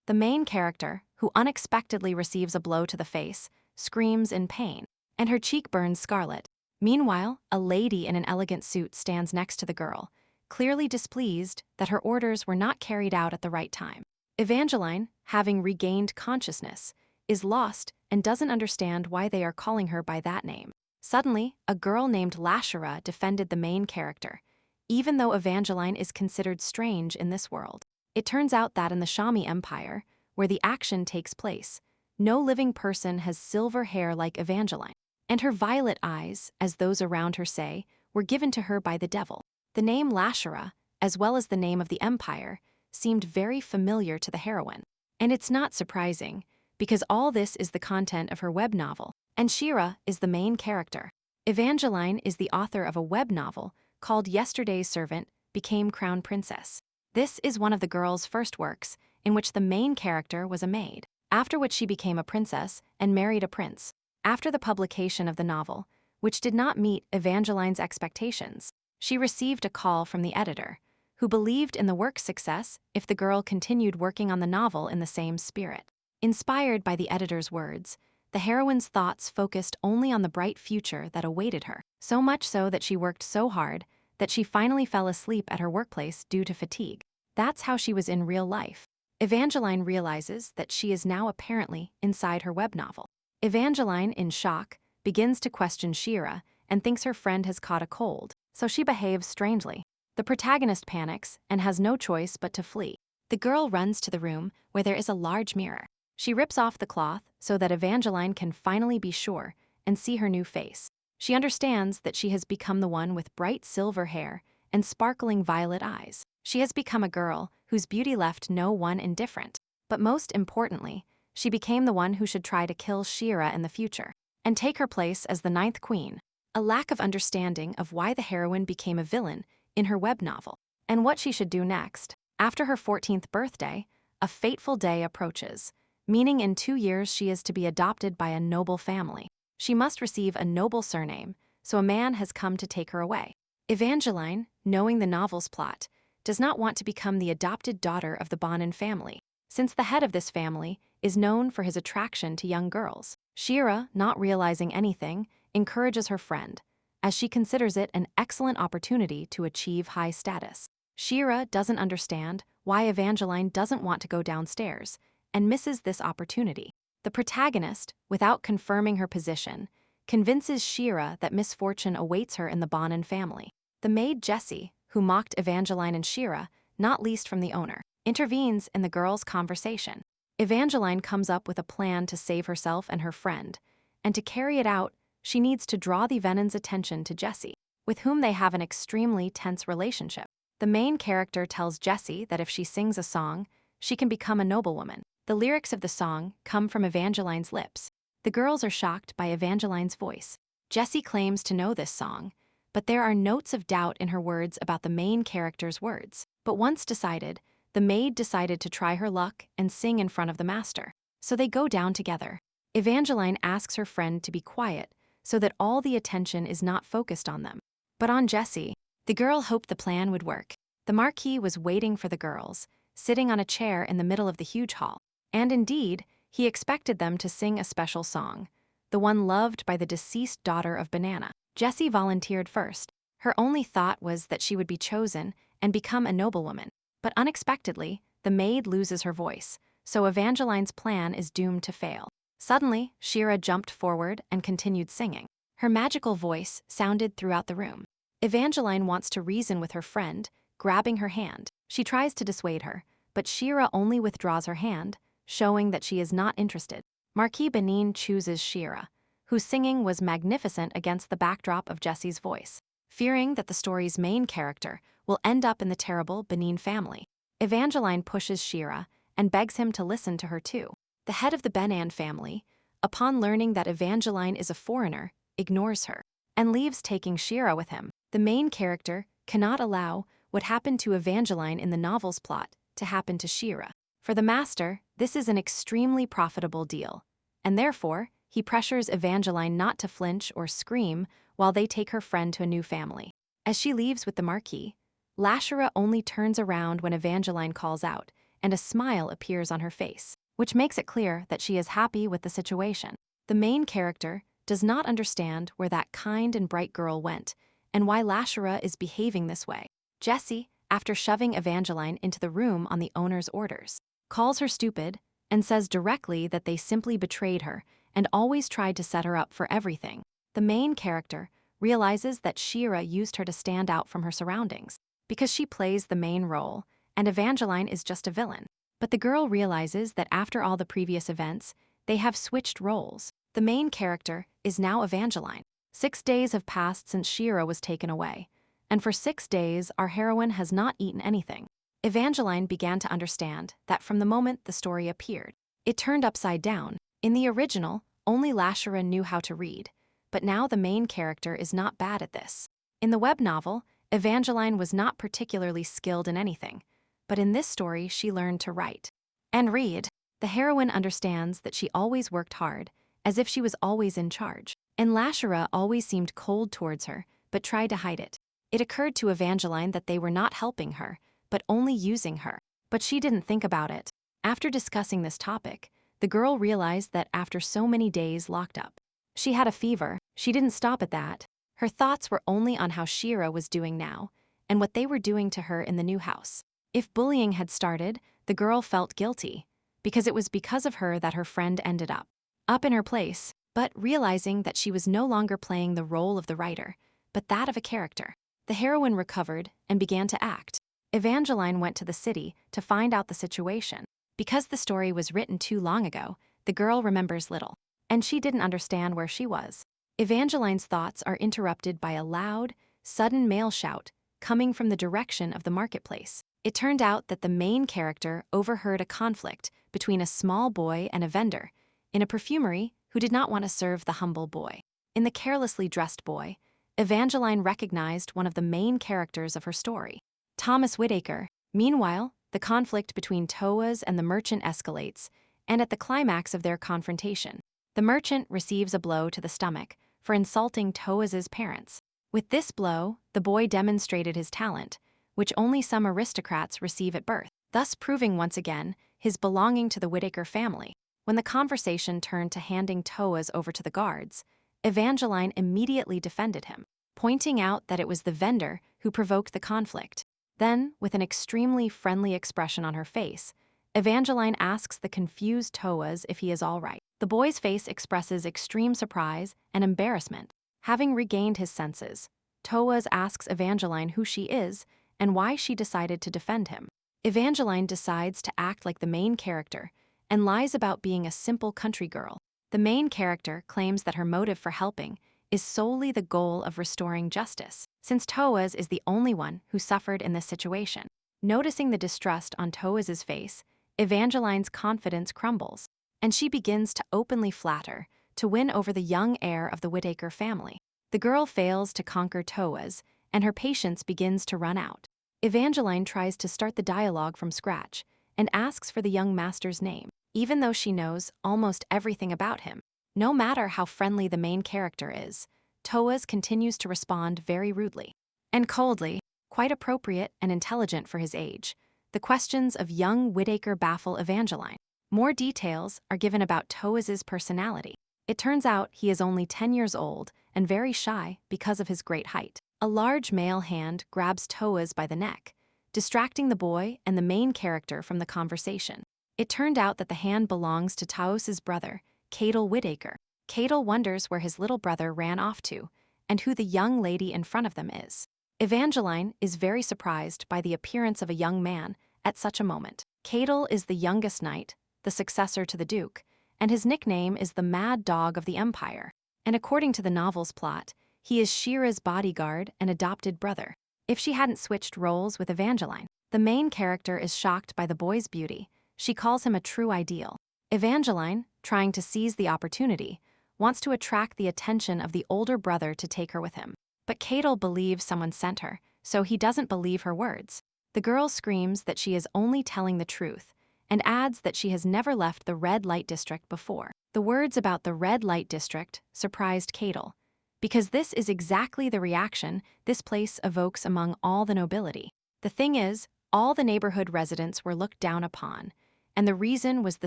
The main character, who unexpectedly receives a blow to the face, screams in pain, and her cheek burns scarlet. Meanwhile, a lady in an elegant suit stands next to the girl, clearly displeased that her orders were not carried out at the right time. Evangeline, having regained consciousness, is lost and doesn't understand why they are calling her by that name. Suddenly, a girl named Lashera defended the main character, even though Evangeline is considered strange in this world. It turns out that in the Shami Empire, where the action takes place, no living person has silver hair like Evangeline, and her violet eyes, as those around her say, were given to her by the devil. The name Lashera, as well as the name of the empire, seemed very familiar to the heroine. And it's not surprising, because all this is the content of her web novel, and Shira is the main character. Evangeline is the author of a web novel called Yesterday's Servant Became Crown Princess. This is one of the girl's first works, in which the main character was a maid, after which she became a princess and married a prince. After the publication of the novel, which did not meet Evangeline's expectations, she received a call from the editor, who believed in the work's success if the girl continued working on the novel in the same spirit. Inspired by the editor's words, the heroine's thoughts focused only on the bright future that awaited her, so much so that she worked so hard that she finally fell asleep at her workplace due to fatigue. That's how she was in real life. Evangeline realizes that she is now apparently inside her web novel. Evangeline, in shock, begins to question Shira and thinks her friend has caught a cold, so she behaves strangely. The protagonist panics and has no choice but to flee. The girl runs to the room where there is a large mirror. She rips off the cloth so that Evangeline can finally be sure and see her new face. She understands that she has become the one with bright silver hair and sparkling violet eyes. She has become a girl whose beauty left no one indifferent. But most importantly, she became the one who should try to kill Shira in the future and take her place as the 9th queen. A lack of understanding of why the heroine became a villain in her web novel and what she should do next. After her 14th birthday, a fateful day approaches, meaning in 2 years she is to be adopted by a noble family. She must receive a noble surname, so a man has come to take her away. Evangeline, knowing the novel's plot, does not want to become the adopted daughter of the Bonin family, since the head of this family is known for his attraction to young girls. Shira, not realizing anything, encourages her friend, as she considers it an excellent opportunity to achieve high status. Shira doesn't understand why Evangeline doesn't want to go downstairs and misses this opportunity. The protagonist, without confirming her position, convinces Shira that misfortune awaits her in the Bonin family. The maid Jessie, who mocked Evangeline and Shira, not least from the owner, intervenes in the girls' conversation. Evangeline comes up with a plan to save herself and her friend, and to carry it out, she needs to draw the Venon's attention to Jessie, with whom they have an extremely tense relationship. The main character tells Jessie that if she sings a song, she can become a noblewoman. The lyrics of the song come from Evangeline's lips. The girls are shocked by Evangeline's voice. Jessie claims to know this song, but there are notes of doubt in her words about the main character's words. But once decided, the maid decided to try her luck and sing in front of the master. So they go down together. Evangeline asks her friend to be quiet so that all the attention is not focused on them, but on Jessie. The girl hoped the plan would work. The Marquis was waiting for the girls, sitting on a chair in the middle of the huge hall. And indeed, he expected them to sing a special song, the one loved by the deceased daughter of Banana. Jessie volunteered first. Her only thought was that she would be chosen and become a noblewoman. But unexpectedly, the maid loses her voice, so Evangeline's plan is doomed to fail. Suddenly, Shira jumped forward and continued singing. Her magical voice sounded throughout the room. Evangeline wants to reason with her friend, grabbing her hand. She tries to dissuade her, but Shira only withdraws her hand, showing that she is not interested. Marquis Benin chooses Shira, whose singing was magnificent against the backdrop of Jessie's voice. Fearing that the story's main character will end up in the terrible Benin family, Evangeline pushes Shira and begs him to listen to her too. The head of the Benin family, upon learning that Evangeline is a foreigner, ignores her and leaves, taking Shira with him. The main character cannot allow what happened to Evangeline in the novel's plot to happen to Shira. For the master, this is an extremely profitable deal, and therefore, he pressures Evangeline not to flinch or scream while they take her friend to a new family. As she leaves with the Marquis, Lashera only turns around when Evangeline calls out, and a smile appears on her face, which makes it clear that she is happy with the situation. The main character does not understand where that kind and bright girl went and why Lashera is behaving this way. Jessie, after shoving Evangeline into the room on the owner's orders, calls her stupid and says directly that they simply betrayed her and always tried to set her up for everything. The main character realizes that Shira used her to stand out from her surroundings because she plays the main role and Evangeline is just a villain. But the girl realizes that after all the previous events, they have switched roles. The main character is now Evangeline. 6 days have passed since Shira was taken away, and for 6 days our heroine has not eaten anything. Evangeline began to understand that from the moment the story appeared, it turned upside down. In the original, only Lashera knew how to read, but now the main character is not bad at this. In the web novel, Evangeline was not particularly skilled in anything, but in this story she learned to write and read. The heroine understands that she always worked hard, as if she was always in charge, and Lashera always seemed cold towards her, but tried to hide it. It occurred to Evangeline that they were not helping her, but only using her. But she didn't think about it. After discussing this topic, the girl realized that after so many days locked up, she had a fever. She didn't stop at that. Her thoughts were only on how Shira was doing now, and what they were doing to her in the new house. If bullying had started, the girl felt guilty, because it was because of her that her friend ended up in her place, but realizing that she was no longer playing the role of the writer, but that of a character. The heroine recovered and began to act. Evangeline went to the city to find out the situation. Because the story was written too long ago, the girl remembers little, and she didn't understand where she was. Evangeline's thoughts are interrupted by a loud, sudden male shout coming from the direction of the marketplace. It turned out that the main character overheard a conflict between a small boy and a vendor in a perfumery who did not want to serve the humble boy. In the carelessly dressed boy, Evangeline recognized one of the main characters of her story, Thomas Whitaker. Meanwhile, the conflict between Toas and the merchant escalates, and at the climax of their confrontation, the merchant receives a blow to the stomach for insulting Toas's parents. With this blow, the boy demonstrated his talent, which only some aristocrats receive at birth, thus proving once again his belonging to the Whitaker family. When the conversation turned to handing Toas over to the guards, Evangeline immediately defended him, pointing out that it was the vendor who provoked the conflict. Then, with an extremely friendly expression on her face, Evangeline asks the confused Toas if he is all right. The boy's face expresses extreme surprise and embarrassment. Having regained his senses, Toas asks Evangeline who she is and why she decided to defend him. Evangeline decides to act like the main character and lies about being a simple country girl. The main character claims that her motive for helping is solely the goal of restoring justice, since Toas is the only one who suffered in this situation. Noticing the distrust on Toas's face, Evangeline's confidence crumbles, and she begins to openly flatter to win over the young heir of the Whitaker family. The girl fails to conquer Toas, and her patience begins to run out. Evangeline tries to start the dialogue from scratch and asks for the young master's name, even though she knows almost everything about him. No matter how friendly the main character is, Toas continues to respond very rudely and coldly, quite appropriate and intelligent for his age. The questions of young Whitaker baffle Evangeline. More details are given about Toas's personality. It turns out he is only 10 years old and very shy because of his great height. A large male hand grabs Toas by the neck, distracting the boy and the main character from the conversation. It turned out that the hand belongs to Taos's brother, Cadel Whitaker. Cadel wonders where his little brother ran off to and who the young lady in front of them is. Evangeline is very surprised by the appearance of a young man at such a moment. Cadel is the youngest knight, the successor to the Duke, and his nickname is the Mad Dog of the Empire. And according to the novel's plot, he is Shira's bodyguard and adopted brother. If she hadn't switched roles with Evangeline, the main character is shocked by the boy's beauty. She calls him a true ideal. Evangeline, trying to seize the opportunity, wants to attract the attention of the older brother to take her with him. But Cadel believes someone sent her, so he doesn't believe her words. The girl screams that she is only telling the truth and adds that she has never left the red light district before. The words about the red light district surprised Cadel, because this is exactly the reaction this place evokes among all the nobility. The thing is, All the neighborhood residents were looked down upon, and the reason was the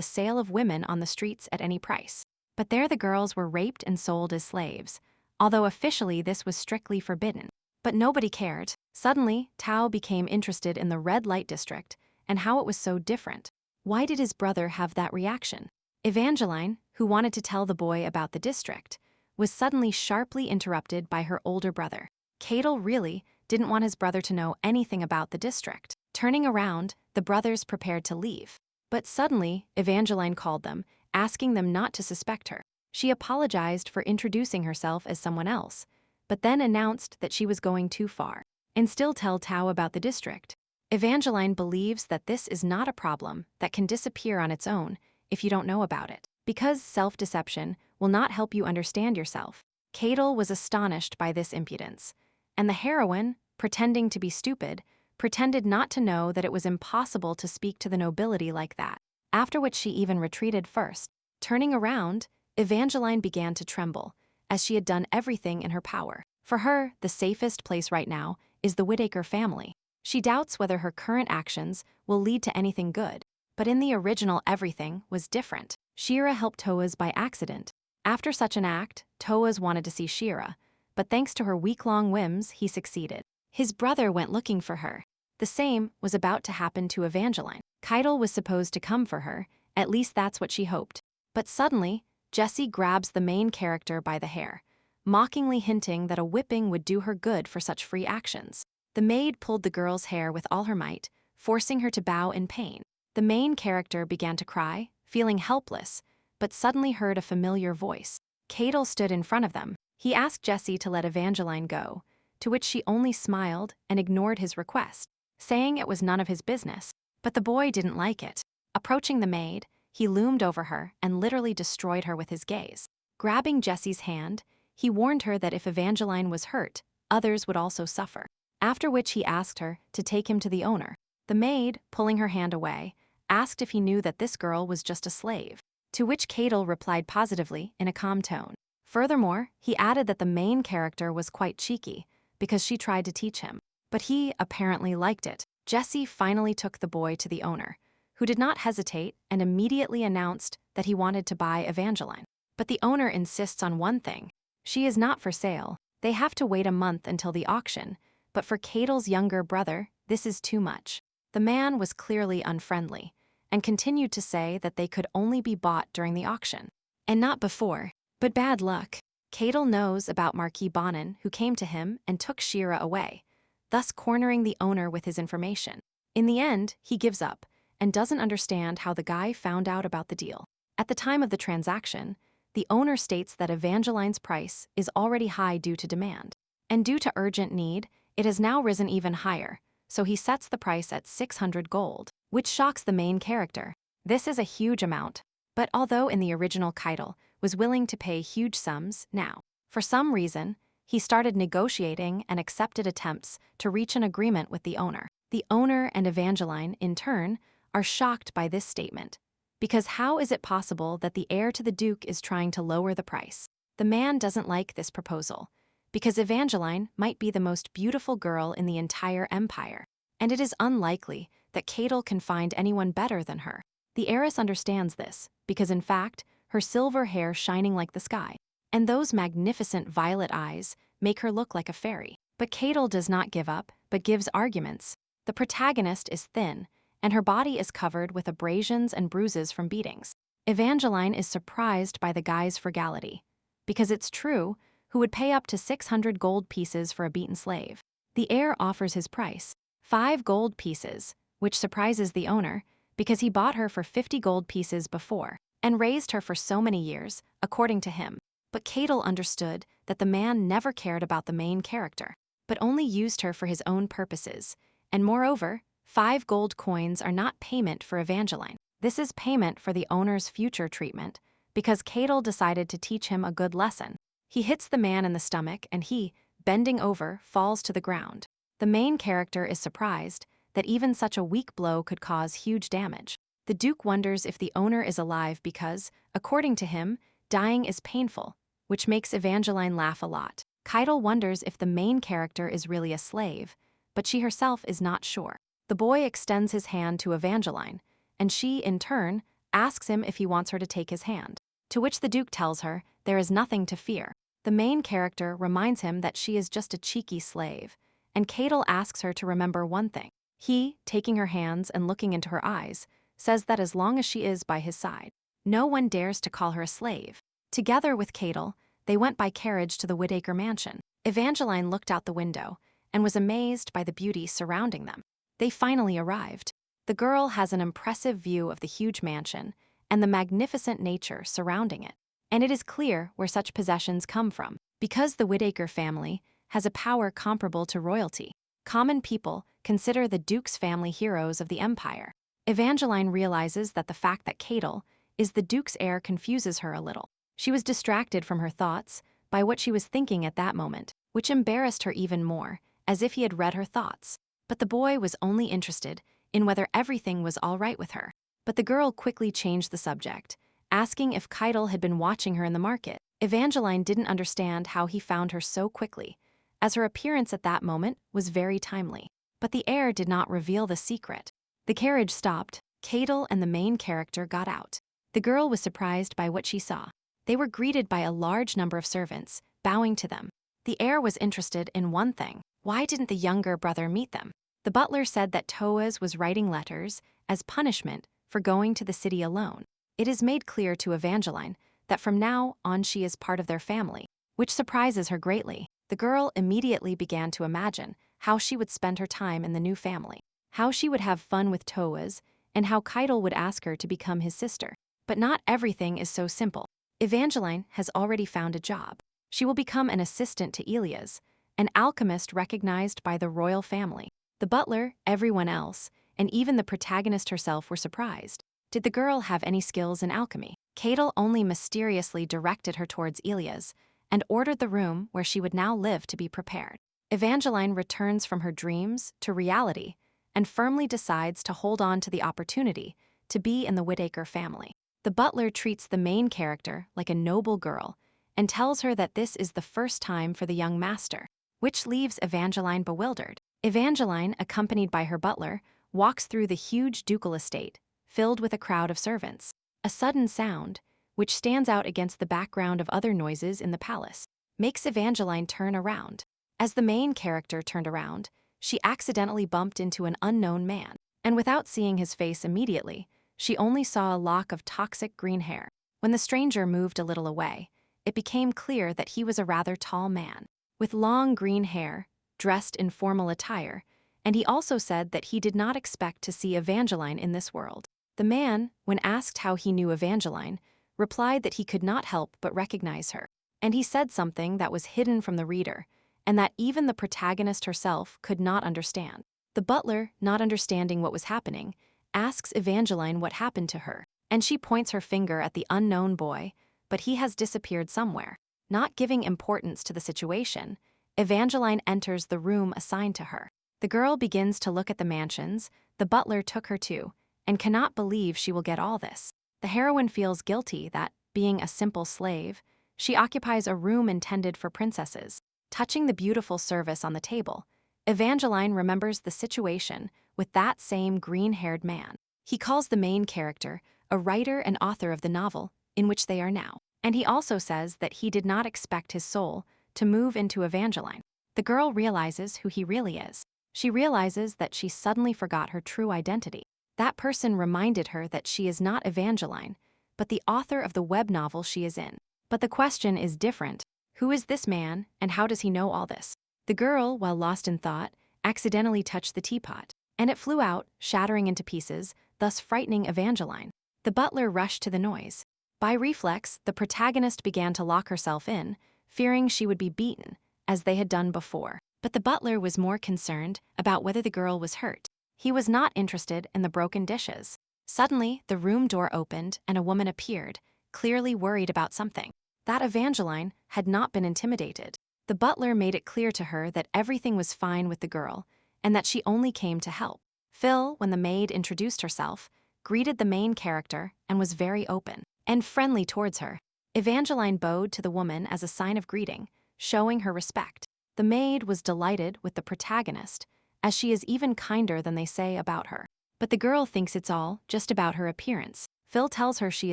sale of women on the streets at any price. But there the girls were raped and sold as slaves, although officially this was strictly forbidden. But nobody cared. Suddenly, Tao became interested in the red light district and how it was so different. Why did his brother have that reaction? Evangeline, who wanted to tell the boy about the district, was suddenly sharply interrupted by her older brother. Cadel really didn't want his brother to know anything about the district. Turning around, the brothers prepared to leave. But suddenly, Evangeline called them, asking them not to suspect her. She apologized for introducing herself as someone else, but then announced that she was going too far and still tell Tao about the district. Evangeline believes that this is not a problem that can disappear on its own if you don't know about it, because self-deception will not help you understand yourself. Cadel was astonished by this impudence, and the heroine, pretending to be stupid, pretended not to know that it was impossible to speak to the nobility like that, after which she even retreated first. Turning around, Evangeline began to tremble, as she had done everything in her power. For her, the safest place right now is the Whittaker family. She doubts whether her current actions will lead to anything good. But in the original, everything was different. Shira helped Toaz by accident. After such an act, Toaz wanted to see Shira, but thanks to her week-long whims, he succeeded. His brother went looking for her. The same was about to happen to Evangeline. Keitel was supposed to come for her, at least that's what she hoped. But suddenly, Jessie grabs the main character by the hair, mockingly hinting that a whipping would do her good for such free actions. The maid pulled the girl's hair with all her might, forcing her to bow in pain. The main character began to cry, feeling helpless, but suddenly heard a familiar voice. Keitel stood in front of them. He asked Jessie to let Evangeline go, to which she only smiled and ignored his request, saying it was none of his business. But the boy didn't like it. Approaching the maid, he loomed over her and literally destroyed her with his gaze. Grabbing Jessie's hand, he warned her that if Evangeline was hurt, others would also suffer. After which he asked her to take him to the owner. The maid, pulling her hand away, asked if he knew that this girl was just a slave, to which Keitel replied positively in a calm tone. Furthermore, he added that the main character was quite cheeky, because she tried to teach him. But he apparently liked it. Jessie finally took the boy to the owner, who did not hesitate and immediately announced that he wanted to buy Evangeline. But the owner insists on one thing. She is not for sale. They have to wait a month until the auction, but for Keitel's younger brother, this is too much. The man was clearly unfriendly, and continued to say that they could only be bought during the auction, and not before. But bad luck. Keitel knows about Marquis Bonin, who came to him and took Shira away, thus cornering the owner with his information. In the end, he gives up, and doesn't understand how the guy found out about the deal. At the time of the transaction, the owner states that Evangeline's price is already high due to demand. And due to urgent need, it has now risen even higher, so he sets the price at 600 gold, which shocks the main character. This is a huge amount, but although in the original Keitel was willing to pay huge sums, now, for some reason, he started negotiating and accepted attempts to reach an agreement with the owner. The owner and Evangeline, in turn, are shocked by this statement, because how is it possible that the heir to the Duke is trying to lower the price? The man doesn't like this proposal, because Evangeline might be the most beautiful girl in the entire empire, and it is unlikely that Keitel can find anyone better than her. The heiress understands this, because in fact, her silver hair shining like the sky, and those magnificent violet eyes make her look like a fairy. But Keitel does not give up, but gives arguments. The protagonist is thin, and her body is covered with abrasions and bruises from beatings. Evangeline is surprised by the guy's frugality, because it's true, who would pay up to 600 gold pieces for a beaten slave. The heir offers his price, 5 gold pieces, which surprises the owner, because he bought her for 50 gold pieces before, and raised her for so many years, according to him. But Keitel understood that the man never cared about the main character, but only used her for his own purposes, and moreover, 5 gold coins are not payment for Evangeline. This is payment for the owner's future treatment, because Keitel decided to teach him a good lesson. He hits the man in the stomach and he, bending over, falls to the ground. The main character is surprised that even such a weak blow could cause huge damage. The Duke wonders if the owner is alive because, according to him, dying is painful, which makes Evangeline laugh a lot. Keitel wonders if the main character is really a slave, but she herself is not sure. The boy extends his hand to Evangeline, and she, in turn, asks him if he wants her to take his hand. To which the Duke tells her there is nothing to fear. The main character reminds him that she is just a cheeky slave, and Cadel asks her to remember one thing. He, taking her hands and looking into her eyes, says that as long as she is by his side, no one dares to call her a slave. Together with Cadel, they went by carriage to the Whittaker mansion. Evangeline looked out the window and was amazed by the beauty surrounding them. They finally arrived. The girl has an impressive view of the huge mansion and the magnificent nature surrounding it. And it is clear where such possessions come from, because the Whittaker family has a power comparable to royalty. Common people consider the Duke's family heroes of the empire. Evangeline realizes that the fact that Cadel is the Duke's heir confuses her a little. She was distracted from her thoughts by what she was thinking at that moment, which embarrassed her even more, as if he had read her thoughts. But the boy was only interested in whether everything was all right with her. But the girl quickly changed the subject, asking if Cadel had been watching her in the market. Evangeline didn't understand how he found her so quickly, as her appearance at that moment was very timely. But the heir did not reveal the secret. The carriage stopped. Cadel and the main character got out. The girl was surprised by what she saw. They were greeted by a large number of servants, bowing to them. The heir was interested in one thing. Why didn't the younger brother meet them? The butler said that Toaz was writing letters as punishment for going to the city alone. It is made clear to Evangeline that from now on she is part of their family, which surprises her greatly. The girl immediately began to imagine how she would spend her time in the new family, how she would have fun with Toaz, and how Cadel would ask her to become his sister. But not everything is so simple. Evangeline has already found a job. She will become an assistant to Elias, an alchemist recognized by the royal family. The butler, everyone else, and even the protagonist herself were surprised. Did the girl have any skills in alchemy? Cadel only mysteriously directed her towards Elias and ordered the room where she would now live to be prepared. Evangeline returns from her dreams to reality and firmly decides to hold on to the opportunity to be in the Whittaker family. The butler treats the main character like a noble girl and tells her that this is the first time for the young master, which leaves Evangeline bewildered. Evangeline, accompanied by her butler, walks through the huge ducal estate, filled with a crowd of servants. A sudden sound, which stands out against the background of other noises in the palace, makes Evangeline turn around. As the main character turned around, she accidentally bumped into an unknown man, and without seeing his face immediately, she only saw a lock of toxic green hair. When the stranger moved a little away, it became clear that he was a rather tall man, with long green hair, dressed in formal attire, and he also said that he did not expect to see Evangeline in this world. The man, when asked how he knew Evangeline, replied that he could not help but recognize her, and he said something that was hidden from the reader, and that even the protagonist herself could not understand. The butler, not understanding what was happening, asks Evangeline what happened to her, and she points her finger at the unknown boy, but he has disappeared somewhere. Not giving importance to the situation, Evangeline enters the room assigned to her. The girl begins to look at the mansions the butler took her to, and cannot believe she will get all this. The heroine feels guilty that, being a simple slave, she occupies a room intended for princesses. Touching the beautiful service on the table, Evangeline remembers the situation with that same green-haired man. He calls the main character a writer and author of the novel in which they are now, and he also says that he did not expect his soul to move into Evangeline. The girl realizes who he really is. She realizes that she suddenly forgot her true identity. That person reminded her that she is not Evangeline, but the author of the web novel she is in. But the question is different. Who is this man, and how does he know all this? The girl, while lost in thought, accidentally touched the teapot, and it flew out, shattering into pieces, thus frightening Evangeline. The butler rushed to the noise. By reflex, the protagonist began to lock herself in, fearing she would be beaten, as they had done before. But the butler was more concerned about whether the girl was hurt. He was not interested in the broken dishes. Suddenly, the room door opened and a woman appeared, clearly worried about something. That Evangeline had not been intimidated. The butler made it clear to her that everything was fine with the girl and that she only came to help. Phil, when the maid introduced herself, greeted the main character and was very open and friendly towards her. Evangeline bowed to the woman as a sign of greeting, showing her respect. The maid was delighted with the protagonist as she is even kinder than they say about her. But the girl thinks it's all just about her appearance. Phil tells her she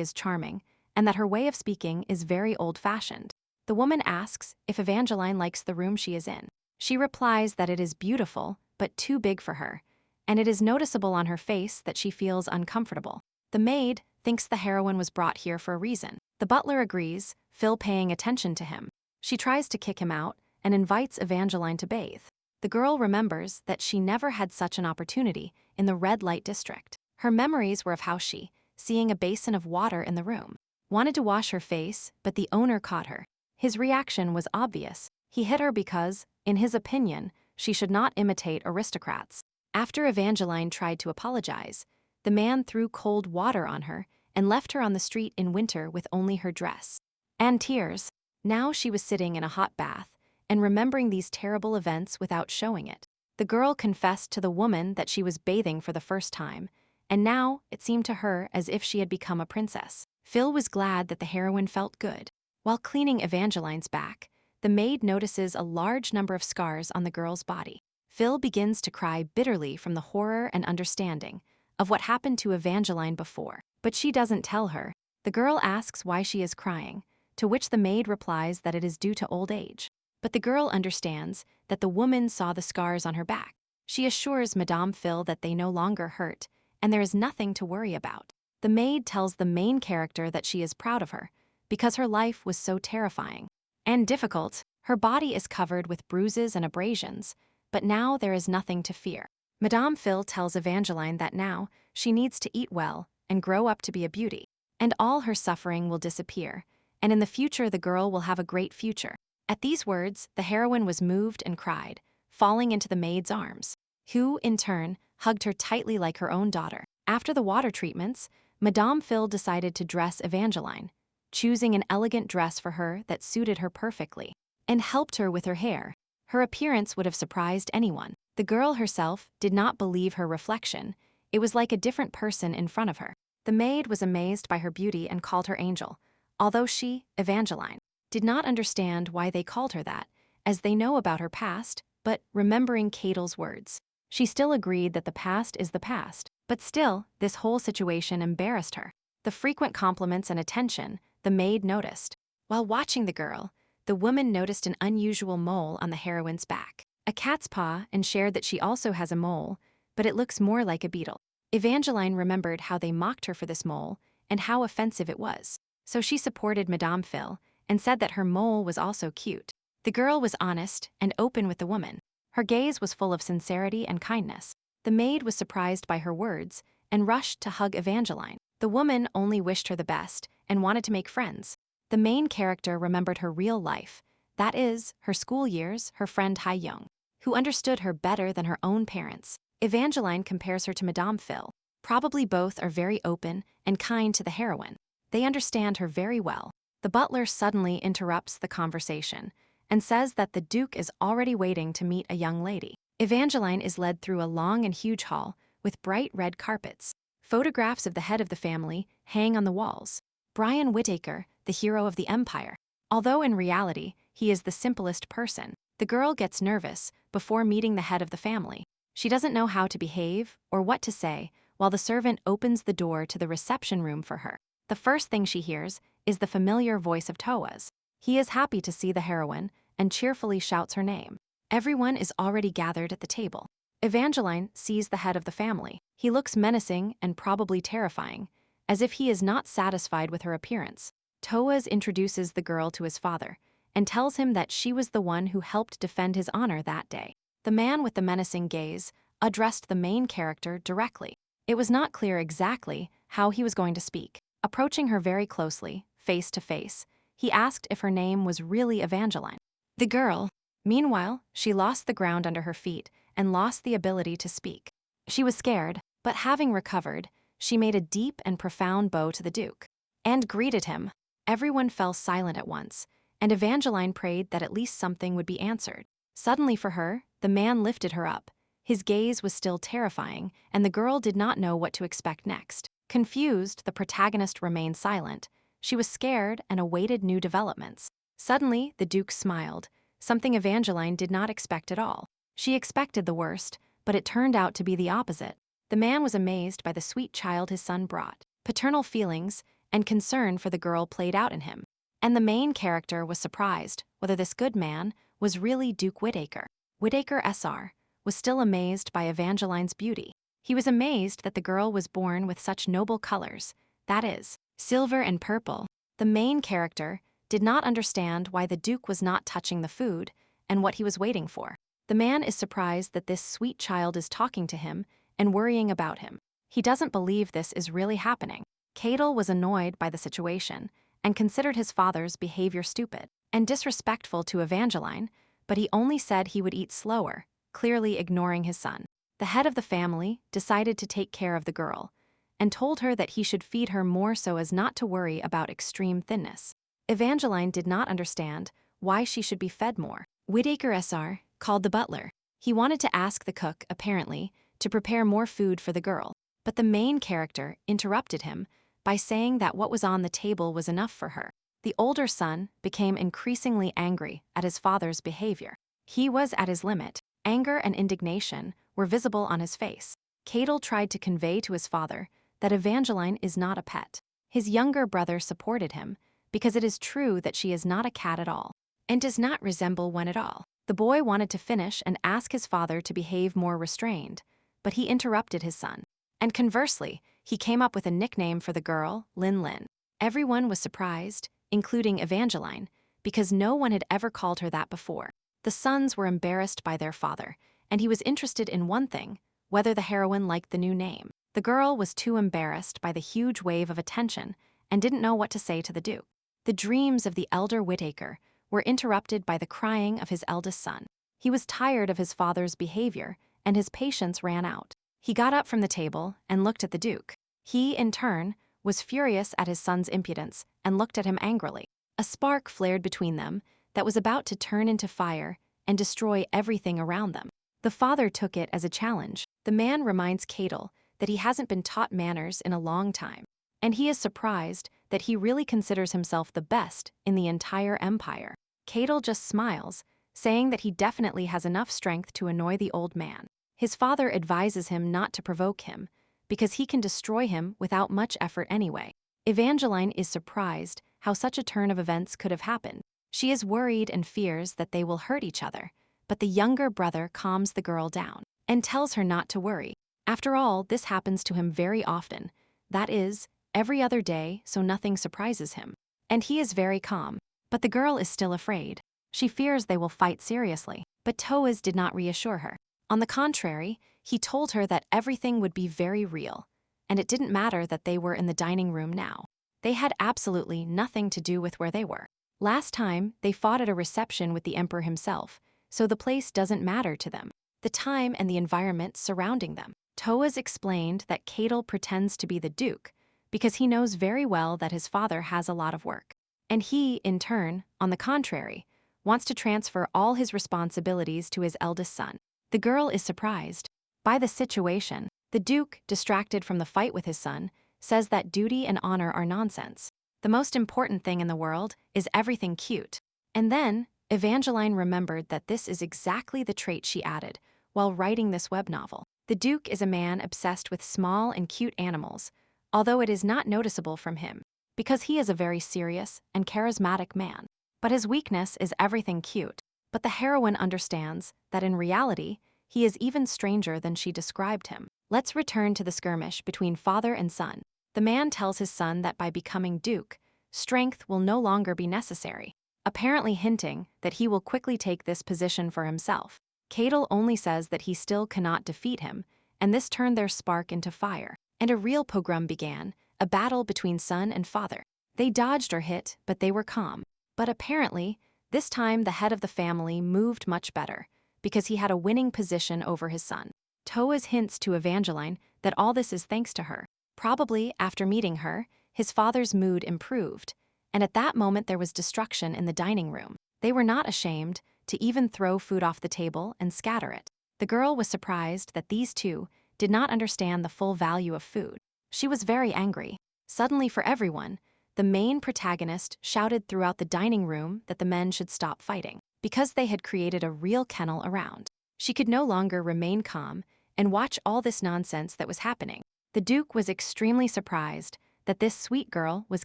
is charming, and that her way of speaking is very old-fashioned. The woman asks if Evangeline likes the room she is in. She replies that it is beautiful, but too big for her, and it is noticeable on her face that she feels uncomfortable. The maid thinks the heroine was brought here for a reason. The butler agrees, Phil paying attention to him. She tries to kick him out and invites Evangeline to bathe. The girl remembers that she never had such an opportunity in the red light district. Her memories were of how she, seeing a basin of water in the room, wanted to wash her face, but the owner caught her. His reaction was obvious. He hit her because, in his opinion, she should not imitate aristocrats. After Evangeline tried to apologize, the man threw cold water on her and left her on the street in winter with only her dress and tears. Now she was sitting in a hot bath and remembering these terrible events without showing it. The girl confessed to the woman that she was bathing for the first time, and now it seemed to her as if she had become a princess. Phil was glad that the heroine felt good. While cleaning Evangeline's back, the maid notices a large number of scars on the girl's body. Phil begins to cry bitterly from the horror and understanding of what happened to Evangeline before. But she doesn't tell her. The girl asks why she is crying, to which the maid replies that it is due to old age. But the girl understands that the woman saw the scars on her back. She assures Madame Phil that they no longer hurt, and there is nothing to worry about. The maid tells the main character that she is proud of her, because her life was so terrifying and difficult. Her body is covered with bruises and abrasions, but now there is nothing to fear. Madame Phil tells Evangeline that now she needs to eat well and grow up to be a beauty, and all her suffering will disappear, and in the future the girl will have a great future. At these words, the heroine was moved and cried, falling into the maid's arms, who, in turn, hugged her tightly like her own daughter. After the water treatments, Madame Phil decided to dress Evangeline, choosing an elegant dress for her that suited her perfectly, and helped her with her hair. Her appearance would have surprised anyone. The girl herself did not believe her reflection. It was like a different person in front of her. The maid was amazed by her beauty and called her Angel, although she, Evangeline, did not understand why they called her that, as they know about her past, but remembering Catel's words, she still agreed that the past is the past. But still, this whole situation embarrassed her. The frequent compliments and attention the maid noticed. While watching the girl, the woman noticed an unusual mole on the heroine's back, a cat's paw, and shared that she also has a mole, but it looks more like a beetle. Evangeline remembered how they mocked her for this mole and how offensive it was. So she supported Madame Phil and said that her mole was also cute. The girl was honest and open with the woman. Her gaze was full of sincerity and kindness. The maid was surprised by her words and rushed to hug Evangeline. The woman only wished her the best and wanted to make friends. The main character remembered her real life, that is, her school years, her friend Ha-young, who understood her better than her own parents. Evangeline compares her to Madame Phil. Probably both are very open and kind to the heroine. They understand her very well. The butler suddenly interrupts the conversation and says that the Duke is already waiting to meet a young lady. Evangeline is led through a long and huge hall with bright red carpets. Photographs of the head of the family hang on the walls. Brian Whittaker, the hero of the Empire. Although in reality, he is the simplest person. The girl gets nervous before meeting the head of the family. She doesn't know how to behave or what to say while the servant opens the door to the reception room for her. The first thing she hears is the familiar voice of Toa's. He is happy to see the heroine and cheerfully shouts her name. Everyone is already gathered at the table. Evangeline sees the head of the family. He looks menacing and probably terrifying, as if he is not satisfied with her appearance. Toa's introduces the girl to his father and tells him that she was the one who helped defend his honor that day. The man with the menacing gaze addressed the main character directly. It was not clear exactly how he was going to speak. Approaching her very closely, face to face, he asked if her name was really Evangeline. The girl, meanwhile, she lost the ground under her feet and lost the ability to speak. She was scared, but having recovered, she made a deep and profound bow to the Duke and greeted him. Everyone fell silent at once, and Evangeline prayed that at least something would be answered. Suddenly for her, the man lifted her up. His gaze was still terrifying, and the girl did not know what to expect next. Confused, the protagonist remained silent. She was scared and awaited new developments. Suddenly, the Duke smiled, something Evangeline did not expect at all. She expected the worst, but it turned out to be the opposite. The man was amazed by the sweet child his son brought. Paternal feelings and concern for the girl played out in him. And the main character was surprised whether this good man was really Duke Whittaker. Whittaker SR was still amazed by Evangeline's beauty. He was amazed that the girl was born with such noble colors, that is, silver and purple. The main character did not understand why the Duke was not touching the food and what he was waiting for. The man is surprised that this sweet child is talking to him and worrying about him. He doesn't believe this is really happening. Cadel was annoyed by the situation and considered his father's behavior stupid and disrespectful to Evangeline, but he only said he would eat slower, clearly ignoring his son. The head of the family decided to take care of the girl and told her that he should feed her more so as not to worry about extreme thinness. Evangeline did not understand why she should be fed more. Whittaker SR called the butler. He wanted to ask the cook, apparently, to prepare more food for the girl, but the main character interrupted him by saying that what was on the table was enough for her. The older son became increasingly angry at his father's behavior. He was at his limit. Anger and indignation were visible on his face. Cadel tried to convey to his father that Evangeline is not a pet. His younger brother supported him because it is true that she is not a cat at all and does not resemble one at all. The boy wanted to finish and ask his father to behave more restrained, but he interrupted his son. And conversely, he came up with a nickname for the girl, Lin Lin. Everyone was surprised, including Evangeline, because no one had ever called her that before. The sons were embarrassed by their father, and he was interested in one thing, whether the heroine liked the new name. The girl was too embarrassed by the huge wave of attention and didn't know what to say to the Duke. The dreams of the elder Whittaker were interrupted by the crying of his eldest son. He was tired of his father's behavior, and his patience ran out. He got up from the table and looked at the Duke. He, in turn, was furious at his son's impudence and looked at him angrily. A spark flared between them that was about to turn into fire and destroy everything around them. The father took it as a challenge. The man reminds Cadel that he hasn't been taught manners in a long time, and he is surprised that he really considers himself the best in the entire empire. Cadel just smiles, saying that he definitely has enough strength to annoy the old man. His father advises him not to provoke him, because he can destroy him without much effort anyway. Evangeline is surprised how such a turn of events could have happened. She is worried and fears that they will hurt each other, but the younger brother calms the girl down and tells her not to worry. After all, this happens to him very often, that is, every other day, so nothing surprises him. And he is very calm, but the girl is still afraid. She fears they will fight seriously, but Toaz did not reassure her. On the contrary, he told her that everything would be very real, and it didn't matter that they were in the dining room now. They had absolutely nothing to do with where they were. Last time, they fought at a reception with the emperor himself, so the place doesn't matter to them. The time and the environment surrounding them. Toaz explained that Cadel pretends to be the Duke because he knows very well that his father has a lot of work. And he, in turn, on the contrary, wants to transfer all his responsibilities to his eldest son. The girl is surprised by the situation. The Duke, distracted from the fight with his son, says that duty and honor are nonsense. The most important thing in the world is everything cute. And then, Evangeline remembered that this is exactly the trait she added while writing this web novel. The Duke is a man obsessed with small and cute animals, although it is not noticeable from him, because he is a very serious and charismatic man. But his weakness is everything cute. But the heroine understands that in reality, he is even stranger than she described him. Let's return to the skirmish between father and son. The man tells his son that by becoming Duke, strength will no longer be necessary, apparently hinting that he will quickly take this position for himself. Cadel only says that he still cannot defeat him, and this turned their spark into fire. And a real pogrom began, a battle between son and father. They dodged or hit, but they were calm. But apparently, this time the head of the family moved much better, because he had a winning position over his son. Toaz hints to Evangeline that all this is thanks to her. Probably after meeting her, his father's mood improved, and at that moment there was destruction in the dining room. They were not ashamed to even throw food off the table and scatter it. The girl was surprised that these two did not understand the full value of food. She was very angry. Suddenly, for everyone, the main protagonist shouted throughout the dining room that the men should stop fighting, because they had created a real kennel around. She could no longer remain calm and watch all this nonsense that was happening. The Duke was extremely surprised that this sweet girl was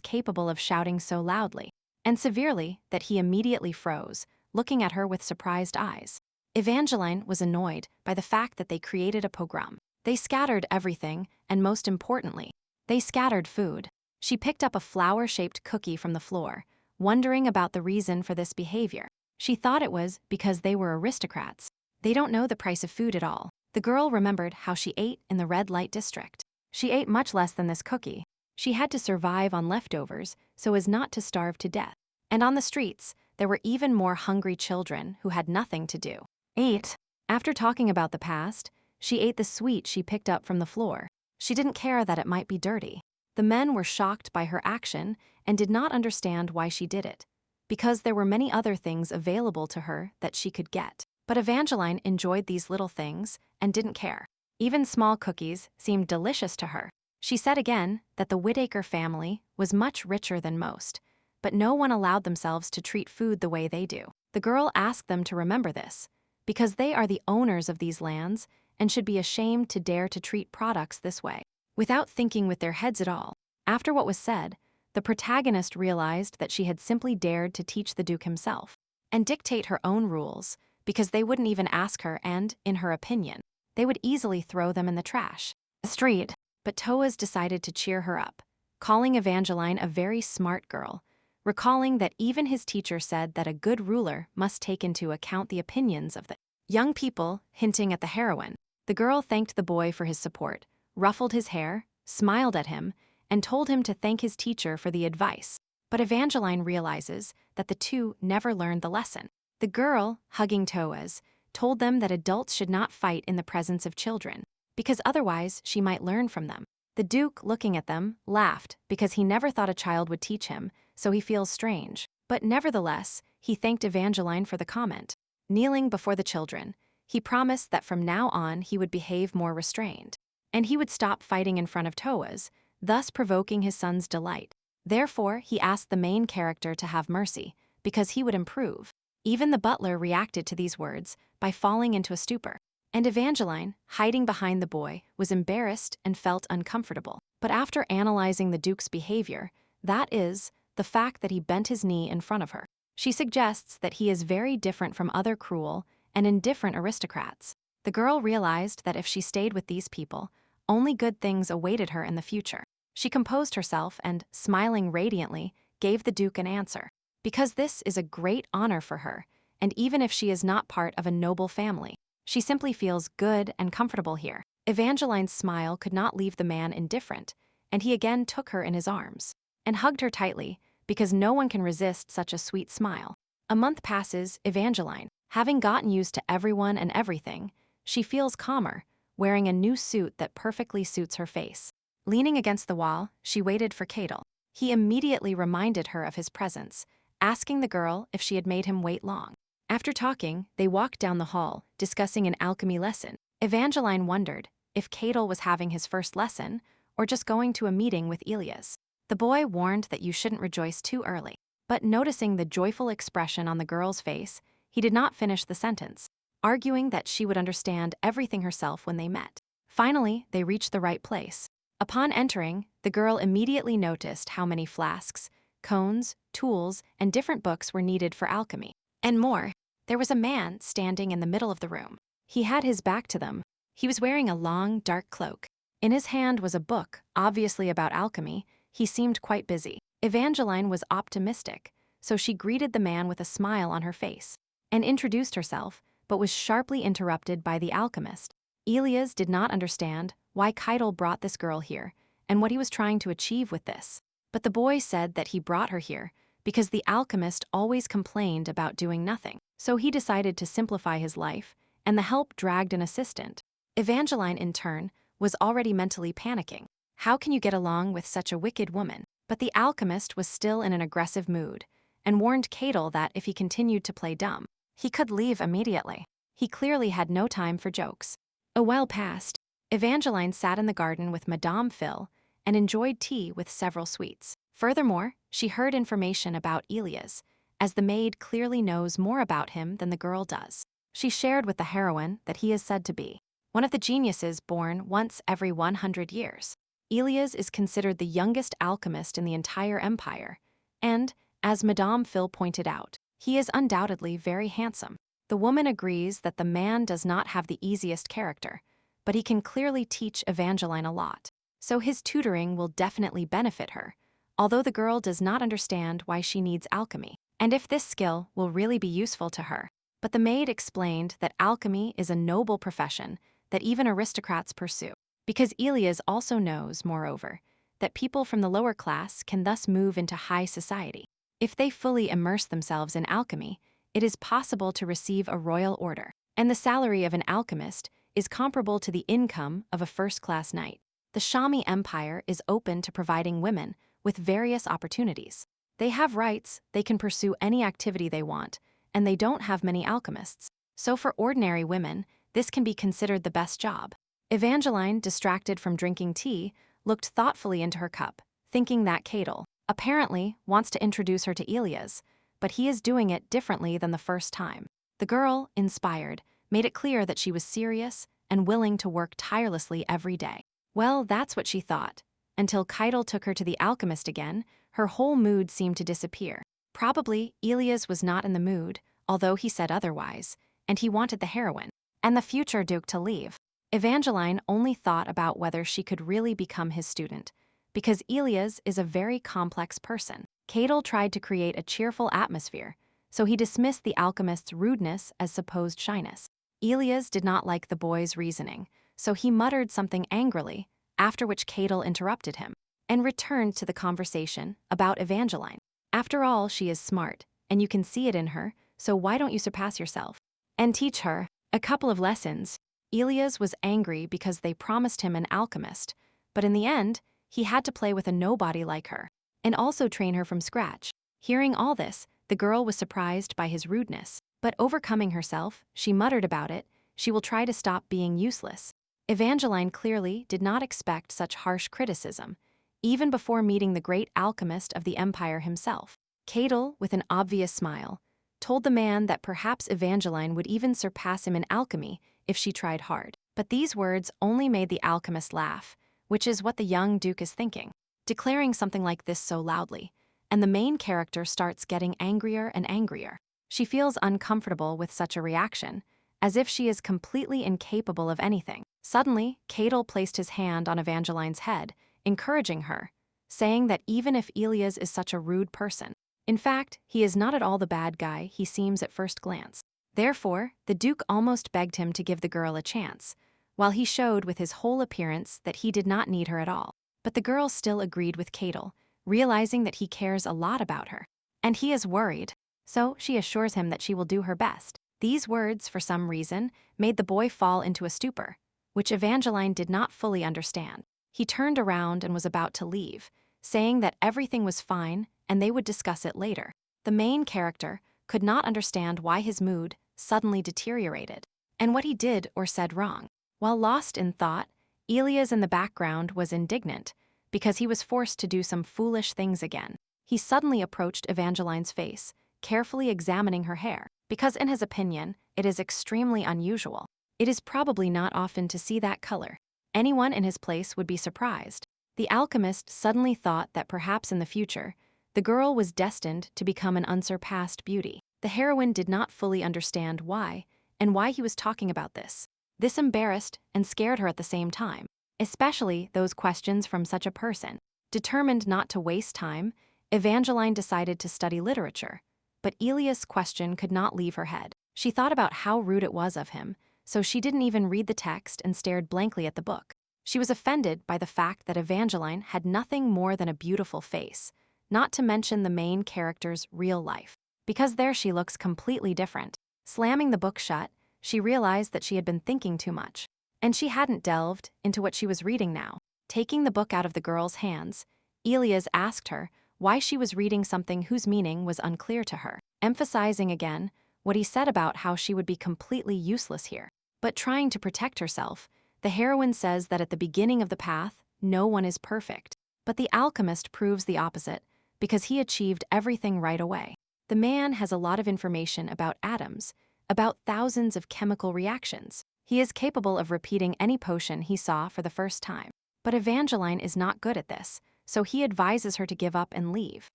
capable of shouting so loudly, and severely that he immediately froze, looking at her with surprised eyes. Evangeline was annoyed by the fact that they created a pogrom. They scattered everything, and most importantly, they scattered food. She picked up a flower-shaped cookie from the floor, wondering about the reason for this behavior. She thought it was because they were aristocrats. They don't know the price of food at all. The girl remembered how she ate in the red light district. She ate much less than this cookie. She had to survive on leftovers so as not to starve to death. And on the streets, there were even more hungry children who had nothing to do. 8. After talking about the past, she ate the sweet she picked up from the floor. She didn't care that it might be dirty. The men were shocked by her action and did not understand why she did it, because there were many other things available to her that she could get. But Evangeline enjoyed these little things and didn't care. Even small cookies seemed delicious to her. She said again that the Whittaker family was much richer than most, but no one allowed themselves to treat food the way they do. The girl asked them to remember this, because they are the owners of these lands and should be ashamed to dare to treat products this way. Without thinking with their heads at all, after what was said, the protagonist realized that she had simply dared to teach the Duke himself and dictate her own rules, because they wouldn't even ask her and, in her opinion, they would easily throw them in the trash. Street. But Toaz decided to cheer her up, calling Evangeline a very smart girl, recalling that even his teacher said that a good ruler must take into account the opinions of the young people, hinting at the heroine. The girl thanked the boy for his support, ruffled his hair, smiled at him, and told him to thank his teacher for the advice. But Evangeline realizes that the two never learned the lesson. The girl, hugging Toaz, told them that adults should not fight in the presence of children, because otherwise she might learn from them. The Duke, looking at them, laughed because he never thought a child would teach him, so he feels strange. But nevertheless, he thanked Evangeline for the comment. Kneeling before the children, he promised that from now on he would behave more restrained, and he would stop fighting in front of Toaz, thus provoking his son's delight. Therefore, he asked the main character to have mercy, because he would improve. Even the butler reacted to these words by falling into a stupor. And Evangeline, hiding behind the boy, was embarrassed and felt uncomfortable. But after analyzing the Duke's behavior, that is, the fact that he bent his knee in front of her, she suggests that he is very different from other cruel and indifferent aristocrats. The girl realized that if she stayed with these people, only good things awaited her in the future. She composed herself and, smiling radiantly, gave the Duke an answer. Because this is a great honor for her, and even if she is not part of a noble family, she simply feels good and comfortable here. Evangeline's smile could not leave the man indifferent, and he again took her in his arms and hugged her tightly, because no one can resist such a sweet smile. A month passes. Evangeline, having gotten used to everyone and everything, she feels calmer, wearing a new suit that perfectly suits her face. Leaning against the wall, she waited for Cadel. He immediately reminded her of his presence, asking the girl if she had made him wait long. After talking, they walked down the hall, discussing an alchemy lesson. Evangeline wondered if Cadel was having his first lesson or just going to a meeting with Elias. The boy warned that you shouldn't rejoice too early, but noticing the joyful expression on the girl's face, he did not finish the sentence, arguing that she would understand everything herself when they met. Finally, they reached the right place. Upon entering, the girl immediately noticed how many flasks, cones, tools, and different books were needed for alchemy. And more, there was a man standing in the middle of the room. He had his back to them. He was wearing a long, dark cloak. In his hand was a book, obviously about alchemy. He seemed quite busy. Evangeline was optimistic, so she greeted the man with a smile on her face and introduced herself, but was sharply interrupted by the alchemist. Elias did not understand why Keitel brought this girl here and what he was trying to achieve with this. But the boy said that he brought her here because the alchemist always complained about doing nothing. So he decided to simplify his life, and the help dragged an assistant. Evangeline, in turn, was already mentally panicking. How can you get along with such a wicked woman? But the alchemist was still in an aggressive mood, and warned Cadel that if he continued to play dumb, he could leave immediately. He clearly had no time for jokes. A while passed. Evangeline sat in the garden with Madame Phil and enjoyed tea with several sweets. Furthermore, she heard information about Elias, as the maid clearly knows more about him than the girl does. She shared with the heroine that he is said to be one of the geniuses born once every 100 years. Elias is considered the youngest alchemist in the entire empire, and, as Madame Phil pointed out, he is undoubtedly very handsome. The woman agrees that the man does not have the easiest character, but he can clearly teach Evangeline a lot, so his tutoring will definitely benefit her, although the girl does not understand why she needs alchemy, and if this skill will really be useful to her. But the maid explained that alchemy is a noble profession that even aristocrats pursue, because Elias also knows, moreover, that people from the lower class can thus move into high society. If they fully immerse themselves in alchemy, it is possible to receive a royal order, and the salary of an alchemist is comparable to the income of a first-class knight. The Shami Empire is open to providing women with various opportunities. They have rights, they can pursue any activity they want, and they don't have many alchemists. So for ordinary women, this can be considered the best job. Evangeline, distracted from drinking tea, looked thoughtfully into her cup, thinking that Cadel, apparently, wants to introduce her to Elias, but he is doing it differently than the first time. The girl, inspired, made it clear that she was serious and willing to work tirelessly every day. Well, that's what she thought. Until Keitel took her to the alchemist again, her whole mood seemed to disappear. Probably, Elias was not in the mood, although he said otherwise, and he wanted the heroine and the future duke to leave. Evangeline only thought about whether she could really become his student, because Elias is a very complex person. Keitel tried to create a cheerful atmosphere, so he dismissed the alchemist's rudeness as supposed shyness. Elias did not like the boy's reasoning, so he muttered something angrily, after which Keitel interrupted him, and returned to the conversation about Evangeline. After all, she is smart, and you can see it in her, so why don't you surpass yourself and teach her a couple of lessons? Elias was angry because they promised him an alchemist, but in the end, he had to play with a nobody like her, and also train her from scratch. Hearing all this, the girl was surprised by his rudeness, but overcoming herself, she muttered about it, she will try to stop being useless. Evangeline clearly did not expect such harsh criticism, even before meeting the great alchemist of the empire himself. Keitel, with an obvious smile, told the man that perhaps Evangeline would even surpass him in alchemy if she tried hard. But these words only made the alchemist laugh, which is what the young duke is thinking, declaring something like this so loudly, and the main character starts getting angrier and angrier. She feels uncomfortable with such a reaction, as if she is completely incapable of anything. Suddenly, Keitel placed his hand on Evangeline's head, encouraging her, saying that even if Elias is such a rude person, in fact, he is not at all the bad guy he seems at first glance. Therefore, the Duke almost begged him to give the girl a chance, while he showed with his whole appearance that he did not need her at all. But the girl still agreed with Keitel, realizing that he cares a lot about her. And he is worried, so she assures him that she will do her best. These words, for some reason, made the boy fall into a stupor, which Evangeline did not fully understand. He turned around and was about to leave, saying that everything was fine and they would discuss it later. The main character could not understand why his mood suddenly deteriorated, and what he did or said wrong. While lost in thought, Elias in the background was indignant, because he was forced to do some foolish things again. He suddenly approached Evangeline's face, carefully examining her hair, because in his opinion, it is extremely unusual. It is probably not often to see that color. Anyone in his place would be surprised. The alchemist suddenly thought that perhaps in the future, the girl was destined to become an unsurpassed beauty. The heroine did not fully understand why, and why he was talking about this. This embarrassed and scared her at the same time, especially those questions from such a person. Determined not to waste time, Evangeline decided to study literature, but Elias' question could not leave her head. She thought about how rude it was of him, so she didn't even read the text and stared blankly at the book. She was offended by the fact that Evangeline had nothing more than a beautiful face, not to mention the main character's real life, because there she looks completely different. Slamming the book shut, she realized that she had been thinking too much, and she hadn't delved into what she was reading now. Taking the book out of the girl's hands, Elias asked her why she was reading something whose meaning was unclear to her, emphasizing again what he said about how she would be completely useless here. But trying to protect herself, the heroine says that at the beginning of the path, no one is perfect. But the alchemist proves the opposite, because he achieved everything right away. The man has a lot of information about atoms, about thousands of chemical reactions, He is capable of repeating any potion he saw for the first time. But Evangeline is not good at this, so he advises her to give up and leave.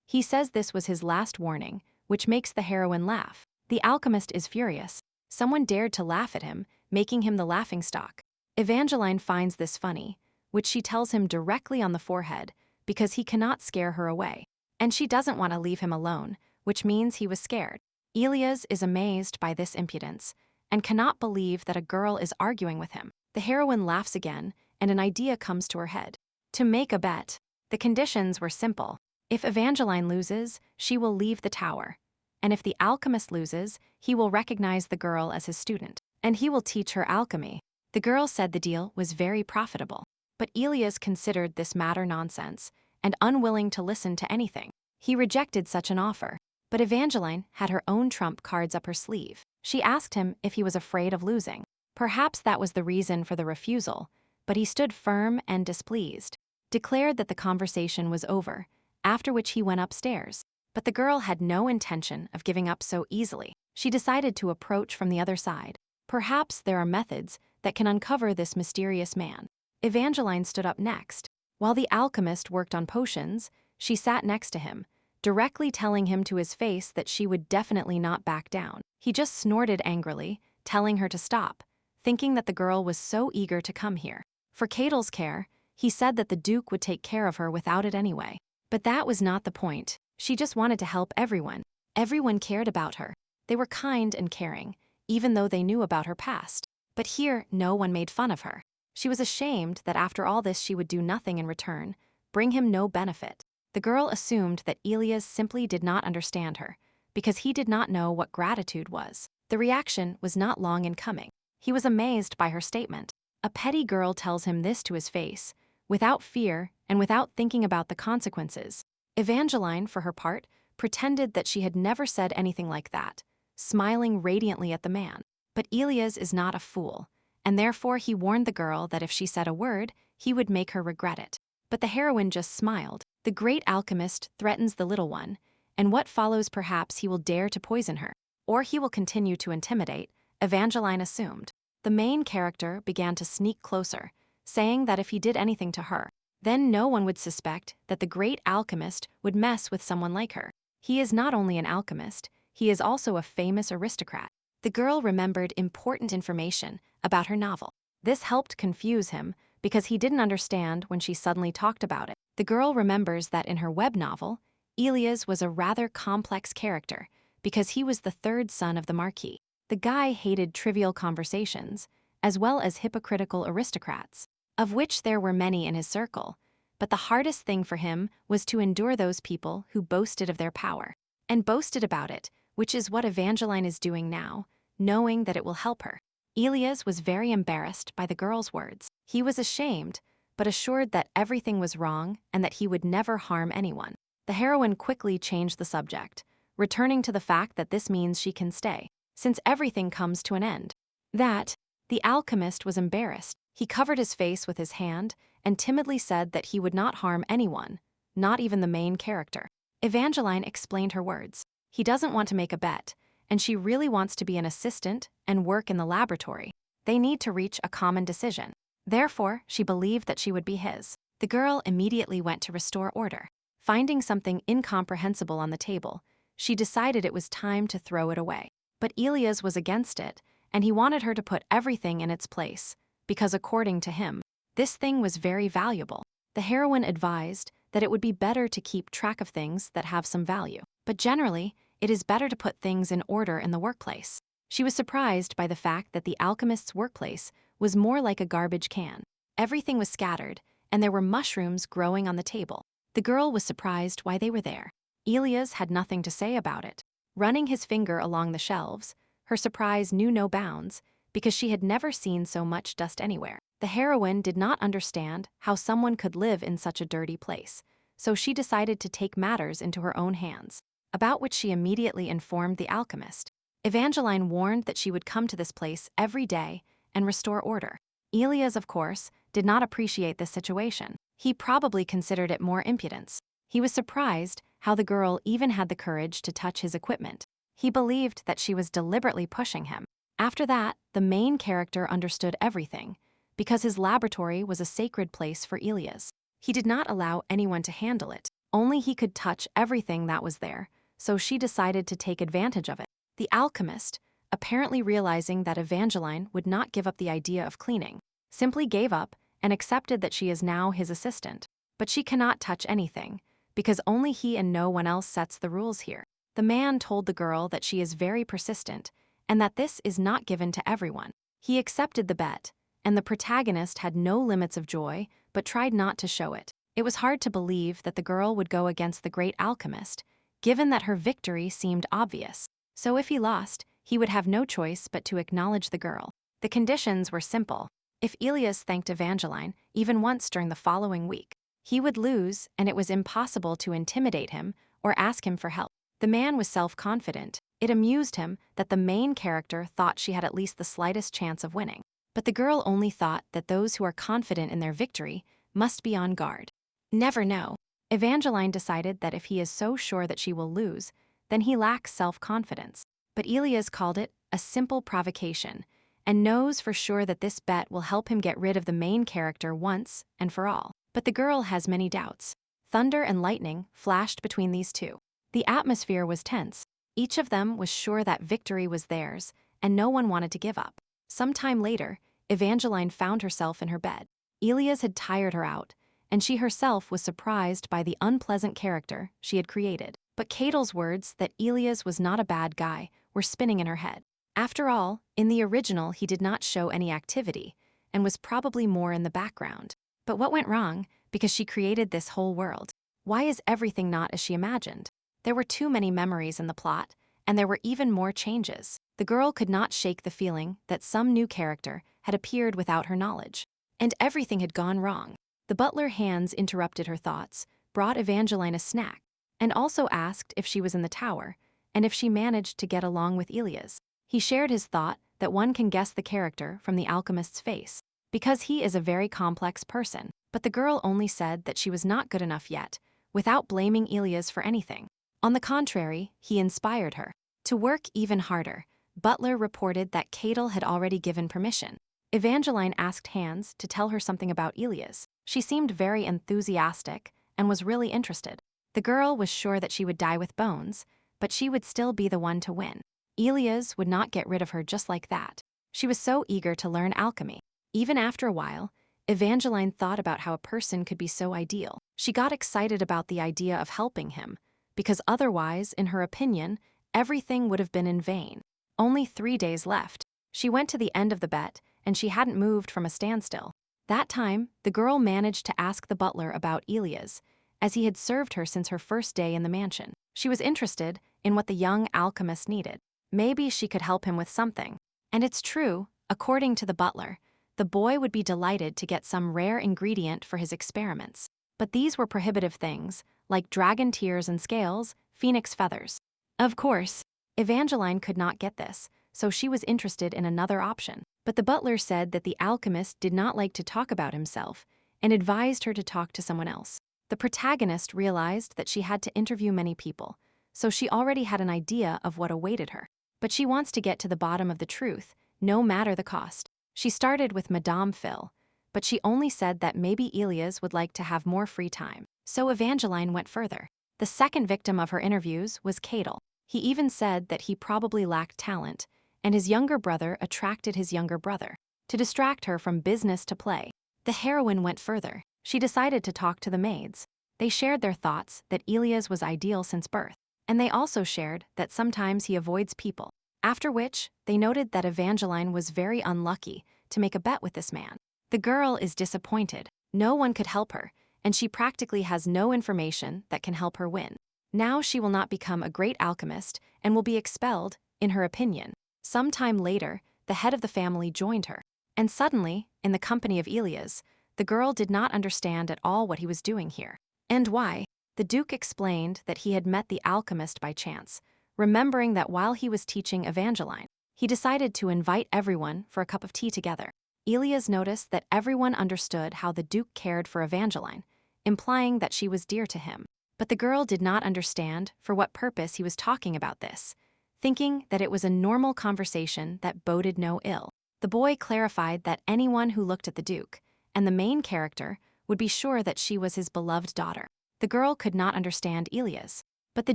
He says this was his last warning, which makes the heroine laugh. The alchemist is furious. Someone dared to laugh at him, making him the laughingstock. Evangeline finds this funny, which she tells him directly on the forehead, because he cannot scare her away. And she doesn't want to leave him alone, which means he was scared. Elias is amazed by this impudence, and cannot believe that a girl is arguing with him. The heroine laughs again, and an idea comes to her head. To make a bet. The conditions were simple. If Evangeline loses, she will leave the tower. And if the alchemist loses, he will recognize the girl as his student, and he will teach her alchemy. The girl said the deal was very profitable. But Elias considered this matter nonsense, and unwilling to listen to anything. He rejected such an offer. But Evangeline had her own trump cards up her sleeve. She asked him if he was afraid of losing. Perhaps that was the reason for the refusal, but he stood firm and displeased, declared that the conversation was over, after which he went upstairs. But the girl had no intention of giving up so easily. She decided to approach from the other side. Perhaps there are methods that can uncover this mysterious man. Evangeline stood up next. While the alchemist worked on potions, she sat next to him, directly telling him to his face that she would definitely not back down. He just snorted angrily, telling her to stop, thinking that the girl was so eager to come here. For Catel's care, he said that the Duke would take care of her without it anyway. But that was not the point. She just wanted to help everyone. Everyone cared about her. They were kind and caring, even though they knew about her past. But here, no one made fun of her. She was ashamed that after all this she would do nothing in return, bring him no benefit. The girl assumed that Elias simply did not understand her, because he did not know what gratitude was. The reaction was not long in coming. He was amazed by her statement. A petty girl tells him this to his face, without fear and without thinking about the consequences. Evangeline, for her part, pretended that she had never said anything like that, smiling radiantly at the man. But Elias is not a fool, and therefore he warned the girl that if she said a word, he would make her regret it. But the heroine just smiled. The great alchemist threatens the little one, and what follows perhaps he will dare to poison her, or he will continue to intimidate, Evangeline assumed. The main character began to sneak closer, saying that if he did anything to her, then no one would suspect that the great alchemist would mess with someone like her. He is not only an alchemist, he is also a famous aristocrat. The girl remembered important information about her novel. This helped confuse him because he didn't understand when she suddenly talked about it. The girl remembers that in her web novel, Elias was a rather complex character because he was the third son of the Marquis. The guy hated trivial conversations, as well as hypocritical aristocrats, of which there were many in his circle, but the hardest thing for him was to endure those people who boasted of their power, and boasted about it, which is what Evangeline is doing now, knowing that it will help her. Elias was very embarrassed by the girl's words. He was ashamed, but assured that everything was wrong and that he would never harm anyone. The heroine quickly changed the subject, returning to the fact that this means she can stay, since everything comes to an end. The alchemist was embarrassed. He covered his face with his hand and timidly said that he would not harm anyone, not even the main character. Evangeline explained her words. He doesn't want to make a bet, and she really wants to be an assistant and work in the laboratory. They need to reach a common decision. Therefore, she believed that she would be his. The girl immediately went to restore order. Finding something incomprehensible on the table, she decided it was time to throw it away. But Elias was against it, and he wanted her to put everything in its place, because according to him, this thing was very valuable. The heroine advised that it would be better to keep track of things that have some value. But generally, it is better to put things in order in the workplace. She was surprised by the fact that the alchemist's workplace was more like a garbage can. Everything was scattered, and there were mushrooms growing on the table. The girl was surprised why they were there. Elias had nothing to say about it. Running his finger along the shelves, her surprise knew no bounds, because she had never seen so much dust anywhere. The heroine did not understand how someone could live in such a dirty place, so she decided to take matters into her own hands, about which she immediately informed the alchemist. Evangeline warned that she would come to this place every day and restore order. Elias, of course, did not appreciate this situation. He probably considered it more impudence. He was surprised how the girl even had the courage to touch his equipment. He believed that she was deliberately pushing him. After that, the main character understood everything, because his laboratory was a sacred place for Elias. He did not allow anyone to handle it, only he could touch everything that was there, so she decided to take advantage of it. The alchemist, apparently realizing that Evangeline would not give up the idea of cleaning, simply gave up and accepted that she is now his assistant. But she cannot touch anything, because only he and no one else sets the rules here. The man told the girl that she is very persistent, and that this is not given to everyone. He accepted the bet, and the protagonist had no limits of joy, but tried not to show it. It was hard to believe that the girl would go against the great alchemist, given that her victory seemed obvious. So if he lost, he would have no choice but to acknowledge the girl. The conditions were simple. If Elias thanked Evangeline even once during the following week, he would lose, and it was impossible to intimidate him or ask him for help. The man was self-confident. It amused him that the main character thought she had at least the slightest chance of winning. But the girl only thought that those who are confident in their victory must be on guard. Never know. Evangeline decided that if he is so sure that she will lose, then he lacks self-confidence. But Elias called it a simple provocation, and knows for sure that this bet will help him get rid of the main character once and for all. But the girl has many doubts. Thunder and lightning flashed between these two. The atmosphere was tense. Each of them was sure that victory was theirs, and no one wanted to give up. Some time later, Evangeline found herself in her bed. Elias had tired her out, and she herself was surprised by the unpleasant character she had created. But Catel's words that Elias was not a bad guy were spinning in her head. After all, in the original he did not show any activity, and was probably more in the background. But what went wrong, because she created this whole world? Why is everything not as she imagined? There were too many memories in the plot, and there were even more changes. The girl could not shake the feeling that some new character had appeared without her knowledge. And everything had gone wrong. The butler Hans interrupted her thoughts, brought Evangeline a snack, and also asked if she was in the tower, and if she managed to get along with Elias. He shared his thought that one can guess the character from the alchemist's face, because he is a very complex person. But the girl only said that she was not good enough yet, without blaming Elias for anything. On the contrary, he inspired her to work even harder. Butler reported that Catel had already given permission. Evangeline asked Hans to tell her something about Elias. She seemed very enthusiastic and was really interested. The girl was sure that she would die with bones, but she would still be the one to win. Elias would not get rid of her just like that. She was so eager to learn alchemy. Even after a while, Evangeline thought about how a person could be so ideal. She got excited about the idea of helping him, because otherwise, in her opinion, everything would have been in vain. Only 3 days left. She went to the end of the bet, and she hadn't moved from a standstill. That time, the girl managed to ask the butler about Elias, as he had served her since her first day in the mansion. She was interested in what the young alchemist needed. Maybe she could help him with something. And it's true, according to the butler, the boy would be delighted to get some rare ingredient for his experiments. But these were prohibitive things, like dragon tears and scales, phoenix feathers. Of course, Evangeline could not get this, so she was interested in another option. But the butler said that the alchemist did not like to talk about himself, and advised her to talk to someone else. The protagonist realized that she had to interview many people, so she already had an idea of what awaited her. But she wants to get to the bottom of the truth, no matter the cost. She started with Madame Phil, but she only said that maybe Elias would like to have more free time. So Evangeline went further. The second victim of her interviews was Catel. He even said that he probably lacked talent, and his younger brother attracted his younger brother to distract her from business to play. The heroine went further. She decided to talk to the maids. They shared their thoughts that Elias was ideal since birth, and they also shared that sometimes he avoids people. After which, they noted that Evangeline was very unlucky to make a bet with this man. The girl is disappointed. No one could help her, and she practically has no information that can help her win. Now she will not become a great alchemist and will be expelled, in her opinion. Some time later, the head of the family joined her. And suddenly, in the company of Elias, the girl did not understand at all what he was doing here. And why? The Duke explained that he had met the alchemist by chance, remembering that while he was teaching Evangeline, he decided to invite everyone for a cup of tea together. Elias noticed that everyone understood how the Duke cared for Evangeline, implying that she was dear to him. But the girl did not understand for what purpose he was talking about this, thinking that it was a normal conversation that boded no ill. The boy clarified that anyone who looked at the Duke, and the main character, would be sure that she was his beloved daughter. The girl could not understand Ilias, but the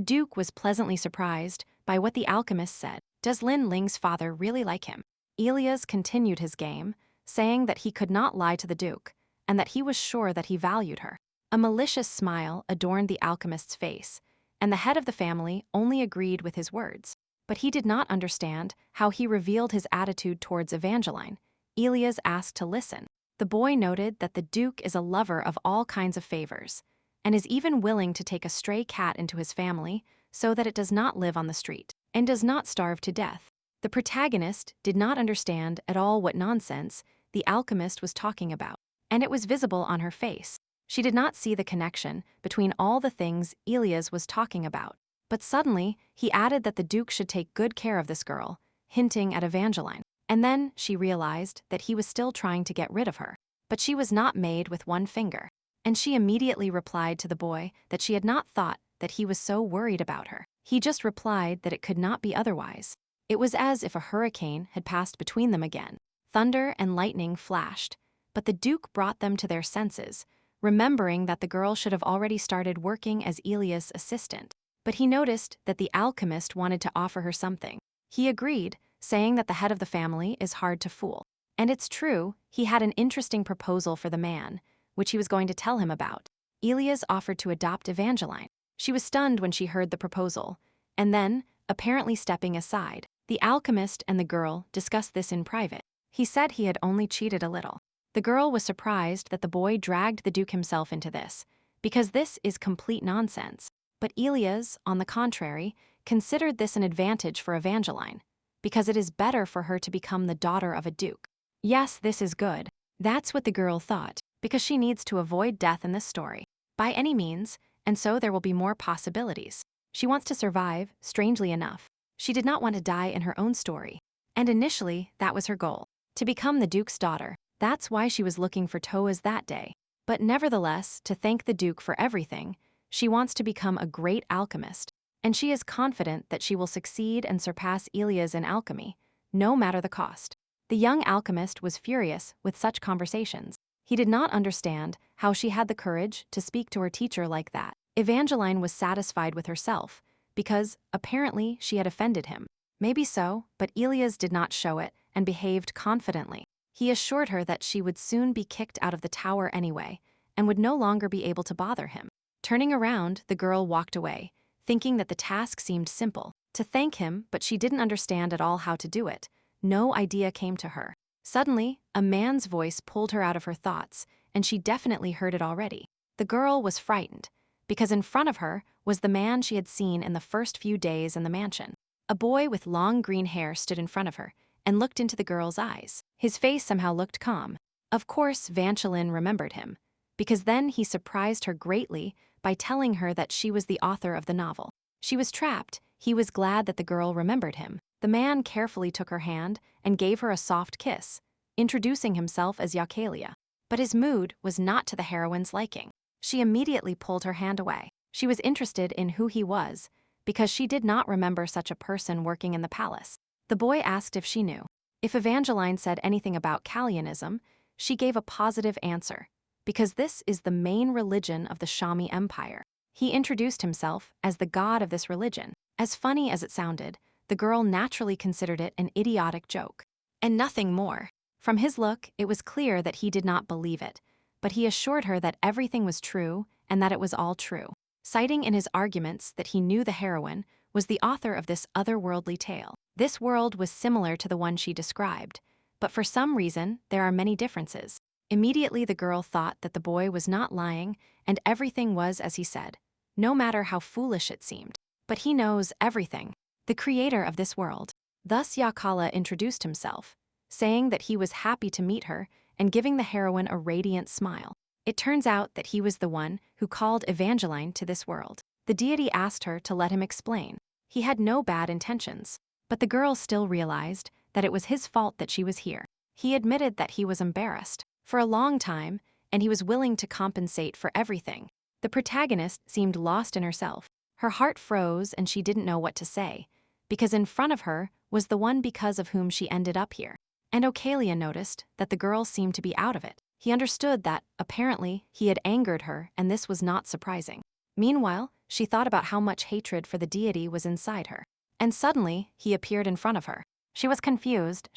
Duke was pleasantly surprised by what the alchemist said. Does Lin Ling's father really like him? Ilias continued his game, saying that he could not lie to the Duke, and that he was sure that he valued her. A malicious smile adorned the alchemist's face, and the head of the family only agreed with his words. But he did not understand how he revealed his attitude towards Evangeline. Ilias asked to listen. The boy noted that the Duke is a lover of all kinds of favors, and is even willing to take a stray cat into his family so that it does not live on the street and does not starve to death. The protagonist did not understand at all what nonsense the alchemist was talking about, and it was visible on her face. She did not see the connection between all the things Ilias was talking about. But suddenly, he added that the Duke should take good care of this girl, hinting at Evangeline. And then she realized that he was still trying to get rid of her. But she was not made with one finger. And she immediately replied to the boy that she had not thought that he was so worried about her. He just replied that it could not be otherwise. It was as if a hurricane had passed between them again. Thunder and lightning flashed, but the Duke brought them to their senses, remembering that the girl should have already started working as Ilias' assistant. But he noticed that the alchemist wanted to offer her something. He agreed, saying that the head of the family is hard to fool. And it's true, he had an interesting proposal for the man, which he was going to tell him about. Ilias offered to adopt Evangeline. She was stunned when she heard the proposal, and then, apparently stepping aside, the alchemist and the girl discussed this in private. He said he had only cheated a little. The girl was surprised that the boy dragged the Duke himself into this, because this is complete nonsense. But Ilias, on the contrary, considered this an advantage for Evangeline, because it is better for her to become the daughter of a duke. Yes, this is good. That's what the girl thought, because she needs to avoid death in this story, by any means, and so there will be more possibilities. She wants to survive, strangely enough. She did not want to die in her own story, and initially that was her goal, to become the Duke's daughter. That's why she was looking for Toas that day. But nevertheless, to thank the Duke for everything, she wants to become a great alchemist, and she is confident that she will succeed and surpass Ilias in alchemy, no matter the cost. The young alchemist was furious with such conversations. He did not understand how she had the courage to speak to her teacher like that. Evangeline was satisfied with herself, because, apparently, she had offended him. Maybe so, but Ilias did not show it and behaved confidently. He assured her that she would soon be kicked out of the tower anyway, and would no longer be able to bother him. Turning around, the girl walked away, thinking that the task seemed simple. To thank him, but she didn't understand at all how to do it. No idea came to her. Suddenly, a man's voice pulled her out of her thoughts, and she definitely heard it already. The girl was frightened, because in front of her was the man she had seen in the first few days in the mansion. A boy with long green hair stood in front of her and looked into the girl's eyes. His face somehow looked calm. Of course, Evangeline remembered him, because then he surprised her greatly by telling her that she was the author of the novel. She was trapped. He was glad that the girl remembered him. The man carefully took her hand and gave her a soft kiss, introducing himself as Yakalia. But his mood was not to the heroine's liking. She immediately pulled her hand away. She was interested in who he was, because she did not remember such a person working in the palace. The boy asked if she knew. If Evangeline said anything about Kalyanism, she gave a positive answer, because this is the main religion of the Shami Empire. He introduced himself as the god of this religion. As funny as it sounded, the girl naturally considered it an idiotic joke, and nothing more. From his look, it was clear that he did not believe it, but he assured her that everything was true and that it was all true, citing in his arguments that he knew the heroine was the author of this otherworldly tale. This world was similar to the one she described, but for some reason, there are many differences. Immediately, the girl thought that the boy was not lying and everything was as he said, no matter how foolish it seemed. But he knows everything, the creator of this world. Thus Yakala introduced himself, saying that he was happy to meet her and giving the heroine a radiant smile. It turns out that he was the one who called Evangeline to this world. The deity asked her to let him explain. He had no bad intentions, but the girl still realized that it was his fault that she was here. He admitted that he was embarrassed for a long time, and he was willing to compensate for everything. The protagonist seemed lost in herself. Her heart froze and she didn't know what to say, because in front of her was the one because of whom she ended up here. And Ocalia noticed that the girl seemed to be out of it. He understood that, apparently, he had angered her, and this was not surprising. Meanwhile, she thought about how much hatred for the deity was inside her. And suddenly, he appeared in front of her. She was confused.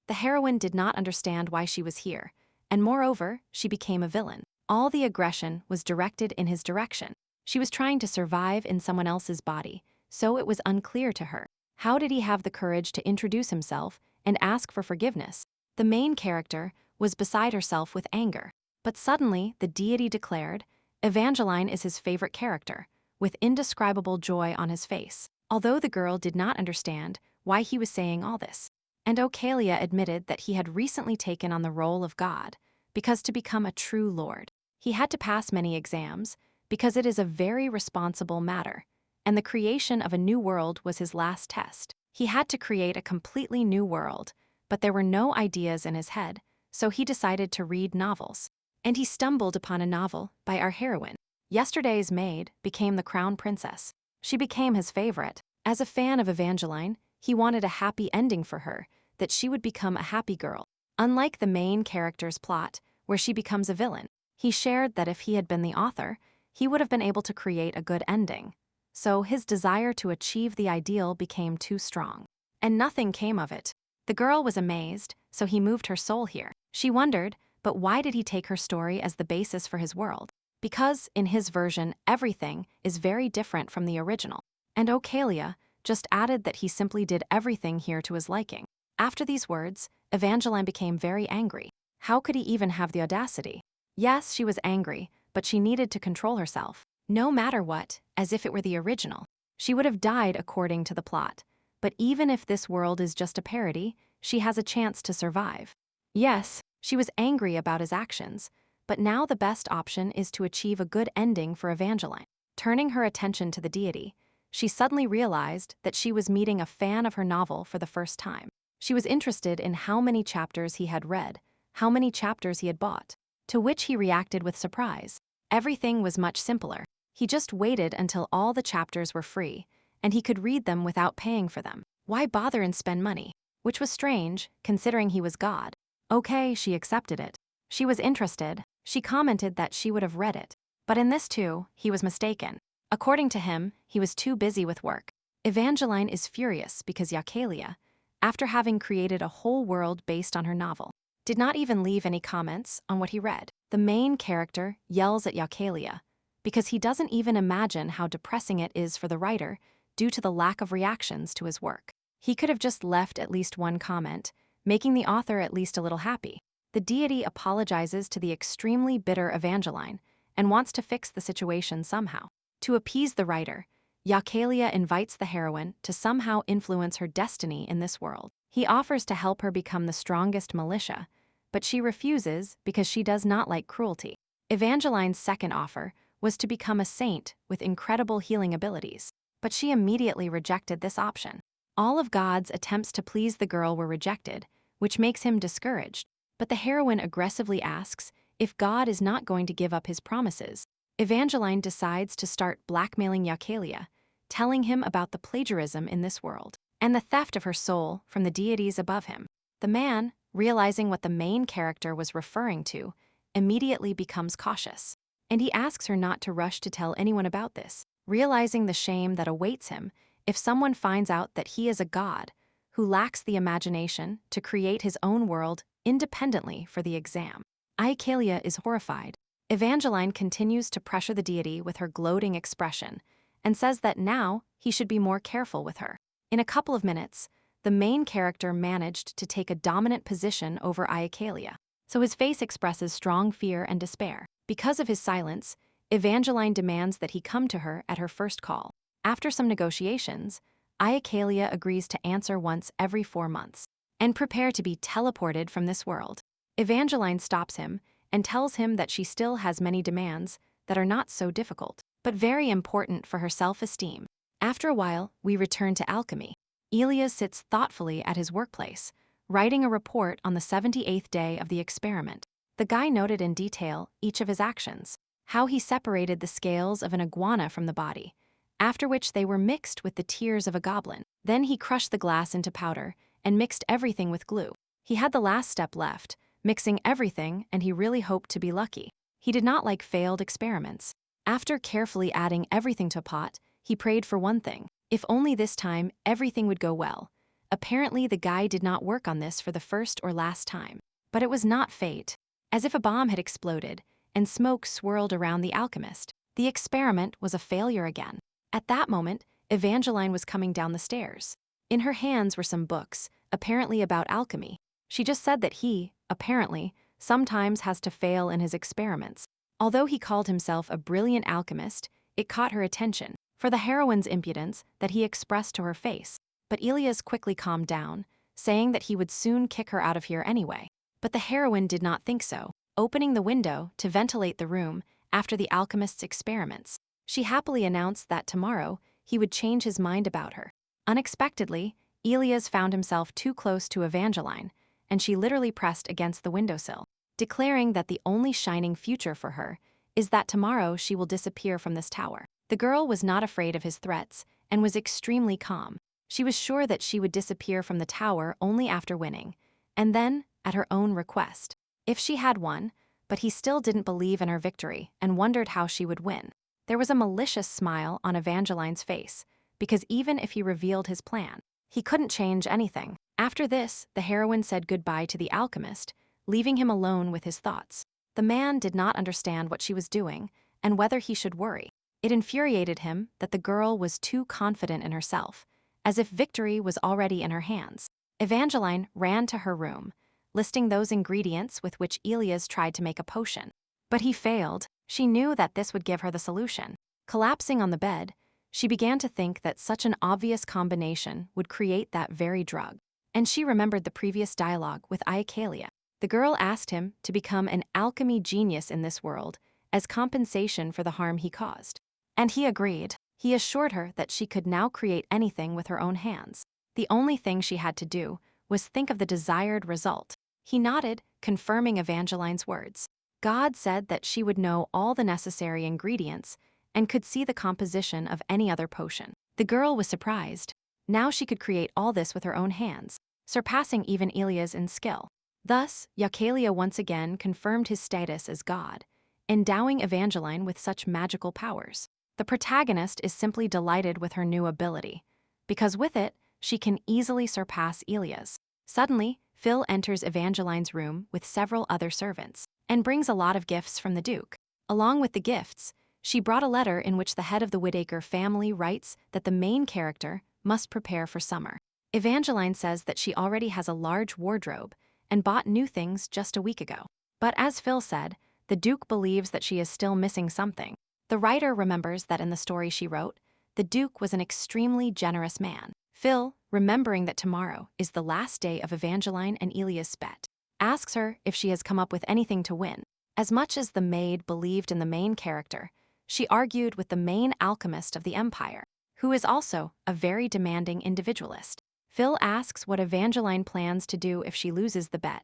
The heroine did not understand why she was here, and moreover, she became a villain. All the aggression was directed in his direction. She was trying to survive in someone else's body, so it was unclear to her. How did he have the courage to introduce himself and ask for forgiveness? The main character was beside herself with anger. But suddenly, the deity declared, Evangeline is his favorite character, with indescribable joy on his face, although the girl did not understand why he was saying all this. And Ocalia admitted that he had recently taken on the role of God, because to become a true lord, he had to pass many exams, because it is a very responsible matter, and the creation of a new world was his last test. He had to create a completely new world, but there were no ideas in his head, so he decided to read novels. And he stumbled upon a novel by our heroine. Yesterday's Maid became the crown princess. She became his favorite. As a fan of Evangeline, he wanted a happy ending for her, that she would become a happy girl. Unlike the main character's plot, where she becomes a villain, he shared that if he had been the author, he would have been able to create a good ending. So his desire to achieve the ideal became too strong. And nothing came of it. The girl was amazed, so he moved her soul here. She wondered, but why did he take her story as the basis for his world? Because, in his version, everything is very different from the original. And Ocalia just added that he simply did everything here to his liking. After these words, Evangeline became very angry. How could he even have the audacity? Yes, she was angry, but she needed to control herself. No matter what, as if it were the original. She would have died according to the plot. But even if this world is just a parody, she has a chance to survive. Yes, she was angry about his actions, but now the best option is to achieve a good ending for Evangeline. Turning her attention to the deity, she suddenly realized that she was meeting a fan of her novel for the first time. She was interested in how many chapters he had read, how many chapters he had bought, to which he reacted with surprise. Everything was much simpler. He just waited until all the chapters were free, and he could read them without paying for them. Why bother and spend money? Which was strange, considering he was God. Okay, she accepted it. She was interested. She commented that she would have read it. But in this too, he was mistaken. According to him, he was too busy with work. Evangeline is furious because Ocalia, after having created a whole world based on her novel, did not even leave any comments on what he read. The main character yells at Ocalia because he doesn't even imagine how depressing it is for the writer due to the lack of reactions to his work. He could have just left at least one comment, making the author at least a little happy. The deity apologizes to the extremely bitter Evangeline and wants to fix the situation somehow. To appease the writer, Ocalia invites the heroine to somehow influence her destiny in this world. He offers to help her become the strongest militia, but she refuses because she does not like cruelty. Evangeline's second offer was to become a saint with incredible healing abilities, but she immediately rejected this option. All of God's attempts to please the girl were rejected, which makes him discouraged. But the heroine aggressively asks if God is not going to give up his promises. Evangeline decides to start blackmailing Ocalia, telling him about the plagiarism in this world and the theft of her soul from the deities above him. The man, realizing what the main character was referring to, immediately becomes cautious, and he asks her not to rush to tell anyone about this, realizing the shame that awaits him if someone finds out that he is a god who lacks the imagination to create his own world independently for the exam. Ocalia is horrified. Evangeline continues to pressure the deity with her gloating expression and says that now he should be more careful with her. In a couple of minutes, the main character managed to take a dominant position over Ocalia, so his face expresses strong fear and despair. Because of his silence, Evangeline demands that he come to her at her first call. After some negotiations, Ocalia agrees to answer once every 4 months and prepare to be teleported from this world. Evangeline stops him and tells him that she still has many demands that are not so difficult, but very important for her self-esteem. After a while, we return to alchemy. Elias sits thoughtfully at his workplace, writing a report on the 78th day of the experiment. The guy noted in detail each of his actions, how he separated the scales of an iguana from the body, after which they were mixed with the tears of a goblin. Then he crushed the glass into powder and mixed everything with glue. He had the last step left, mixing everything, and he really hoped to be lucky. He did not like failed experiments. After carefully adding everything to a pot, he prayed for one thing: if only this time everything would go well. Apparently the guy did not work on this for the first or last time. But it was not fate. As if a bomb had exploded, and smoke swirled around the alchemist. The experiment was a failure again. At that moment, Evangeline was coming down the stairs. In her hands were some books, apparently about alchemy. She just said that he, apparently, sometimes has to fail in his experiments. Although he called himself a brilliant alchemist, it caught her attention for the heroine's impudence that he expressed to her face. But Elias quickly calmed down, saying that he would soon kick her out of here anyway. But the heroine did not think so, opening the window to ventilate the room after the alchemist's experiments. She happily announced that tomorrow he would change his mind about her. Unexpectedly, Elias found himself too close to Evangeline, and she literally pressed against the windowsill, declaring that the only shining future for her is that tomorrow she will disappear from this tower. The girl was not afraid of his threats and was extremely calm. She was sure that she would disappear from the tower only after winning, and then at her own request. If she had won, but he still didn't believe in her victory and wondered how she would win. There was a malicious smile on Evangeline's face, because even if he revealed his plan, he couldn't change anything. After this, the heroine said goodbye to the alchemist, leaving him alone with his thoughts. The man did not understand what she was doing and whether he should worry. It infuriated him that the girl was too confident in herself, as if victory was already in her hands. Evangeline ran to her room, listing those ingredients with which Elias tried to make a potion. But he failed. She knew that this would give her the solution. Collapsing on the bed, she began to think that such an obvious combination would create that very drug. And she remembered the previous dialogue with Icalia. The girl asked him to become an alchemy genius in this world as compensation for the harm he caused. And he agreed. He assured her that she could now create anything with her own hands. The only thing she had to do was think of the desired result. He nodded, confirming Evangeline's words. God said that she would know all the necessary ingredients and could see the composition of any other potion. The girl was surprised. Now she could create all this with her own hands, surpassing even Elias in skill. Thus, Icalia once again confirmed his status as God, endowing Evangeline with such magical powers. The protagonist is simply delighted with her new ability, because with it, she can easily surpass Elias. Suddenly, Phil enters Evangeline's room with several other servants and brings a lot of gifts from the Duke. Along with the gifts, she brought a letter in which the head of the Whittaker family writes that the main character must prepare for summer. Evangeline says that she already has a large wardrobe and bought new things just a week ago. But as Phil said, the Duke believes that she is still missing something. The writer remembers that in the story she wrote, the Duke was an extremely generous man. Phil, remembering that tomorrow is the last day of Evangeline and Elias' bet, asks her if she has come up with anything to win. As much as the maid believed in the main character, she argued with the main alchemist of the Empire, who is also a very demanding individualist. Phil asks what Evangeline plans to do if she loses the bet,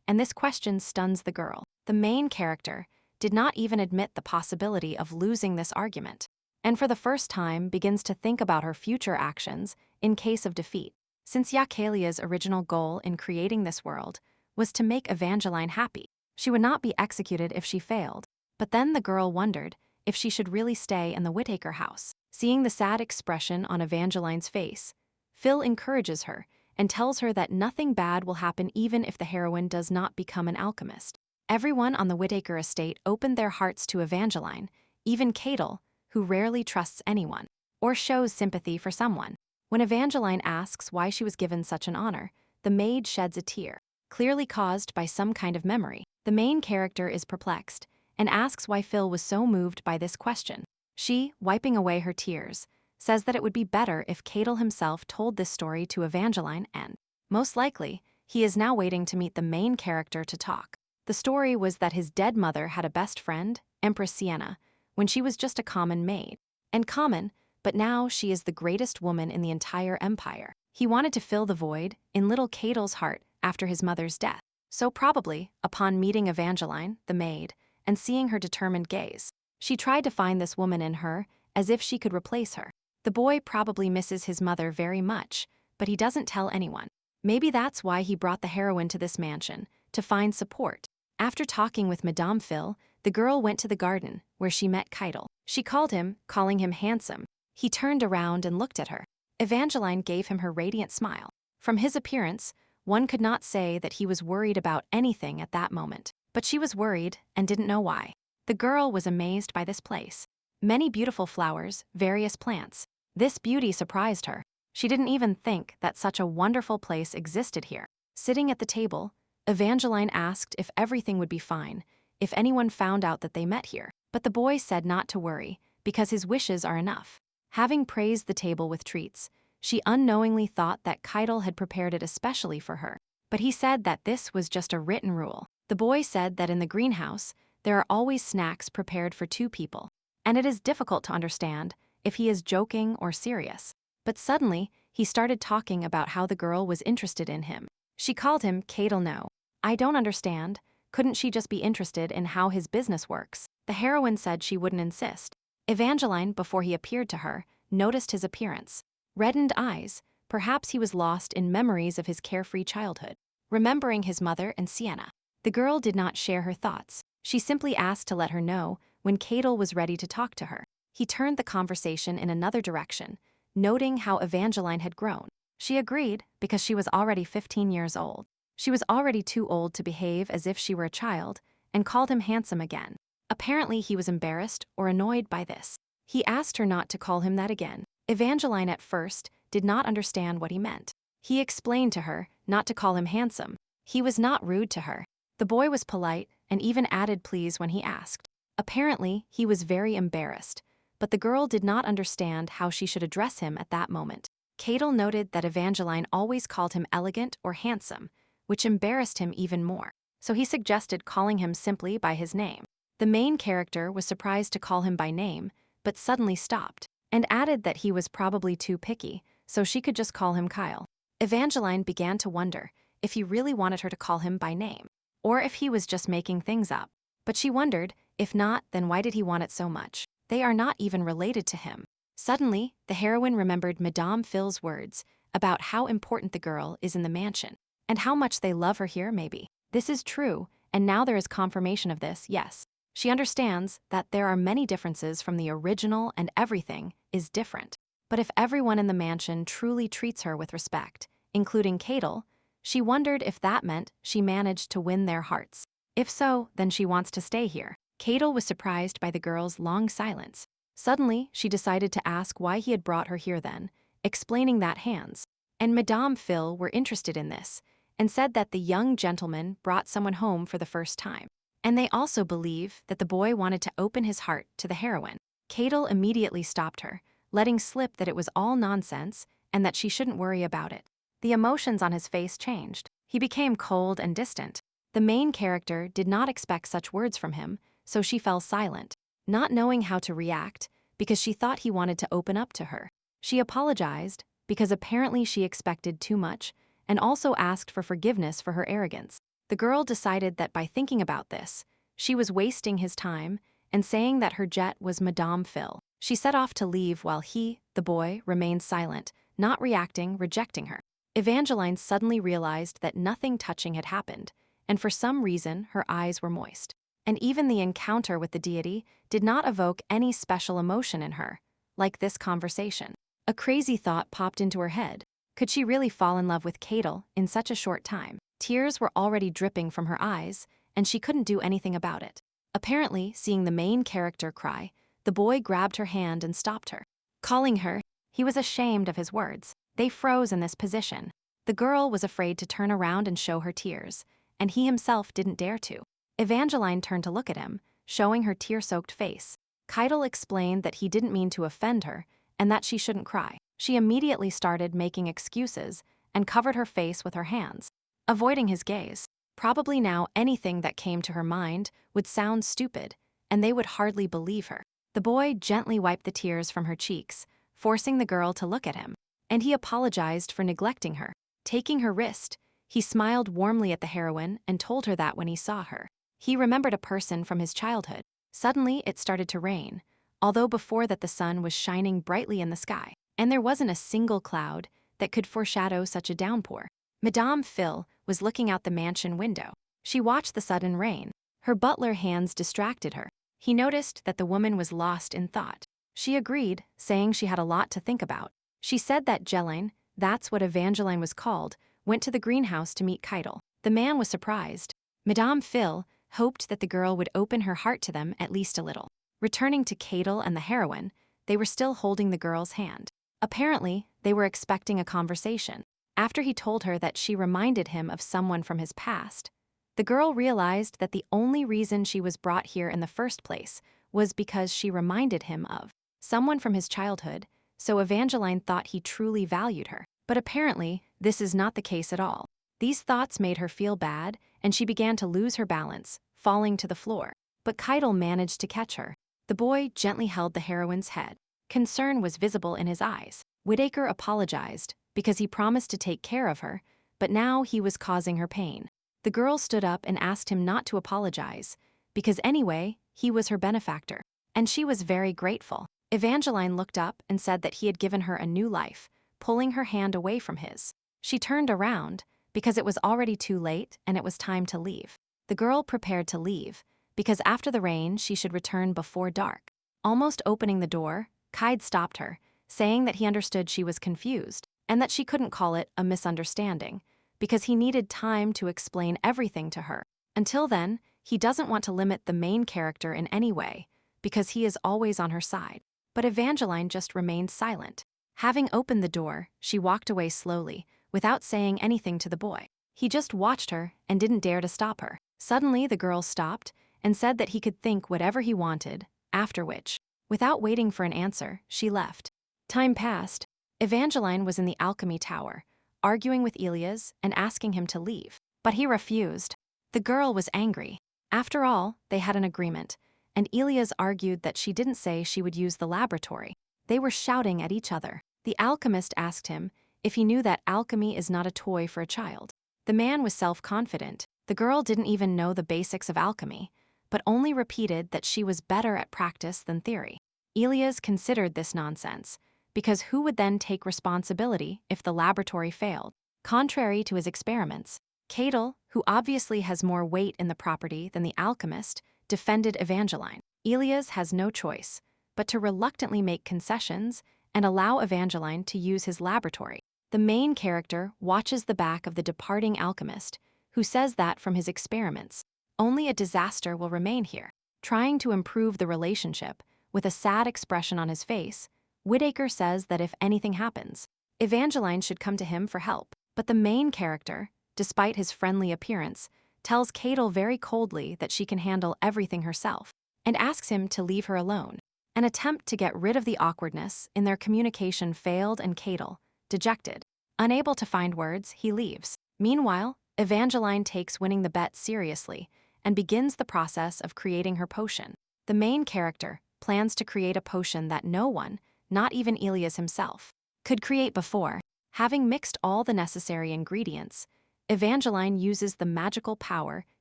and this question stuns the girl. The main character did not even admit the possibility of losing this argument, and for the first time begins to think about her future actions in case of defeat. Since Iacalia's original goal in creating this world was to make Evangeline happy, she would not be executed if she failed. But then the girl wondered if she should really stay in the Whittaker house. Seeing the sad expression on Evangeline's face, Phil encourages her and tells her that nothing bad will happen even if the heroine does not become an alchemist. Everyone on the Whittaker estate opened their hearts to Evangeline, even Cadel, who rarely trusts anyone or shows sympathy for someone. When Evangeline asks why she was given such an honor, the maid sheds a tear, clearly caused by some kind of memory. The main character is perplexed and asks why Phil was so moved by this question. She, wiping away her tears, says that it would be better if Cadel himself told this story to Evangeline, and, most likely, he is now waiting to meet the main character to talk. The story was that his dead mother had a best friend, Empress Sienna, when she was just a common maid. And common, but now she is the greatest woman in the entire empire. He wanted to fill the void in little Cadel's heart after his mother's death. So probably, upon meeting Evangeline, the maid, and seeing her determined gaze, she tried to find this woman in her as if she could replace her. The boy probably misses his mother very much, but he doesn't tell anyone. Maybe that's why he brought the heroine to this mansion, to find support. After talking with Madame Phil, the girl went to the garden, where she met Keitel. She called him, calling him handsome. He turned around and looked at her. Evangeline gave him her radiant smile. From his appearance, one could not say that he was worried about anything at that moment. But she was worried and didn't know why. The girl was amazed by this place. Many beautiful flowers, various plants. This beauty surprised her. She didn't even think that such a wonderful place existed here. Sitting at the table, Evangeline asked if everything would be fine, if anyone found out that they met here. But the boy said not to worry, because his wishes are enough. Having praised the table with treats, she unknowingly thought that Keitel had prepared it especially for her. But he said that this was just a written rule. The boy said that in the greenhouse, there are always snacks prepared for 2 people, and it is difficult to understand if he is joking or serious. But suddenly, he started talking about how the girl was interested in him. She called him Keitel. No, I don't understand. Couldn't she just be interested in how his business works? The heroine said she wouldn't insist. Evangeline, before he appeared to her, noticed his appearance. Reddened eyes, perhaps he was lost in memories of his carefree childhood, remembering his mother and Sienna. The girl did not share her thoughts. She simply asked to let her know when Keitel was ready to talk to her. He turned the conversation in another direction, noting how Evangeline had grown. She agreed because she was already 15 years old. She was already too old to behave as if she were a child, and called him handsome again. Apparently he was embarrassed or annoyed by this. He asked her not to call him that again. Evangeline at first did not understand what he meant. He explained to her not to call him handsome. He was not rude to her. The boy was polite and even added please when he asked. Apparently, he was very embarrassed, but the girl did not understand how she should address him at that moment. Keitel noted that Evangeline always called him elegant or handsome, which embarrassed him even more, so he suggested calling him simply by his name. The main character was surprised to call him by name, but suddenly stopped, and added that he was probably too picky, so she could just call him Kyle. Evangeline began to wonder if he really wanted her to call him by name, or if he was just making things up. But she wondered, if not, then why did he want it so much? They are not even related to him. Suddenly, the heroine remembered Madame Phil's words about how important the girl is in the mansion, and how much they love her here maybe. This is true, and now there is confirmation of this, yes. She understands that there are many differences from the original and everything is different. But if everyone in the mansion truly treats her with respect, including Keitel, she wondered if that meant she managed to win their hearts. If so, then she wants to stay here. Keitel was surprised by the girl's long silence. Suddenly, she decided to ask why he had brought her here then, explaining that Hans and Madame Phil were interested in this, and said that the young gentleman brought someone home for the first time. And they also believe that the boy wanted to open his heart to the heroine. Keitel immediately stopped her, letting slip that it was all nonsense and that she shouldn't worry about it. The emotions on his face changed. He became cold and distant. The main character did not expect such words from him, so she fell silent, not knowing how to react because she thought he wanted to open up to her. She apologized because apparently she expected too much and also asked for forgiveness for her arrogance. The girl decided that by thinking about this, she was wasting his time and saying that her jet was Madame Phil. She set off to leave while he, the boy, remained silent, not reacting, rejecting her. Evangeline suddenly realized that nothing touching had happened, and for some reason her eyes were moist. And even the encounter with the deity did not evoke any special emotion in her, like this conversation. A crazy thought popped into her head. Could she really fall in love with Keitel in such a short time? Tears were already dripping from her eyes, and she couldn't do anything about it. Apparently, seeing the main character cry, the boy grabbed her hand and stopped her. Calling her, he was ashamed of his words. They froze in this position. The girl was afraid to turn around and show her tears, and he himself didn't dare to. Evangeline turned to look at him, showing her tear-soaked face. Keitel explained that he didn't mean to offend her and that she shouldn't cry. She immediately started making excuses and covered her face with her hands, avoiding his gaze. Probably now anything that came to her mind would sound stupid, and they would hardly believe her. The boy gently wiped the tears from her cheeks, forcing the girl to look at him, and he apologized for neglecting her. Taking her wrist, he smiled warmly at the heroine and told her that when he saw her, he remembered a person from his childhood. Suddenly, it started to rain, although before that the sun was shining brightly in the sky, and there wasn't a single cloud that could foreshadow such a downpour. Madame Phil was looking out the mansion window. She watched the sudden rain. Her butler hands distracted her. He noticed that the woman was lost in thought. She agreed, saying she had a lot to think about. She said that Jeline, that's what Evangeline was called, went to the greenhouse to meet Keitel. The man was surprised. Madame Phil hoped that the girl would open her heart to them at least a little. Returning to Keitel and the heroine, they were still holding the girl's hand. Apparently, they were expecting a conversation. After he told her that she reminded him of someone from his past, the girl realized that the only reason she was brought here in the first place was because she reminded him of someone from his childhood, so Evangeline thought he truly valued her. But apparently, this is not the case at all. These thoughts made her feel bad, and she began to lose her balance, falling to the floor. But Keitel managed to catch her. The boy gently held the heroine's head. Concern was visible in his eyes. Whittaker apologized because he promised to take care of her, but now he was causing her pain. The girl stood up and asked him not to apologize, because anyway, he was her benefactor, and she was very grateful. Evangeline looked up and said that he had given her a new life, pulling her hand away from his. She turned around, because it was already too late and it was time to leave. The girl prepared to leave, because after the rain she should return before dark. Almost opening the door, Kaid stopped her, saying that he understood she was confused, and that she couldn't call it a misunderstanding, because he needed time to explain everything to her. Until then, he doesn't want to limit the main character in any way, because he is always on her side. But Evangeline just remained silent. Having opened the door, she walked away slowly, without saying anything to the boy. He just watched her and didn't dare to stop her. Suddenly, the girl stopped and said that he could think whatever he wanted, after which, without waiting for an answer, she left. Time passed. Evangeline was in the alchemy tower, arguing with Elias and asking him to leave. But he refused. The girl was angry. After all, they had an agreement, and Elias argued that she didn't say she would use the laboratory. They were shouting at each other. The alchemist asked him if he knew that alchemy is not a toy for a child. The man was self-confident. The girl didn't even know the basics of alchemy, but only repeated that she was better at practice than theory. Elias considered this nonsense, because who would then take responsibility if the laboratory failed? Contrary to his experiments, Keitel, who obviously has more weight in the property than the alchemist, defended Evangeline. Elias has no choice but to reluctantly make concessions and allow Evangeline to use his laboratory. The main character watches the back of the departing alchemist, who says that from his experiments, only a disaster will remain here. Trying to improve the relationship, with a sad expression on his face, Whittaker says that if anything happens, Evangeline should come to him for help. But the main character, despite his friendly appearance, tells Keitel very coldly that she can handle everything herself, and asks him to leave her alone. An attempt to get rid of the awkwardness in their communication failed, and Keitel, dejected, unable to find words, he leaves. Meanwhile, Evangeline takes winning the bet seriously and begins the process of creating her potion. The main character plans to create a potion that no one, not even Elias himself, could create before. Having mixed all the necessary ingredients, Evangeline uses the magical power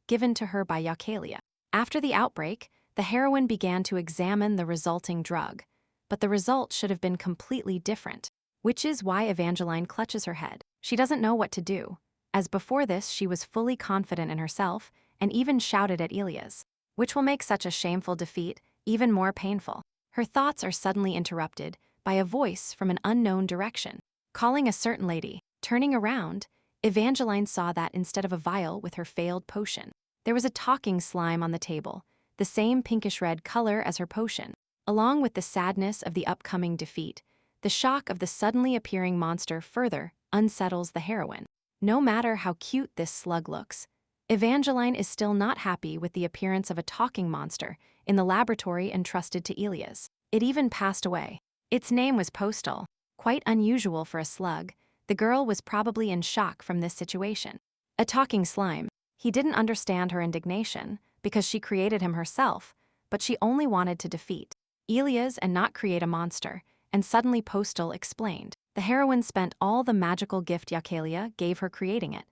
given to her by Eucalia. After the outbreak, the heroine began to examine the resulting drug, but the result should have been completely different, which is why Evangeline clutches her head. She doesn't know what to do, as before this she was fully confident in herself and even shouted at Elias, which will make such a shameful defeat even more painful. Her thoughts are suddenly interrupted by a voice from an unknown direction, calling a certain lady. Turning around, Evangeline saw that instead of a vial with her failed potion, there was a talking slime on the table, the same pinkish-red color as her potion. Along with the sadness of the upcoming defeat, the shock of the suddenly appearing monster further unsettles the heroine. No matter how cute this slug looks, Evangeline is still not happy with the appearance of a talking monster in the laboratory entrusted to Elias. It even passed away. Its name was Postal. Quite unusual for a slug, the girl was probably in shock from this situation. A talking slime. He didn't understand her indignation, because she created him herself, but she only wanted to defeat Elias and not create a monster, and suddenly Postal explained. The heroine spent all the magical gift Eucalia gave her creating it,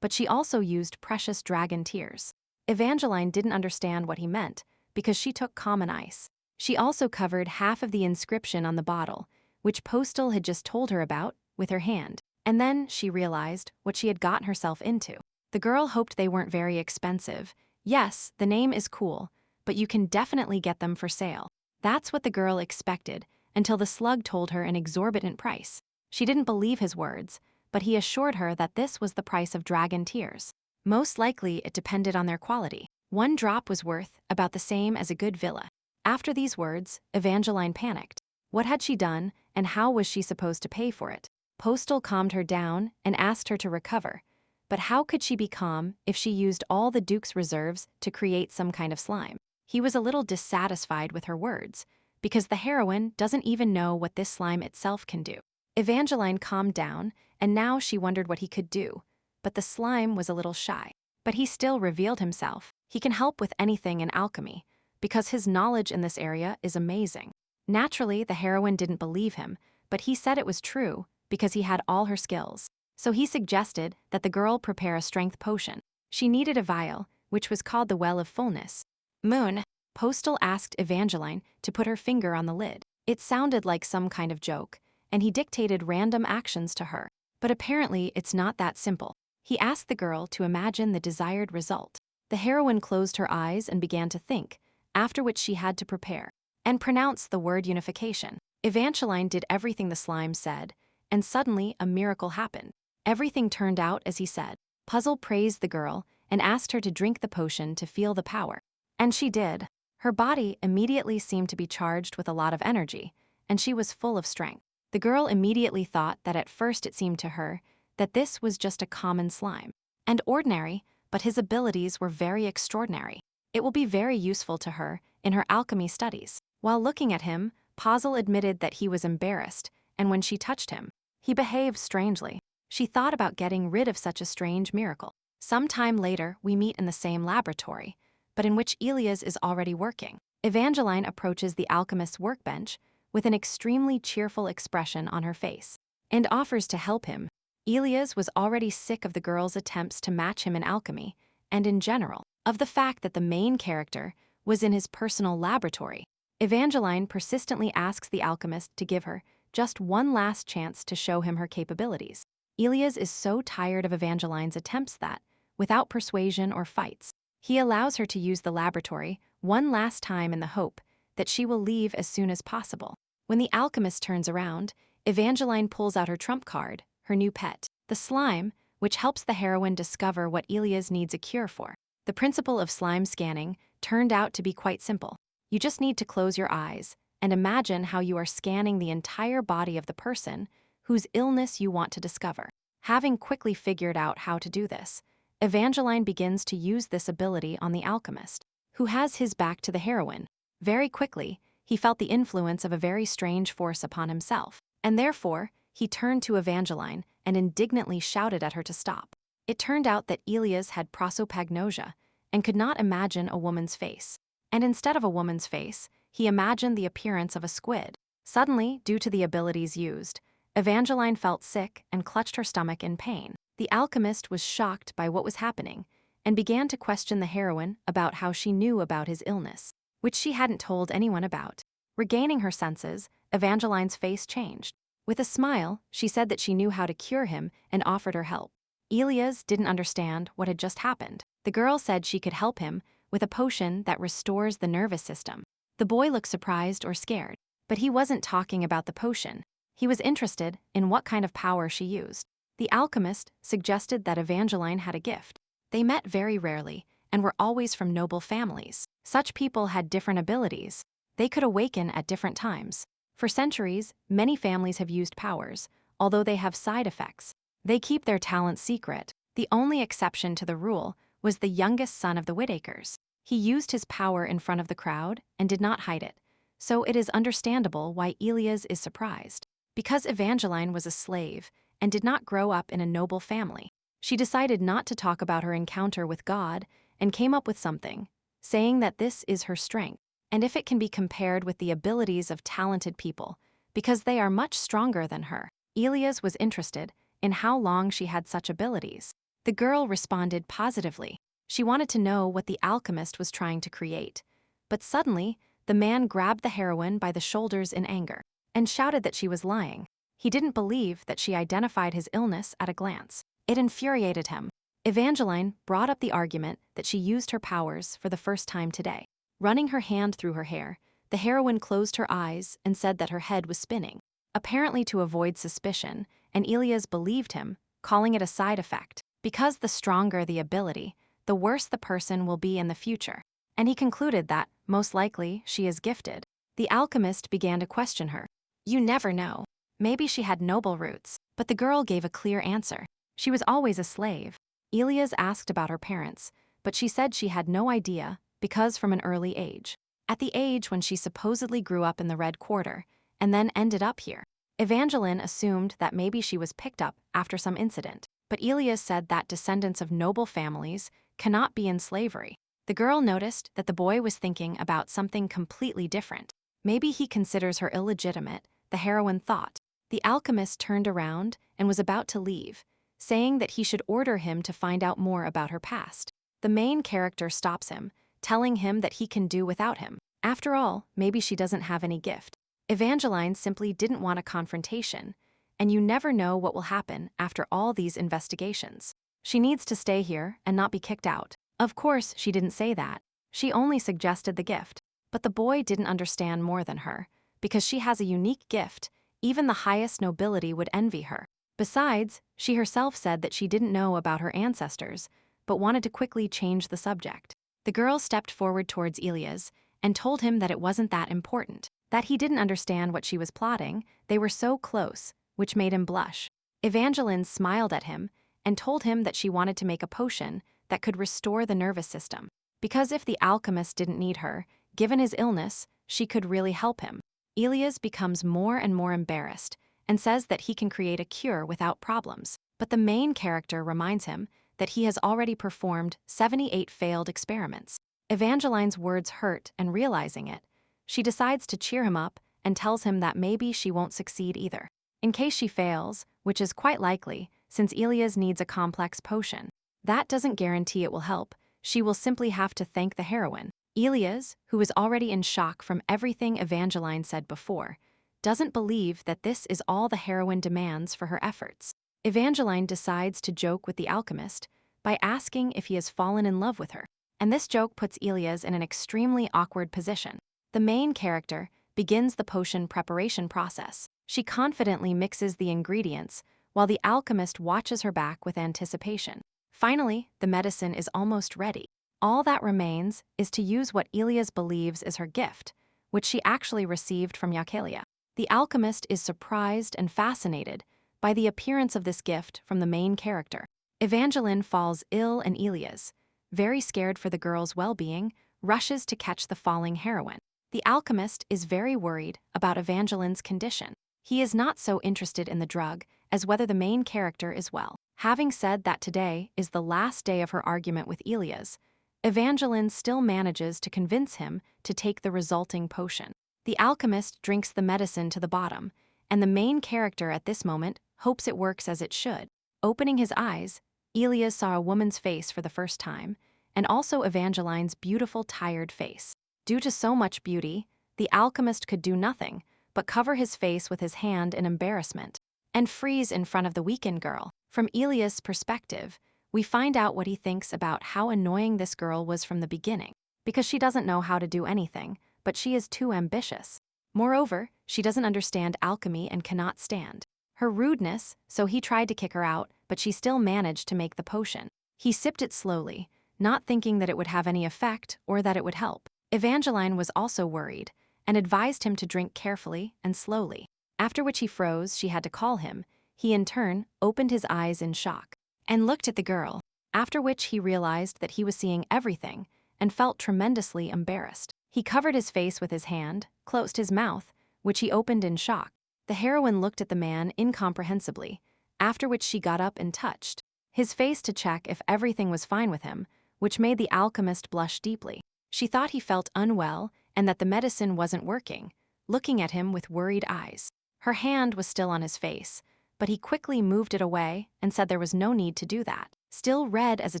but she also used precious dragon tears. Evangeline didn't understand what he meant, because she took common ice. She also covered half of the inscription on the bottle, which Postal had just told her about, with her hand. And then she realized what she had gotten herself into. The girl hoped they weren't very expensive. Yes, the name is cool, but you can definitely get them for sale. That's what the girl expected, until the slug told her an exorbitant price. She didn't believe his words, but he assured her that this was the price of dragon tears. Most likely it depended on their quality. One drop was worth about the same as a good villa. After these words, Evangeline panicked. What had she done, and how was she supposed to pay for it? Postal calmed her down and asked her to recover. But how could she be calm if she used all the Duke's reserves to create some kind of slime? He was a little dissatisfied with her words, because the heroine doesn't even know what this slime itself can do. Evangeline calmed down, and now she wondered what he could do. But the slime was a little shy. But he still revealed himself. He can help with anything in alchemy, because his knowledge in this area is amazing. Naturally, the heroine didn't believe him, but he said it was true because he had all her skills. So he suggested that the girl prepare a strength potion. She needed a vial, which was called the Well of Fullness. Moon. Postal asked Evangeline to put her finger on the lid. It sounded like some kind of joke, and he dictated random actions to her. But apparently it's not that simple. He asked the girl to imagine the desired result. The heroine closed her eyes and began to think, after which she had to prepare and pronounce the word unification. Evangeline did everything the slime said, and suddenly a miracle happened. Everything turned out as he said. Puzzle praised the girl and asked her to drink the potion to feel the power. And she did. Her body immediately seemed to be charged with a lot of energy, and she was full of strength. The girl immediately thought that at first it seemed to her that this was just a common slime. And ordinary, but his abilities were very extraordinary. It will be very useful to her in her alchemy studies. While looking at him, Puzzle admitted that he was embarrassed, and when she touched him, he behaved strangely. She thought about getting rid of such a strange miracle. Some time later, we meet in the same laboratory, but in which Elias is already working. Evangeline approaches the alchemist's workbench with an extremely cheerful expression on her face and offers to help him. Elias was already sick of the girl's attempts to match him in alchemy, and in general, of the fact that the main character was in his personal laboratory. Evangeline persistently asks the alchemist to give her just one last chance to show him her capabilities. Elias is so tired of Evangeline's attempts that, without persuasion or fights, he allows her to use the laboratory one last time in the hope that she will leave as soon as possible. When the alchemist turns around, Evangeline pulls out her trump card, her new pet, the slime, which helps the heroine discover what Elias needs a cure for. The principle of slime scanning turned out to be quite simple. You just need to close your eyes and imagine how you are scanning the entire body of the person whose illness you want to discover. Having quickly figured out how to do this, Evangeline begins to use this ability on the alchemist, who has his back to the heroine. Very quickly, he felt the influence of a very strange force upon himself, and therefore, he turned to Evangeline and indignantly shouted at her to stop. It turned out that Elias had prosopagnosia and could not imagine a woman's face. And instead of a woman's face, he imagined the appearance of a squid. Suddenly, due to the abilities used, Evangeline felt sick and clutched her stomach in pain. The alchemist was shocked by what was happening and began to question the heroine about how she knew about his illness, which she hadn't told anyone about. Regaining her senses, Evangeline's face changed. With a smile, she said that she knew how to cure him and offered her help. Elias didn't understand what had just happened. The girl said she could help him with a potion that restores the nervous system. The boy looked surprised or scared, but he wasn't talking about the potion. He was interested in what kind of power she used. The alchemist suggested that Evangeline had a gift. They met very rarely and were always from noble families. Such people had different abilities. They could awaken at different times. For centuries, many families have used powers, although they have side effects. They keep their talents secret. The only exception to the rule was the youngest son of the Whittakers. He used his power in front of the crowd and did not hide it, so it is understandable why Elias is surprised. Because Evangeline was a slave and did not grow up in a noble family, she decided not to talk about her encounter with God and came up with something, saying that this is her strength, and if it can be compared with the abilities of talented people, because they are much stronger than her. Elias was interested in how long she had such abilities. The girl responded positively. She wanted to know what the alchemist was trying to create. But suddenly, the man grabbed the heroine by the shoulders in anger and shouted that she was lying. He didn't believe that she identified his illness at a glance. It infuriated him. Evangeline brought up the argument that she used her powers for the first time today. Running her hand through her hair, the heroine closed her eyes and said that her head was spinning, apparently to avoid suspicion, and Elias believed him, calling it a side effect. Because the stronger the ability, the worse the person will be in the future. And he concluded that, most likely, she is gifted. The alchemist began to question her. You never know. Maybe she had noble roots, but the girl gave a clear answer. She was always a slave. Elias asked about her parents, but she said she had no idea because from an early age. At the age when she supposedly grew up in the Red Quarter and then ended up here. Evangeline assumed that maybe she was picked up after some incident, but Elias said that descendants of noble families cannot be in slavery. The girl noticed that the boy was thinking about something completely different. Maybe he considers her illegitimate, the heroine thought. The alchemist turned around and was about to leave, saying that he should order him to find out more about her past. The main character stops him, telling him that he can do without him. After all, maybe she doesn't have any gift. Evangeline simply didn't want a confrontation, and you never know what will happen after all these investigations. She needs to stay here and not be kicked out. Of course, she didn't say that. She only suggested the gift. But the boy didn't understand more than her, because she has a unique gift. Even the highest nobility would envy her. Besides, she herself said that she didn't know about her ancestors, but wanted to quickly change the subject. The girl stepped forward towards Elias and told him that it wasn't that important, that he didn't understand what she was plotting. They were so close, which made him blush. Evangeline smiled at him and told him that she wanted to make a potion that could restore the nervous system. Because if the alchemist didn't need her, given his illness, she could really help him. Elias becomes more and more embarrassed and says that he can create a cure without problems. But the main character reminds him that he has already performed 78 failed experiments. Evangeline's words hurt, and realizing it, she decides to cheer him up and tells him that maybe she won't succeed either. In case she fails, which is quite likely, since Elias needs a complex potion. That doesn't guarantee it will help. She will simply have to thank the heroine. Elias, who is already in shock from everything Evangeline said before, doesn't believe that this is all the heroine demands for her efforts. Evangeline decides to joke with the alchemist by asking if he has fallen in love with her. And this joke puts Elias in an extremely awkward position. The main character begins the potion preparation process. She confidently mixes the ingredients while the alchemist watches her back with anticipation. Finally, the medicine is almost ready. All that remains is to use what Elias believes is her gift, which she actually received from Yakelia. The alchemist is surprised and fascinated by the appearance of this gift from the main character. Evangeline falls ill, and Elias, very scared for the girl's well-being, rushes to catch the falling heroine. The alchemist is very worried about Evangeline's condition. He is not so interested in the drug as whether the main character is well. Having said that today is the last day of her argument with Elias, Evangeline still manages to convince him to take the resulting potion. The alchemist drinks the medicine to the bottom, and the main character at this moment hopes it works as it should. Opening his eyes, Elias saw a woman's face for the first time, and also Evangeline's beautiful, tired face. Due to so much beauty, the alchemist could do nothing but cover his face with his hand in embarrassment and freeze in front of the weakened girl. From Elias' perspective, we find out what he thinks about how annoying this girl was from the beginning, because she doesn't know how to do anything, but she is too ambitious. Moreover, she doesn't understand alchemy and cannot stand her rudeness, so he tried to kick her out, but she still managed to make the potion. He sipped it slowly, not thinking that it would have any effect or that it would help. Evangeline was also worried and advised him to drink carefully and slowly. After which he froze. She had to call him. He in turn opened his eyes in shock and looked at the girl, after which he realized that he was seeing everything and felt tremendously embarrassed. He covered his face with his hand, closed his mouth, which he opened in shock. The heroine looked at the man incomprehensibly, after which she got up and touched his face to check if everything was fine with him, which made the alchemist blush deeply. She thought he felt unwell and that the medicine wasn't working, looking at him with worried eyes. Her hand was still on his face, but he quickly moved it away and said there was no need to do that. Still red as a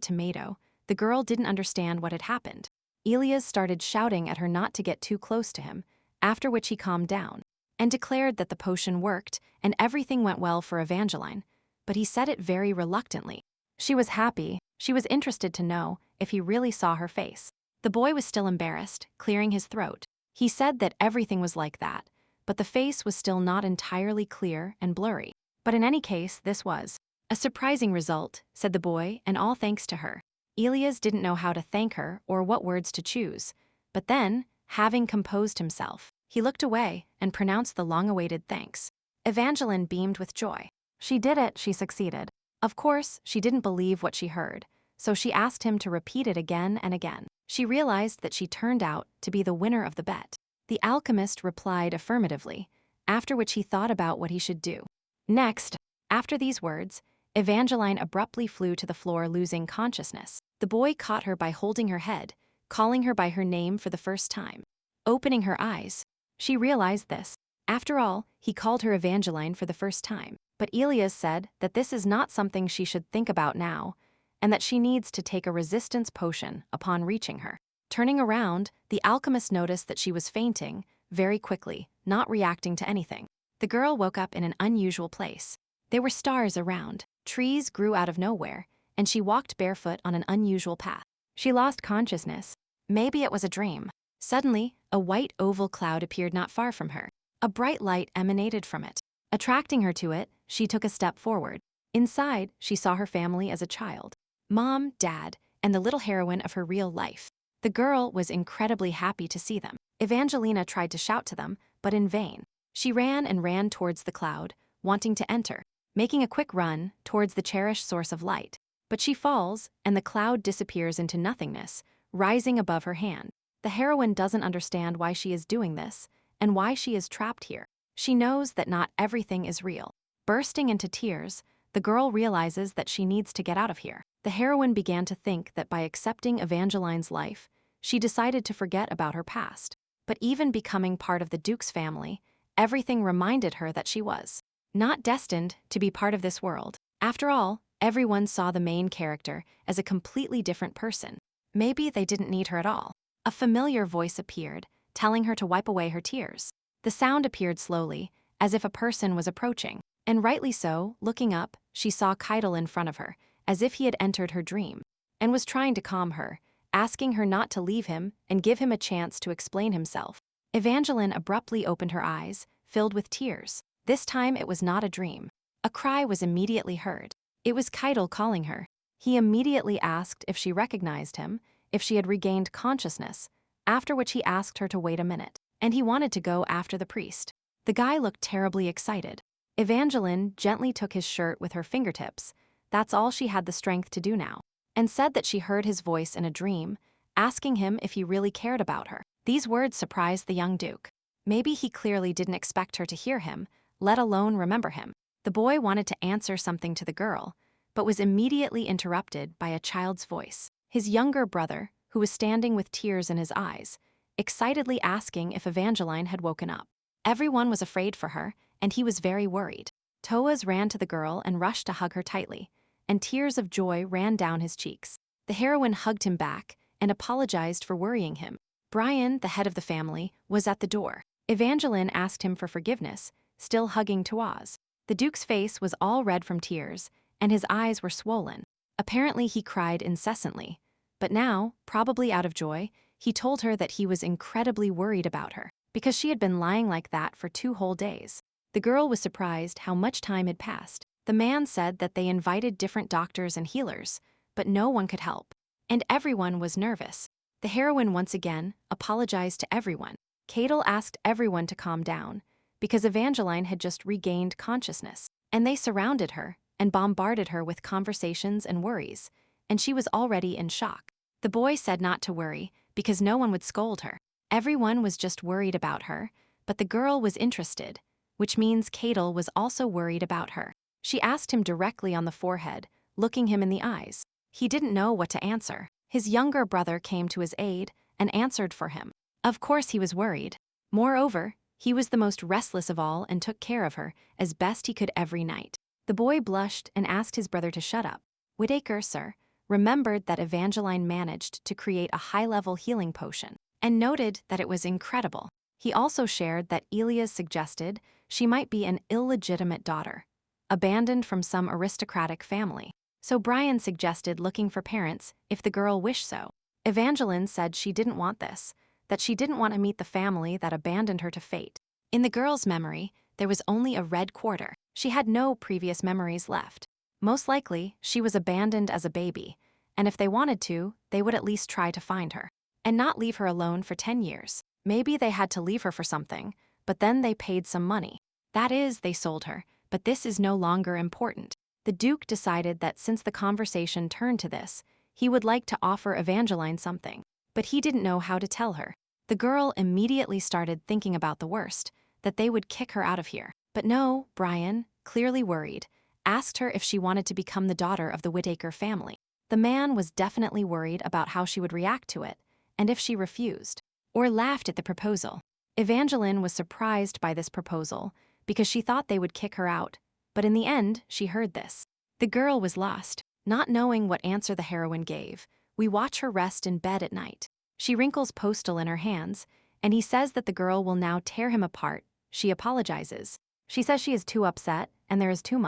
tomato, the girl didn't understand what had happened. Elias started shouting at her not to get too close to him, after which he calmed down and declared that the potion worked and everything went well for Evangeline, but he said it very reluctantly. She was happy. She was interested to know if he really saw her face. The boy was still embarrassed, clearing his throat. He said that everything was like that, but the face was still not entirely clear and blurry. But in any case, this was a surprising result, said the boy, and all thanks to her. Elias didn't know how to thank her or what words to choose, but then, having composed himself, he looked away and pronounced the long-awaited thanks. Evangeline beamed with joy. She did it, she succeeded. Of course, she didn't believe what she heard, so she asked him to repeat it again and again. She realized that she turned out to be the winner of the bet. The alchemist replied affirmatively, after which he thought about what he should do. Next, after these words, Evangeline abruptly flew to the floor, losing consciousness. The boy caught her by holding her head, calling her by her name for the first time. Opening her eyes, she realized this. After all, he called her Evangeline for the first time. But Elias said that this is not something she should think about now, and that she needs to take a resistance potion upon reaching her. Turning around, the alchemist noticed that she was fainting very quickly, not reacting to anything. The girl woke up in an unusual place. There were stars around, trees grew out of nowhere, and she walked barefoot on an unusual path. She lost consciousness. Maybe it was a dream. Suddenly, a white oval cloud appeared not far from her. A bright light emanated from it. Attracting her to it, she took a step forward. Inside, she saw her family as a child. Mom, Dad, and the little heroine of her real life. The girl was incredibly happy to see them. Evangelina tried to shout to them, but in vain. She ran and ran towards the cloud, wanting to enter, making a quick run towards the cherished source of light. But she falls, and the cloud disappears into nothingness, rising above her hand. The heroine doesn't understand why she is doing this, and why she is trapped here. She knows that not everything is real. Bursting into tears, the girl realizes that she needs to get out of here. The heroine began to think that by accepting Evangeline's life, she decided to forget about her past. But even becoming part of the Duke's family, everything reminded her that she was not destined to be part of this world. After all, everyone saw the main character as a completely different person. Maybe they didn't need her at all. A familiar voice appeared, telling her to wipe away her tears. The sound appeared slowly, as if a person was approaching. And rightly so, looking up, she saw Keitel in front of her, as if he had entered her dream, and was trying to calm her, asking her not to leave him and give him a chance to explain himself. Evangeline abruptly opened her eyes, filled with tears. This time it was not a dream. A cry was immediately heard. It was Keitel calling her. He immediately asked if she recognized him, if she had regained consciousness, after which he asked her to wait a minute, and he wanted to go after the priest. The guy looked terribly excited. Evangeline gently took his shirt with her fingertips, that's all she had the strength to do now, and said that she heard his voice in a dream, asking him if he really cared about her. These words surprised the young duke. Maybe he clearly didn't expect her to hear him, let alone remember him. The boy wanted to answer something to the girl, but was immediately interrupted by a child's voice. His younger brother, who was standing with tears in his eyes, excitedly asking if Evangeline had woken up. Everyone was afraid for her, and he was very worried. Toas ran to the girl and rushed to hug her tightly, and tears of joy ran down his cheeks. The heroine hugged him back and apologized for worrying him. Brian, the head of the family, was at the door. Evangeline asked him for forgiveness, still hugging Toas. The duke's face was all red from tears, and his eyes were swollen. Apparently he cried incessantly. But now, probably out of joy, he told her that he was incredibly worried about her, because she had been lying like that for 2 whole days. The girl was surprised how much time had passed. The man said that they invited different doctors and healers, but no one could help. And everyone was nervous. The heroine once again apologized to everyone. Keitel asked everyone to calm down, because Evangeline had just regained consciousness, and they surrounded her and bombarded her with conversations and worries, and she was already in shock. The boy said not to worry, because no one would scold her. Everyone was just worried about her, but the girl was interested, which means Keitel was also worried about her. She asked him directly on the forehead, looking him in the eyes. He didn't know what to answer. His younger brother came to his aid and answered for him. Of course he was worried. Moreover, he was the most restless of all and took care of her as best he could every night. The boy blushed and asked his brother to shut up. "Whitaker, sir, remembered that Evangeline managed to create a high-level healing potion, and noted that it was incredible. He also shared that Elias suggested she might be an illegitimate daughter, abandoned from some aristocratic family. So Brian suggested looking for parents if the girl wished so. Evangeline said she didn't want this, that she didn't want to meet the family that abandoned her to fate. In the girl's memory, there was only a red quarter. She had no previous memories left. Most likely, she was abandoned as a baby, and if they wanted to, they would at least try to find her. And not leave her alone for 10 years. Maybe they had to leave her for something, but then they paid some money. That is, they sold her, but this is no longer important. The Duke decided that since the conversation turned to this, he would like to offer Evangeline something, but he didn't know how to tell her. The girl immediately started thinking about the worst, that they would kick her out of here. But no, Brian, clearly worried, asked her if she wanted to become the daughter of the Whittaker family. The man was definitely worried about how she would react to it, and if she refused, or laughed at the proposal. Evangeline was surprised by this proposal because she thought they would kick her out, but in the end, she heard this. The girl was lost, not knowing what answer the heroine gave. We watch her rest in bed at night. She wrinkles Postal in her hands, and he says that the girl will now tear him apart. She apologizes. She says she is too upset, and there is too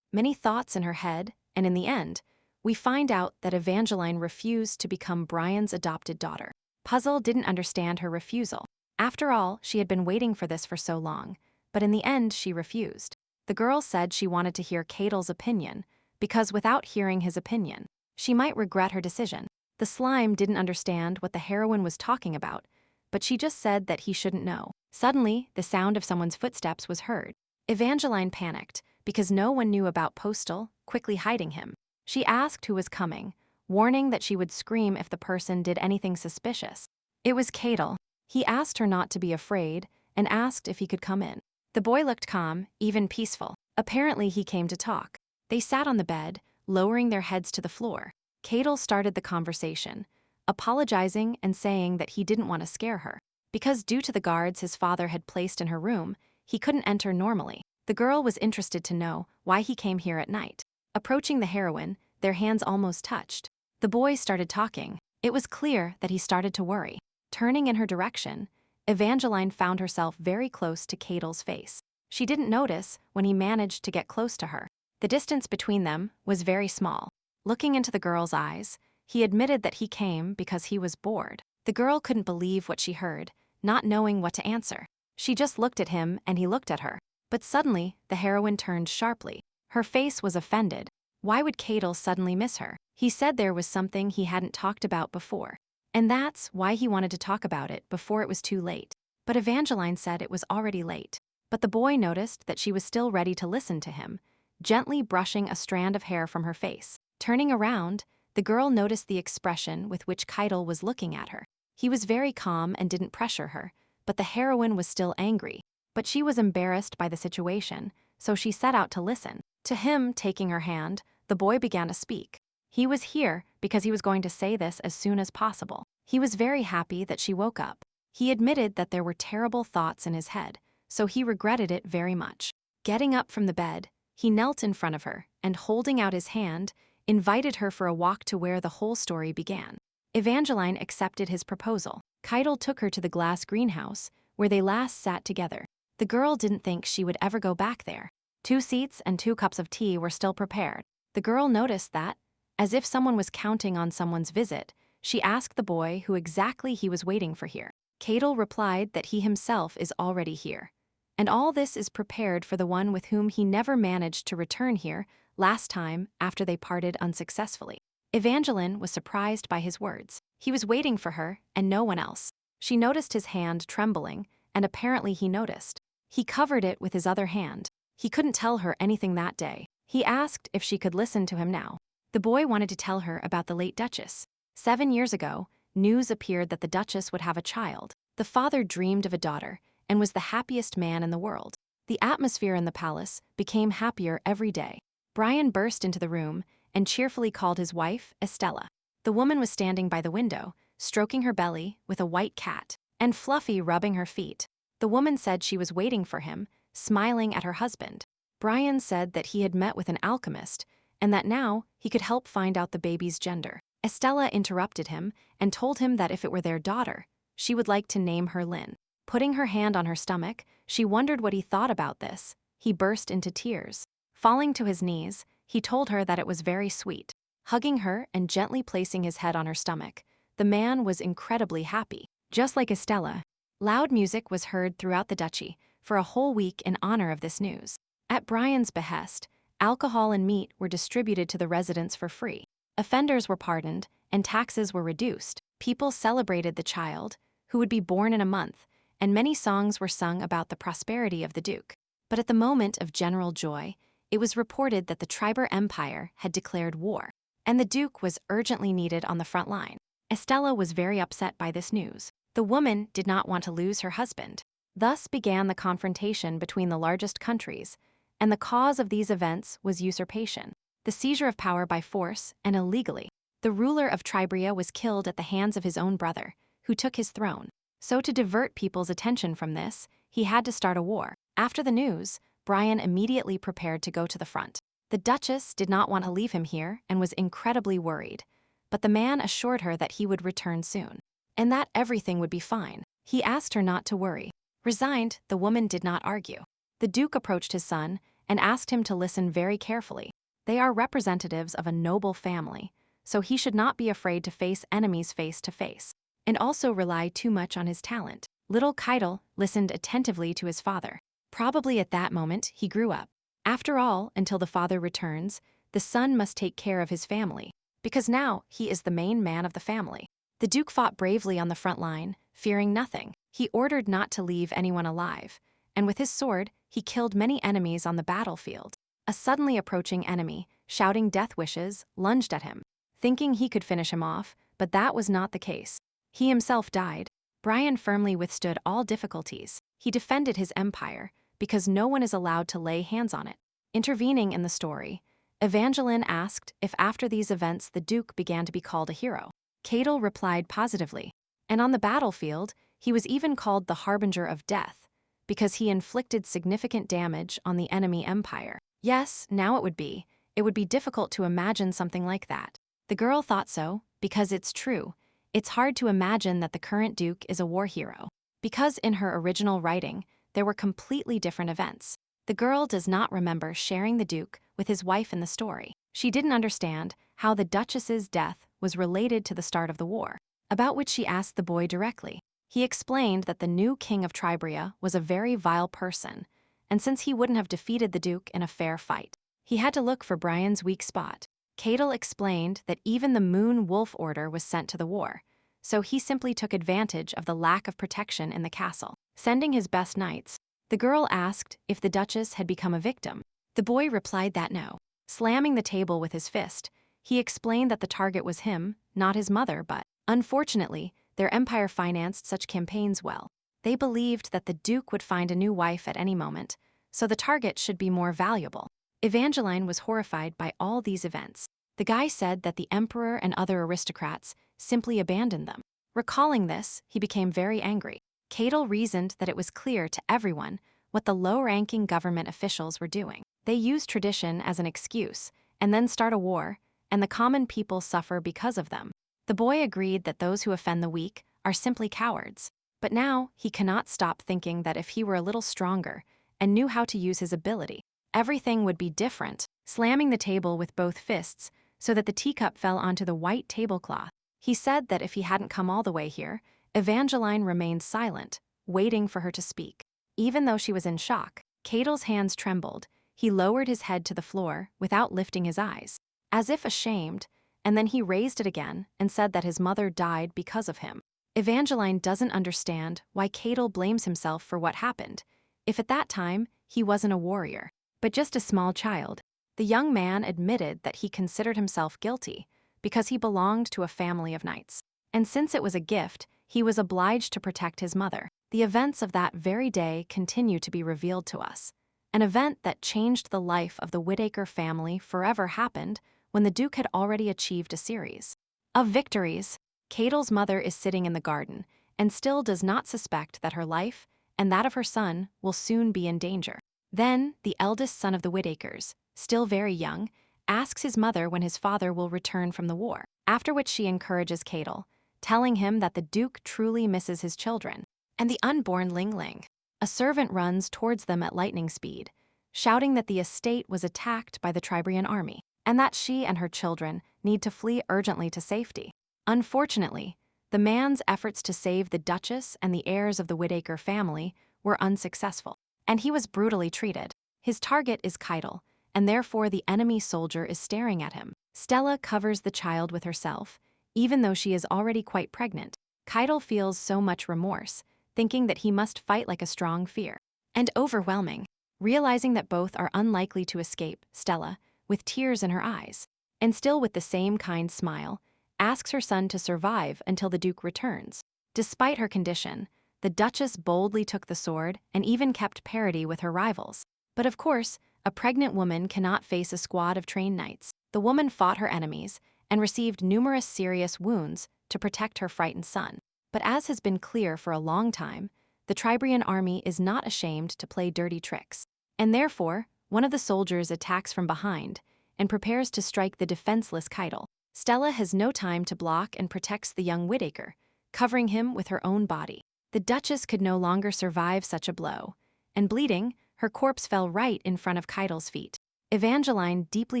many thoughts in her head, and in the end, we find out that Evangeline refused to become Brian's adopted daughter. Puzzle didn't understand her refusal. After all, she had been waiting for this for so long, but in the end she refused. The girl said she wanted to hear Catel's opinion, because without hearing his opinion, she might regret her decision. The slime didn't understand what the heroine was talking about, but she just said that he shouldn't know. Suddenly, the sound of someone's footsteps was heard. Evangeline panicked, because no one knew about Postal, quickly hiding him. She asked who was coming, warning that she would scream if the person did anything suspicious. It was Catel. He asked her not to be afraid, and asked if he could come in. The boy looked calm, even peaceful. Apparently he came to talk. They sat on the bed, lowering their heads to the floor. Catel started the conversation, apologizing and saying that he didn't want to scare her, because due to the guards his father had placed in her room, he couldn't enter normally. The girl was interested to know why he came here at night. Approaching the heroine, their hands almost touched. The boy started talking. It was clear that he started to worry. Turning in her direction, Evangeline found herself very close to Catel's face. She didn't notice when he managed to get close to her. The distance between them was very small. Looking into the girl's eyes, he admitted that he came because he was bored. The girl couldn't believe what she heard, not knowing what to answer. She just looked at him and he looked at her. But suddenly, the heroine turned sharply. Her face was offended. Why would Catel suddenly miss her? He said there was something he hadn't talked about before. And that's why he wanted to talk about it before it was too late. But Evangeline said it was already late. But the boy noticed that she was still ready to listen to him, gently brushing a strand of hair from her face. Turning around, the girl noticed the expression with which Catel was looking at her. He was very calm and didn't pressure her, but the heroine was still angry. But she was embarrassed by the situation, so she set out to listen. To him, taking her hand, the boy began to speak. He was here because he was going to say this as soon as possible. He was very happy that she woke up. He admitted that there were terrible thoughts in his head, so he regretted it very much. Getting up from the bed, he knelt in front of her and, holding out his hand, invited her for a walk to where the whole story began. Evangeline accepted his proposal. Catel took her to the glass greenhouse, where they last sat together. The girl didn't think she would ever go back there. 2 seats and 2 cups of tea were still prepared. The girl noticed that, as if someone was counting on someone's visit, she asked the boy who exactly he was waiting for here. Catel replied that he himself is already here, and all this is prepared for the one with whom he never managed to return here last time after they parted unsuccessfully. Evangeline was surprised by his words. He was waiting for her and no one else. She noticed his hand trembling, and apparently he noticed. He covered it with his other hand. He couldn't tell her anything that day. He asked if she could listen to him now. The boy wanted to tell her about the late Duchess. 7 years ago, news appeared that the Duchess would have a child. The father dreamed of a daughter and was the happiest man in the world. The atmosphere in the palace became happier every day. Brian burst into the room and cheerfully called his wife Estella. The woman was standing by the window, stroking her belly with a white cat, and Fluffy rubbing her feet. The woman said she was waiting for him, smiling at her husband. Brian said that he had met with an alchemist and that now he could help find out the baby's gender. Estella interrupted him and told him that if it were their daughter, she would like to name her Lynn. Putting her hand on her stomach, she wondered what he thought about this. He burst into tears. Falling to his knees, he told her that it was very sweet. Hugging her and gently placing his head on her stomach, the man was incredibly happy. Just like Estella, loud music was heard throughout the duchy for a whole week in honor of this news. At Brian's behest, alcohol and meat were distributed to the residents for free. Offenders were pardoned, and taxes were reduced. People celebrated the child, who would be born in a month, and many songs were sung about the prosperity of the Duke. But at the moment of general joy, it was reported that the Shami Empire had declared war, and the Duke was urgently needed on the front line. Estella was very upset by this news. The woman did not want to lose her husband. Thus began the confrontation between the largest countries, and the cause of these events was usurpation, the seizure of power by force and illegally. The ruler of Tribria was killed at the hands of his own brother, who took his throne. So to divert people's attention from this, he had to start a war. After the news, Brian immediately prepared to go to the front. The Duchess did not want to leave him here and was incredibly worried, but the man assured her that he would return soon, and that everything would be fine. He asked her not to worry. Resigned, the woman did not argue. The Duke approached his son and asked him to listen very carefully. They are representatives of a noble family, so he should not be afraid to face enemies face to face, and also rely too much on his talent. Little Keitel listened attentively to his father. Probably at that moment, he grew up. After all, until the father returns, the son must take care of his family, because now he is the main man of the family. The Duke fought bravely on the front line, fearing nothing. He ordered not to leave anyone alive, and with his sword, he killed many enemies on the battlefield. A suddenly approaching enemy, shouting death wishes, lunged at him, thinking he could finish him off, but that was not the case. He himself died. Brian firmly withstood all difficulties. He defended his empire, because no one is allowed to lay hands on it. Intervening in the story, Evangeline asked if after these events the Duke began to be called a hero. Keitel replied positively, and on the battlefield, he was even called the harbinger of death, because he inflicted significant damage on the enemy empire. Yes, now it would be difficult to imagine something like that. The girl thought so, because it's true. It's hard to imagine that the current Duke is a war hero, because in her original writing, there were completely different events. The girl does not remember sharing the Duke with his wife in the story. She didn't understand how the Duchess's death was related to the start of the war, about which she asked the boy directly. He explained that the new king of Tribria was a very vile person, and since he wouldn't have defeated the Duke in a fair fight, he had to look for Brian's weak spot. Keitel explained that even the Moon Wolf Order was sent to the war, so he simply took advantage of the lack of protection in the castle, sending his best knights. The girl asked if the Duchess had become a victim. The boy replied that no. Slamming the table with his fist, he explained that the target was him, not his mother, but, unfortunately, their empire financed such campaigns well. They believed that the Duke would find a new wife at any moment, so the target should be more valuable. Evangeline was horrified by all these events. The guy said that the emperor and other aristocrats simply abandoned them. Recalling this, he became very angry. Keitel reasoned that it was clear to everyone what the low-ranking government officials were doing. They use tradition as an excuse, and then start a war, and the common people suffer because of them. The boy agreed that those who offend the weak are simply cowards. But now, he cannot stop thinking that if he were a little stronger and knew how to use his ability, everything would be different. Slamming the table with both fists so that the teacup fell onto the white tablecloth, he said that if he hadn't come all the way here, Evangeline remained silent, waiting for her to speak. Even though she was in shock, Keitel's hands trembled. He lowered his head to the floor without lifting his eyes, as if ashamed, and then he raised it again and said that his mother died because of him. Evangeline doesn't understand why Keitel blames himself for what happened, if at that time he wasn't a warrior, but just a small child. The young man admitted that he considered himself guilty because he belonged to a family of knights, and since it was a gift, he was obliged to protect his mother. The events of that very day continue to be revealed to us. An event that changed the life of the Whittaker family forever happened when the Duke had already achieved a series of victories. Keitel's mother is sitting in the garden and still does not suspect that her life and that of her son will soon be in danger. Then, the eldest son of the Whittakers, still very young, asks his mother when his father will return from the war, after which she encourages Kadal, telling him that the Duke truly misses his children and the unborn Ling Ling. A servant runs towards them at lightning speed, shouting that the estate was attacked by the Tribrian army and that she and her children need to flee urgently to safety. Unfortunately, the man's efforts to save the Duchess and the heirs of the Whittaker family were unsuccessful, and he was brutally treated. His target is Keitel, and therefore the enemy soldier is staring at him. Stella covers the child with herself, even though she is already quite pregnant. Keitel feels so much remorse, thinking that he must fight like a strong fear. And overwhelming, realizing that both are unlikely to escape, Stella, with tears in her eyes, and still with the same kind smile, asks her son to survive until the Duke returns. Despite her condition, the Duchess boldly took the sword and even kept parity with her rivals. But of course, a pregnant woman cannot face a squad of trained knights. The woman fought her enemies and received numerous serious wounds to protect her frightened son. But as has been clear for a long time, the Tribrian army is not ashamed to play dirty tricks. And therefore, one of the soldiers attacks from behind and prepares to strike the defenseless Keitel. Stella has no time to block and protects the young Whittaker, covering him with her own body. The Duchess could no longer survive such a blow, and bleeding, her corpse fell right in front of Keitel's feet. Evangeline deeply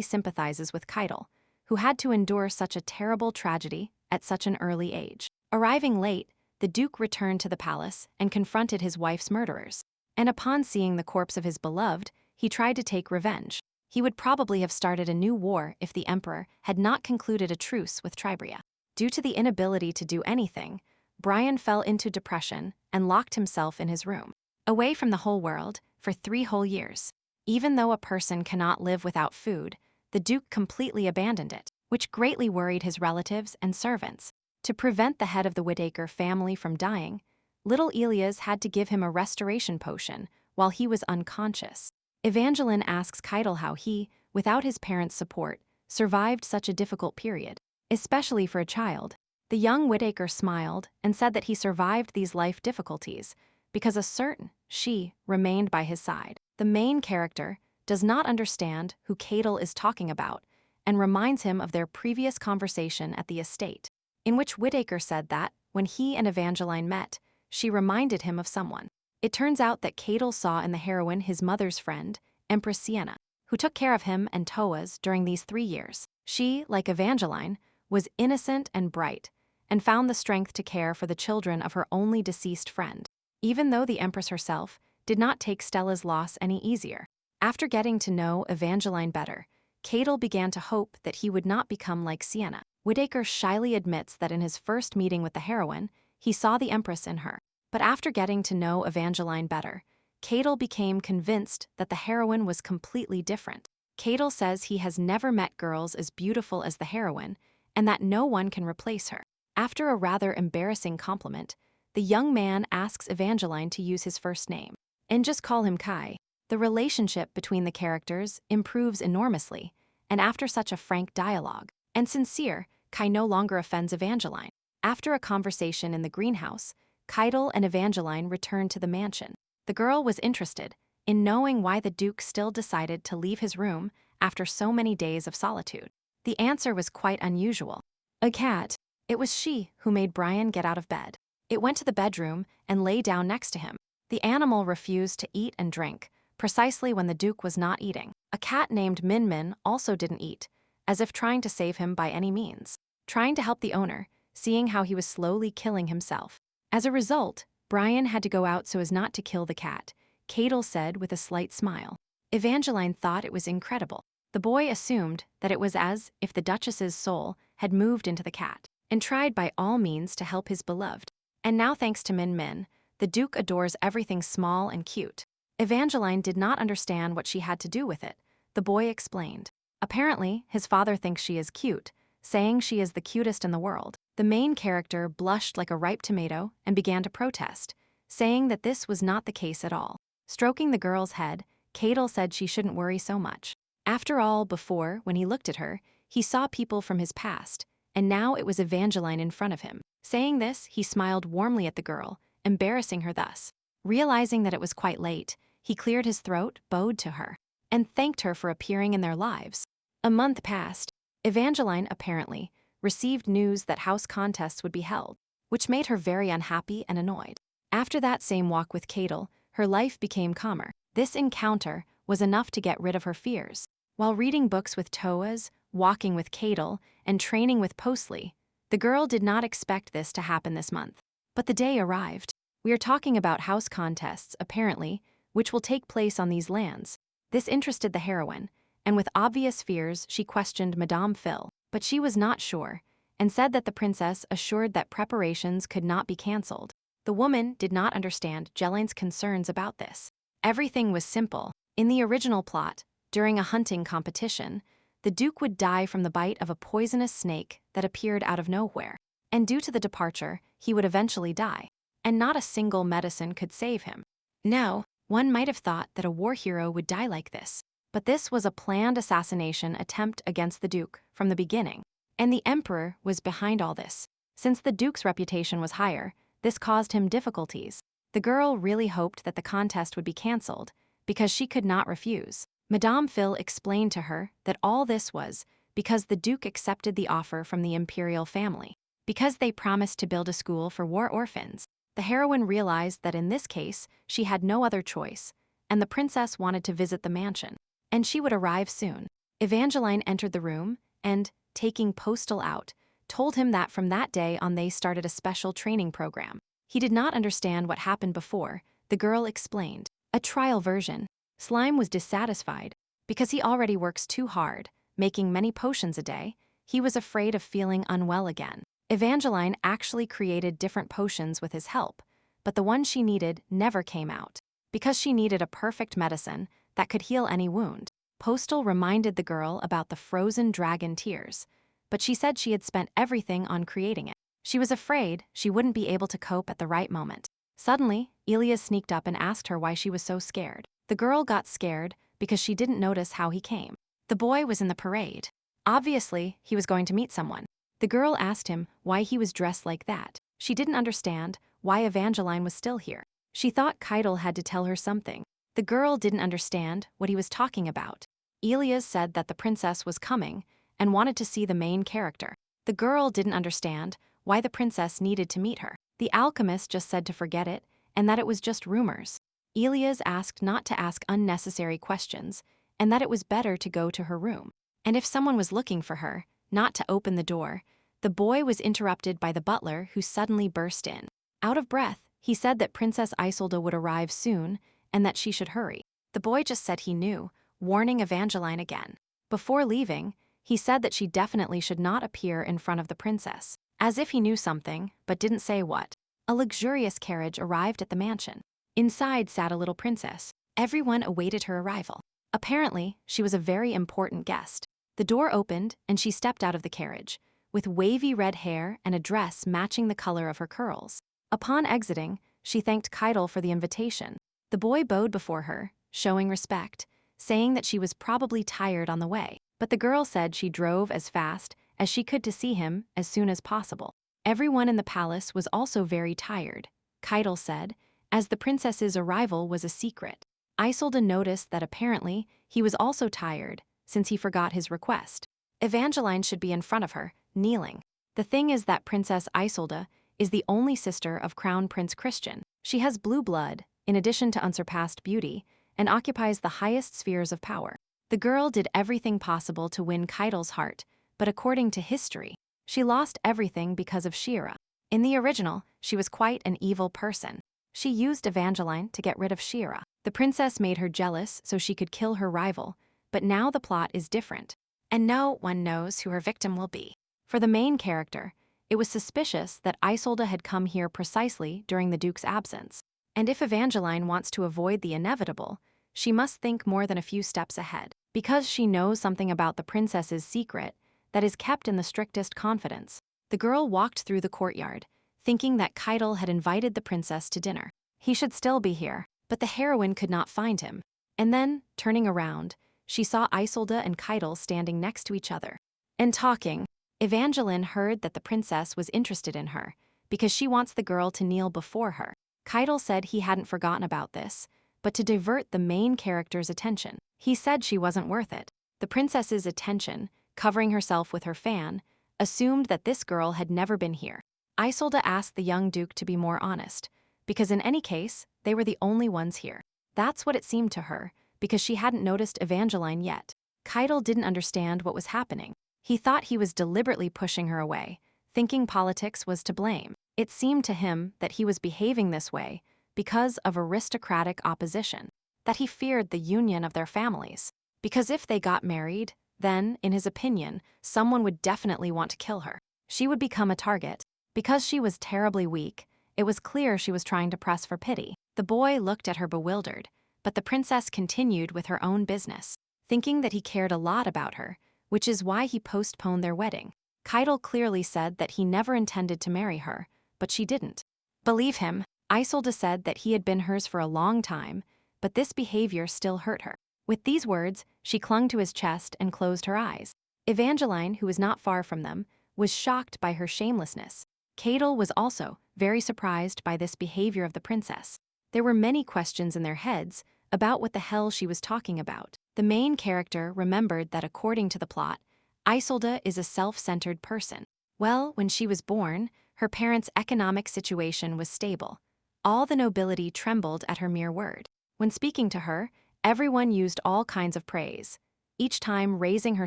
sympathizes with Keitel, who had to endure such a terrible tragedy at such an early age. Arriving late, the Duke returned to the palace and confronted his wife's murderers. And upon seeing the corpse of his beloved, he tried to take revenge. He would probably have started a new war if the emperor had not concluded a truce with Tribria. Due to the inability to do anything, Brian fell into depression and locked himself in his room, away from the whole world, for 3 whole years. Even though a person cannot live without food, the Duke completely abandoned it, which greatly worried his relatives and servants. To prevent the head of the Whittaker family from dying, little Elias had to give him a restoration potion while he was unconscious. Evangeline asks Keitel how he, without his parents' support, survived such a difficult period, especially for a child. The young Whittaker smiled and said that he survived these life difficulties because a certain she remained by his side. The main character does not understand who Keitel is talking about and reminds him of their previous conversation at the estate, in which Whittaker said that, when he and Evangeline met, she reminded him of someone. It turns out that Keitel saw in the heroine his mother's friend, Empress Sienna, who took care of him and Toa's during these 3 years. She, like Evangeline, was innocent and bright, and found the strength to care for the children of her only deceased friend, even though the Empress herself did not take Stella's loss any easier. After getting to know Evangeline better, Keitel began to hope that he would not become like Sienna. Whittaker shyly admits that in his first meeting with the heroine, he saw the Empress in her. But after getting to know Evangeline better, Keitel became convinced that the heroine was completely different. Keitel says he has never met girls as beautiful as the heroine, and that no one can replace her. After a rather embarrassing compliment, the young man asks Evangeline to use his first name and just call him Kai. The relationship between the characters improves enormously, and after such a frank dialogue and sincere, Kai no longer offends Evangeline. After a conversation in the greenhouse, Keitel and Evangeline returned to the mansion. The girl was interested in knowing why the Duke still decided to leave his room after so many days of solitude. The answer was quite unusual. A cat. It was she who made Brian get out of bed. It went to the bedroom and lay down next to him. The animal refused to eat and drink, precisely when the Duke was not eating. A cat named Min Min also didn't eat, as if trying to save him by any means, trying to help the owner, seeing how he was slowly killing himself. As a result, Brian had to go out so as not to kill the cat, Keitel said with a slight smile. Evangeline thought it was incredible. The boy assumed that it was as if the Duchess's soul had moved into the cat, and tried by all means to help his beloved. And now, thanks to Min Min, the Duke adores everything small and cute. Evangeline did not understand what she had to do with it. The boy explained. Apparently, his father thinks she is cute, saying she is the cutest in the world. The main character blushed like a ripe tomato and began to protest, saying that this was not the case at all. Stroking the girl's head, Keitel said she shouldn't worry so much. After all, before, when he looked at her, he saw people from his past, and now it was Evangeline in front of him. Saying this, he smiled warmly at the girl, embarrassing her thus. Realizing that it was quite late, he cleared his throat, bowed to her, and thanked her for appearing in their lives. A month passed. Evangeline, apparently, received news that house contests would be held, which made her very unhappy and annoyed. After that same walk with Cadel, her life became calmer. This encounter was enough to get rid of her fears. While reading books with Toas, walking with Cadel, and training with Postly, the girl did not expect this to happen this month. But the day arrived. We are talking about house contests, apparently, which will take place on these lands. This interested the heroine, and with obvious fears she questioned Madame Phil, but she was not sure, and said that the princess assured that preparations could not be cancelled. The woman did not understand Jeline's concerns about this. Everything was simple. In the original plot, during a hunting competition, the Duke would die from the bite of a poisonous snake that appeared out of nowhere, and due to the departure, he would eventually die, and not a single medicine could save him. No, one might have thought that a war hero would die like this, but this was a planned assassination attempt against the Duke from the beginning, and the Emperor was behind all this. Since the Duke's reputation was higher, this caused him difficulties. The girl really hoped that the contest would be cancelled, because she could not refuse. Madame Phil explained to her that all this was because the Duke accepted the offer from the imperial family, because they promised to build a school for war orphans. The heroine realized that in this case, she had no other choice, and the princess wanted to visit the mansion, and she would arrive soon. Evangeline entered the room and, taking Postal out, told him that from that day on they started a special training program. He did not understand what happened before. The girl explained. A trial version. Slime was dissatisfied. Because he already works too hard, making many potions a day, he was afraid of feeling unwell again. Evangeline actually created different potions with his help, but the one she needed never came out, because she needed a perfect medicine that could heal any wound. Postal reminded the girl about the frozen dragon tears, but she said she had spent everything on creating it. She was afraid she wouldn't be able to cope at the right moment. Suddenly, Elias sneaked up and asked her why she was so scared. The girl got scared because she didn't notice how he came. The boy was in the parade. Obviously, he was going to meet someone. The girl asked him why he was dressed like that. She didn't understand why Evangeline was still here. She thought Keitel had to tell her something. The girl didn't understand what he was talking about. Elias said that the princess was coming and wanted to see the main character. The girl didn't understand why the princess needed to meet her. The alchemist just said to forget it and that it was just rumors. Elias asked not to ask unnecessary questions and that it was better to go to her room. And if someone was looking for her, not to open the door. The boy was interrupted by the butler who suddenly burst in. Out of breath, he said that Princess Isolde would arrive soon and that she should hurry. The boy just said he knew, warning Evangeline again. Before leaving, he said that she definitely should not appear in front of the princess, as if he knew something, but didn't say what. A luxurious carriage arrived at the mansion. Inside sat a little princess. Everyone awaited her arrival. Apparently, she was a very important guest. The door opened and she stepped out of the carriage, with wavy red hair and a dress matching the color of her curls. Upon exiting, she thanked Keitel for the invitation. The boy bowed before her, showing respect, saying that she was probably tired on the way, but the girl said she drove as fast as she could to see him as soon as possible. Everyone in the palace was also very tired, Keitel said, as the princess's arrival was a secret. Isolde noticed that apparently he was also tired, since he forgot his request. Evangeline should be in front of her, kneeling. The thing is that Princess Isolde is the only sister of Crown Prince Christian. She has blue blood, in addition to unsurpassed beauty, and occupies the highest spheres of power. The girl did everything possible to win Keitel's heart, but according to history, she lost everything because of Shira. In the original, she was quite an evil person. She used Evangeline to get rid of Shira. The princess made her jealous so she could kill her rival, but now the plot is different, and no one knows who her victim will be. For the main character, it was suspicious that Isolde had come here precisely during the Duke's absence. And if Evangeline wants to avoid the inevitable, she must think more than a few steps ahead, because she knows something about the princess's secret that is kept in the strictest confidence. The girl walked through the courtyard, thinking that Keitel had invited the princess to dinner. He should still be here, but the heroine could not find him. And then, turning around, she saw Isolde and Keitel standing next to each other and talking. Evangeline heard that the princess was interested in her because she wants the girl to kneel before her. Keitel said he hadn't forgotten about this, but to divert the main character's attention. He said she wasn't worth it. The princess's attention, covering herself with her fan, assumed that this girl had never been here. Isolde asked the young duke to be more honest, because in any case, they were the only ones here. That's what it seemed to her, because she hadn't noticed Evangeline yet. Keitel didn't understand what was happening. He thought he was deliberately pushing her away, thinking politics was to blame. It seemed to him that he was behaving this way because of aristocratic opposition, that he feared the union of their families. Because if they got married, then, in his opinion, someone would definitely want to kill her. She would become a target. Because she was terribly weak, it was clear she was trying to press for pity. The boy looked at her bewildered, but the princess continued with her own business, thinking that he cared a lot about her, which is why he postponed their wedding. Keitel clearly said that he never intended to marry her, but she didn't. Believe him, Isolde said that he had been hers for a long time, but this behavior still hurt her. With these words, she clung to his chest and closed her eyes. Evangeline, who was not far from them, was shocked by her shamelessness. Keitel was also very surprised by this behavior of the princess. There were many questions in their heads about what the hell she was talking about. The main character remembered that according to the plot, Isolde is a self-centered person. Well, when she was born, her parents' economic situation was stable. All the nobility trembled at her mere word. When speaking to her, everyone used all kinds of praise, each time raising her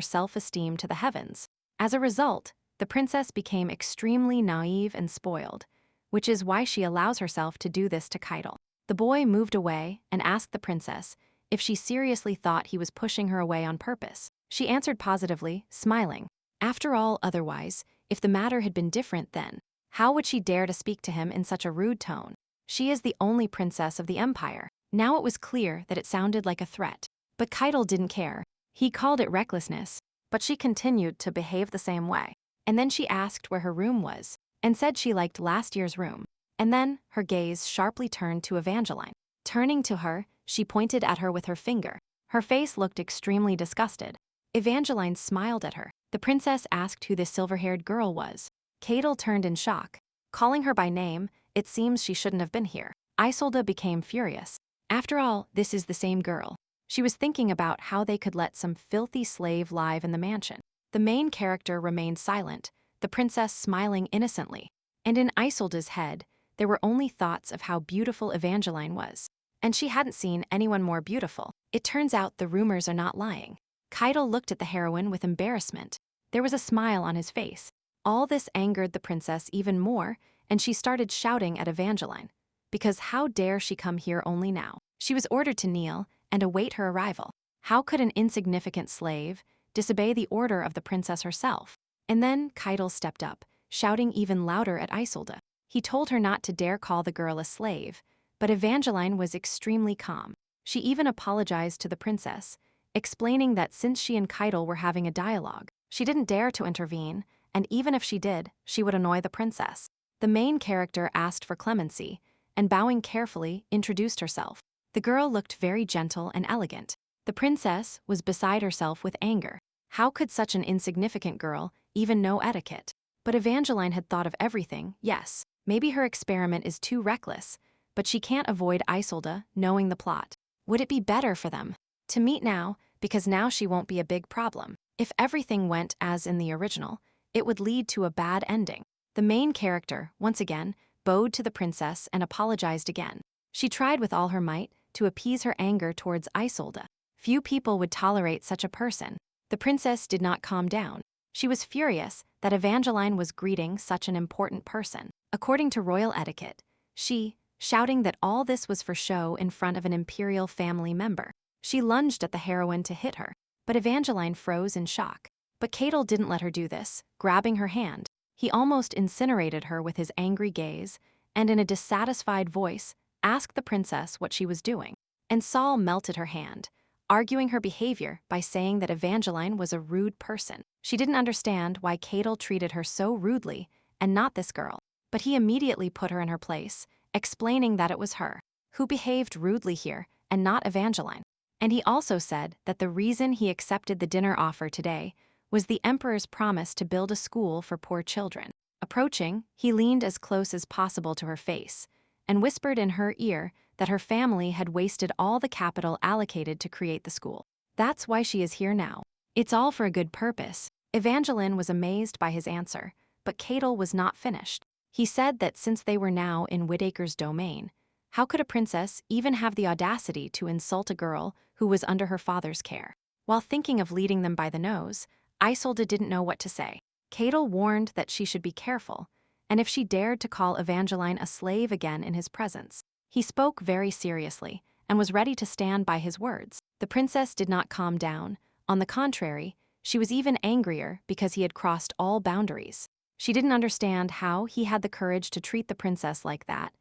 self-esteem to the heavens. As a result, the princess became extremely naive and spoiled, which is why she allows herself to do this to Keitel. The boy moved away and asked the princess if she seriously thought he was pushing her away on purpose. She answered positively, smiling. After all, otherwise, if the matter had been different then, how would she dare to speak to him in such a rude tone? She is the only princess of the empire. Now it was clear that it sounded like a threat. But Keitel didn't care. He called it recklessness, but she continued to behave the same way. And then she asked where her room was, and said she liked last year's room. And then her gaze sharply turned to Evangeline. Turning to her, she pointed at her with her finger. Her face looked extremely disgusted. Evangeline smiled at her. The princess asked who this silver-haired girl was. Keitel turned in shock. Calling her by name, it seems she shouldn't have been here. Isolde became furious. After all, this is the same girl. She was thinking about how they could let some filthy slave live in the mansion. The main character remained silent, the princess smiling innocently. And in Isolde's head, there were only thoughts of how beautiful Evangeline was. And she hadn't seen anyone more beautiful. It turns out the rumors are not lying. Keitel looked at the heroine with embarrassment. There was a smile on his face. All this angered the princess even more, and she started shouting at Evangeline. Because how dare she come here only now? She was ordered to kneel and await her arrival. How could an insignificant slave disobey the order of the princess herself? And then Keitel stepped up, shouting even louder at Isolde. He told her not to dare call the girl a slave, but Evangeline was extremely calm. She even apologized to the princess, explaining that since she and Keitel were having a dialogue, she didn't dare to intervene, and even if she did, she would annoy the princess. The main character asked for clemency, and bowing carefully, introduced herself. The girl looked very gentle and elegant. The princess was beside herself with anger. How could such an insignificant girl even know etiquette? But Evangeline had thought of everything. Yes, maybe her experiment is too reckless, but she can't avoid Isolde knowing the plot. Would it be better for them to meet now, because now she won't be a big problem? If everything went as in the original, it would lead to a bad ending. The main character, once again, bowed to the princess and apologized again. She tried with all her might to appease her anger towards Isolde. Few people would tolerate such a person. The princess did not calm down. She was furious that Evangeline was greeting such an important person. According to royal etiquette, she, shouting that all this was for show in front of an imperial family member. She lunged at the heroine to hit her, but Evangeline froze in shock. But Keitel didn't let her do this, grabbing her hand. He almost incinerated her with his angry gaze, and in a dissatisfied voice, asked the princess what she was doing. And Saul melted her hand, arguing her behavior by saying that Evangeline was a rude person. She didn't understand why Keitel treated her so rudely, and not this girl. But he immediately put her in her place, explaining that it was her who behaved rudely here, and not Evangeline. And he also said that the reason he accepted the dinner offer today was the emperor's promise to build a school for poor children. Approaching, he leaned as close as possible to her face, and whispered in her ear that her family had wasted all the capital allocated to create the school. That's why she is here now. It's all for a good purpose. Evangeline was amazed by his answer, but Cadel was not finished. He said that since they were now in Whittaker's domain, how could a princess even have the audacity to insult a girl who was under her father's care? While thinking of leading them by the nose, Isolde didn't know what to say. Cadel warned that she should be careful, and if she dared to call Evangeline a slave again in his presence. He spoke very seriously and was ready to stand by his words. The princess did not calm down. On the contrary, she was even angrier because he had crossed all boundaries. She didn't understand how he had the courage to treat the princess like that,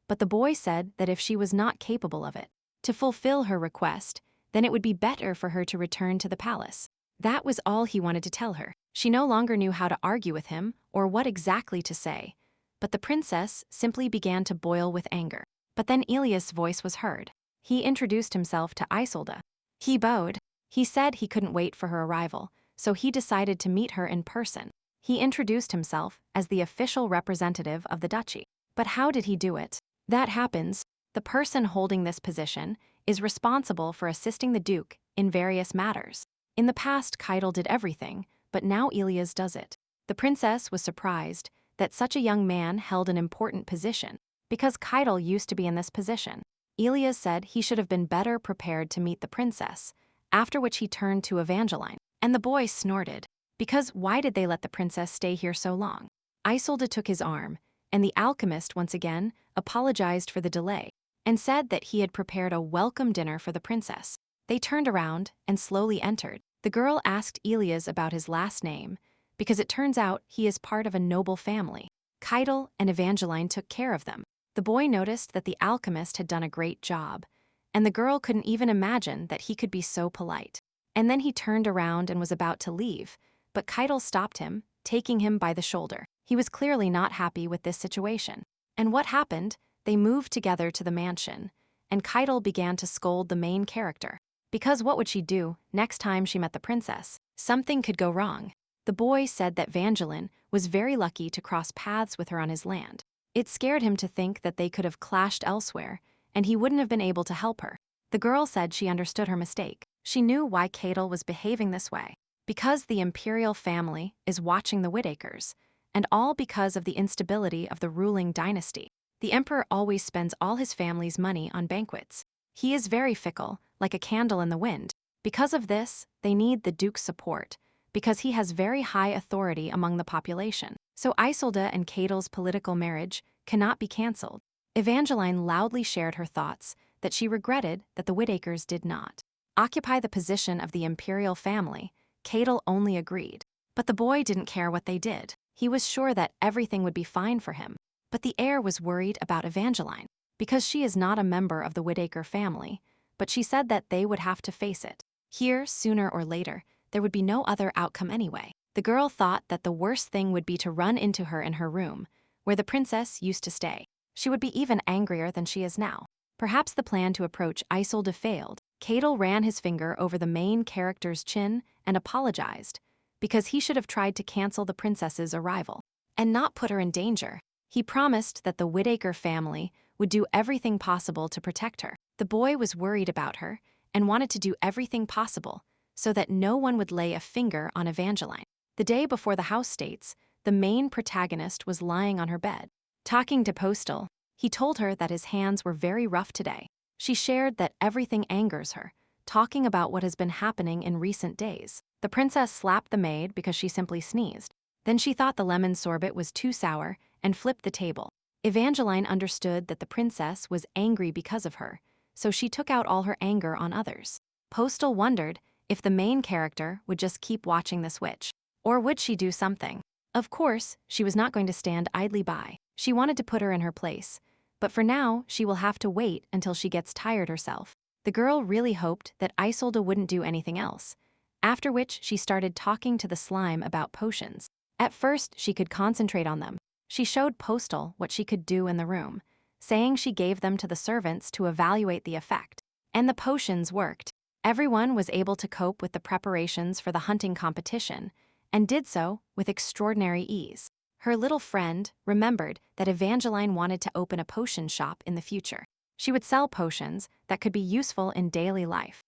but the boy said that if she was not capable of it, to fulfill her request, then it would be better for her to return to the palace. That was all he wanted to tell her. She no longer knew how to argue with him or what exactly to say, but the princess simply began to boil with anger. But then Elias' voice was heard. He introduced himself to Isolde. He bowed. He said he couldn't wait for her arrival, so he decided to meet her in person. He introduced himself as the official representative of the duchy. But how did he do it? That happens. The person holding this position is responsible for assisting the duke in various matters. In the past, Cadel did everything, but now Elias does it. The princess was surprised that such a young man held an important position, because Cadel used to be in this position. Elias said he should have been better prepared to meet the princess, after which he turned to Evangeline, and the boy snorted. Because why did they let the princess stay here so long? Isolde took his arm, and the alchemist once again apologized for the delay, and said that he had prepared a welcome dinner for the princess. They turned around and slowly entered. The girl asked Elias about his last name, because it turns out he is part of a noble family. Cadel and Evangeline took care of them. The boy noticed that the alchemist had done a great job, and the girl couldn't even imagine that he could be so polite. And then he turned around and was about to leave, but Cadel stopped him, taking him by the shoulder. He was clearly not happy with this situation. And what happened? They moved together to the mansion, and Cadel began to scold the main character. Because what would she do next time she met the princess? Something could go wrong. The boy said that Evangeline was very lucky to cross paths with her on his land. It scared him to think that they could have clashed elsewhere, and he wouldn't have been able to help her. The girl said she understood her mistake. She knew why Cadel was behaving this way. Because the imperial family is watching the Whittakers, and all because of the instability of the ruling dynasty. The emperor always spends all his family's money on banquets. He is very fickle, like a candle in the wind. Because of this, they need the duke's support, because he has very high authority among the population. So Isolde and Cadel's political marriage cannot be cancelled. Evangeline loudly shared her thoughts that she regretted that the Whittakers did not occupy the position of the imperial family. Cadel only agreed. But the boy didn't care what they did. He was sure that everything would be fine for him. But the heir was worried about Evangeline, because she is not a member of the Whittaker family, but she said that they would have to face it. Here, sooner or later, there would be no other outcome anyway. The girl thought that the worst thing would be to run into her in her room, where the princess used to stay. She would be even angrier than she is now. Perhaps the plan to approach Isolde failed. Cadel ran his finger over the main character's chin and apologized, because he should have tried to cancel the princess's arrival and not put her in danger. He promised that the Whittaker family would do everything possible to protect her. The boy was worried about her and wanted to do everything possible so that no one would lay a finger on Evangeline. The day before the house states, the main protagonist was lying on her bed. Talking to Postal, he told her that his hands were very rough today. She shared that everything angers her, talking about what has been happening in recent days. The princess slapped the maid because she simply sneezed. Then she thought the lemon sorbet was too sour and flipped the table. Evangeline understood that the princess was angry because of her, so she took out all her anger on others. Postal wondered if the main character would just keep watching this witch, or would she do something? Of course, she was not going to stand idly by. She wanted to put her in her place, but for now, she will have to wait until she gets tired herself. The girl really hoped that Isolde wouldn't do anything else, after which she started talking to the slime about potions. At first, she could concentrate on them. She showed Postal what she could do in the room, saying she gave them to the servants to evaluate the effect. And the potions worked. Everyone was able to cope with the preparations for the hunting competition, and did so with extraordinary ease. Her little friend remembered that Evangeline wanted to open a potion shop in the future. She would sell potions that could be useful in daily life,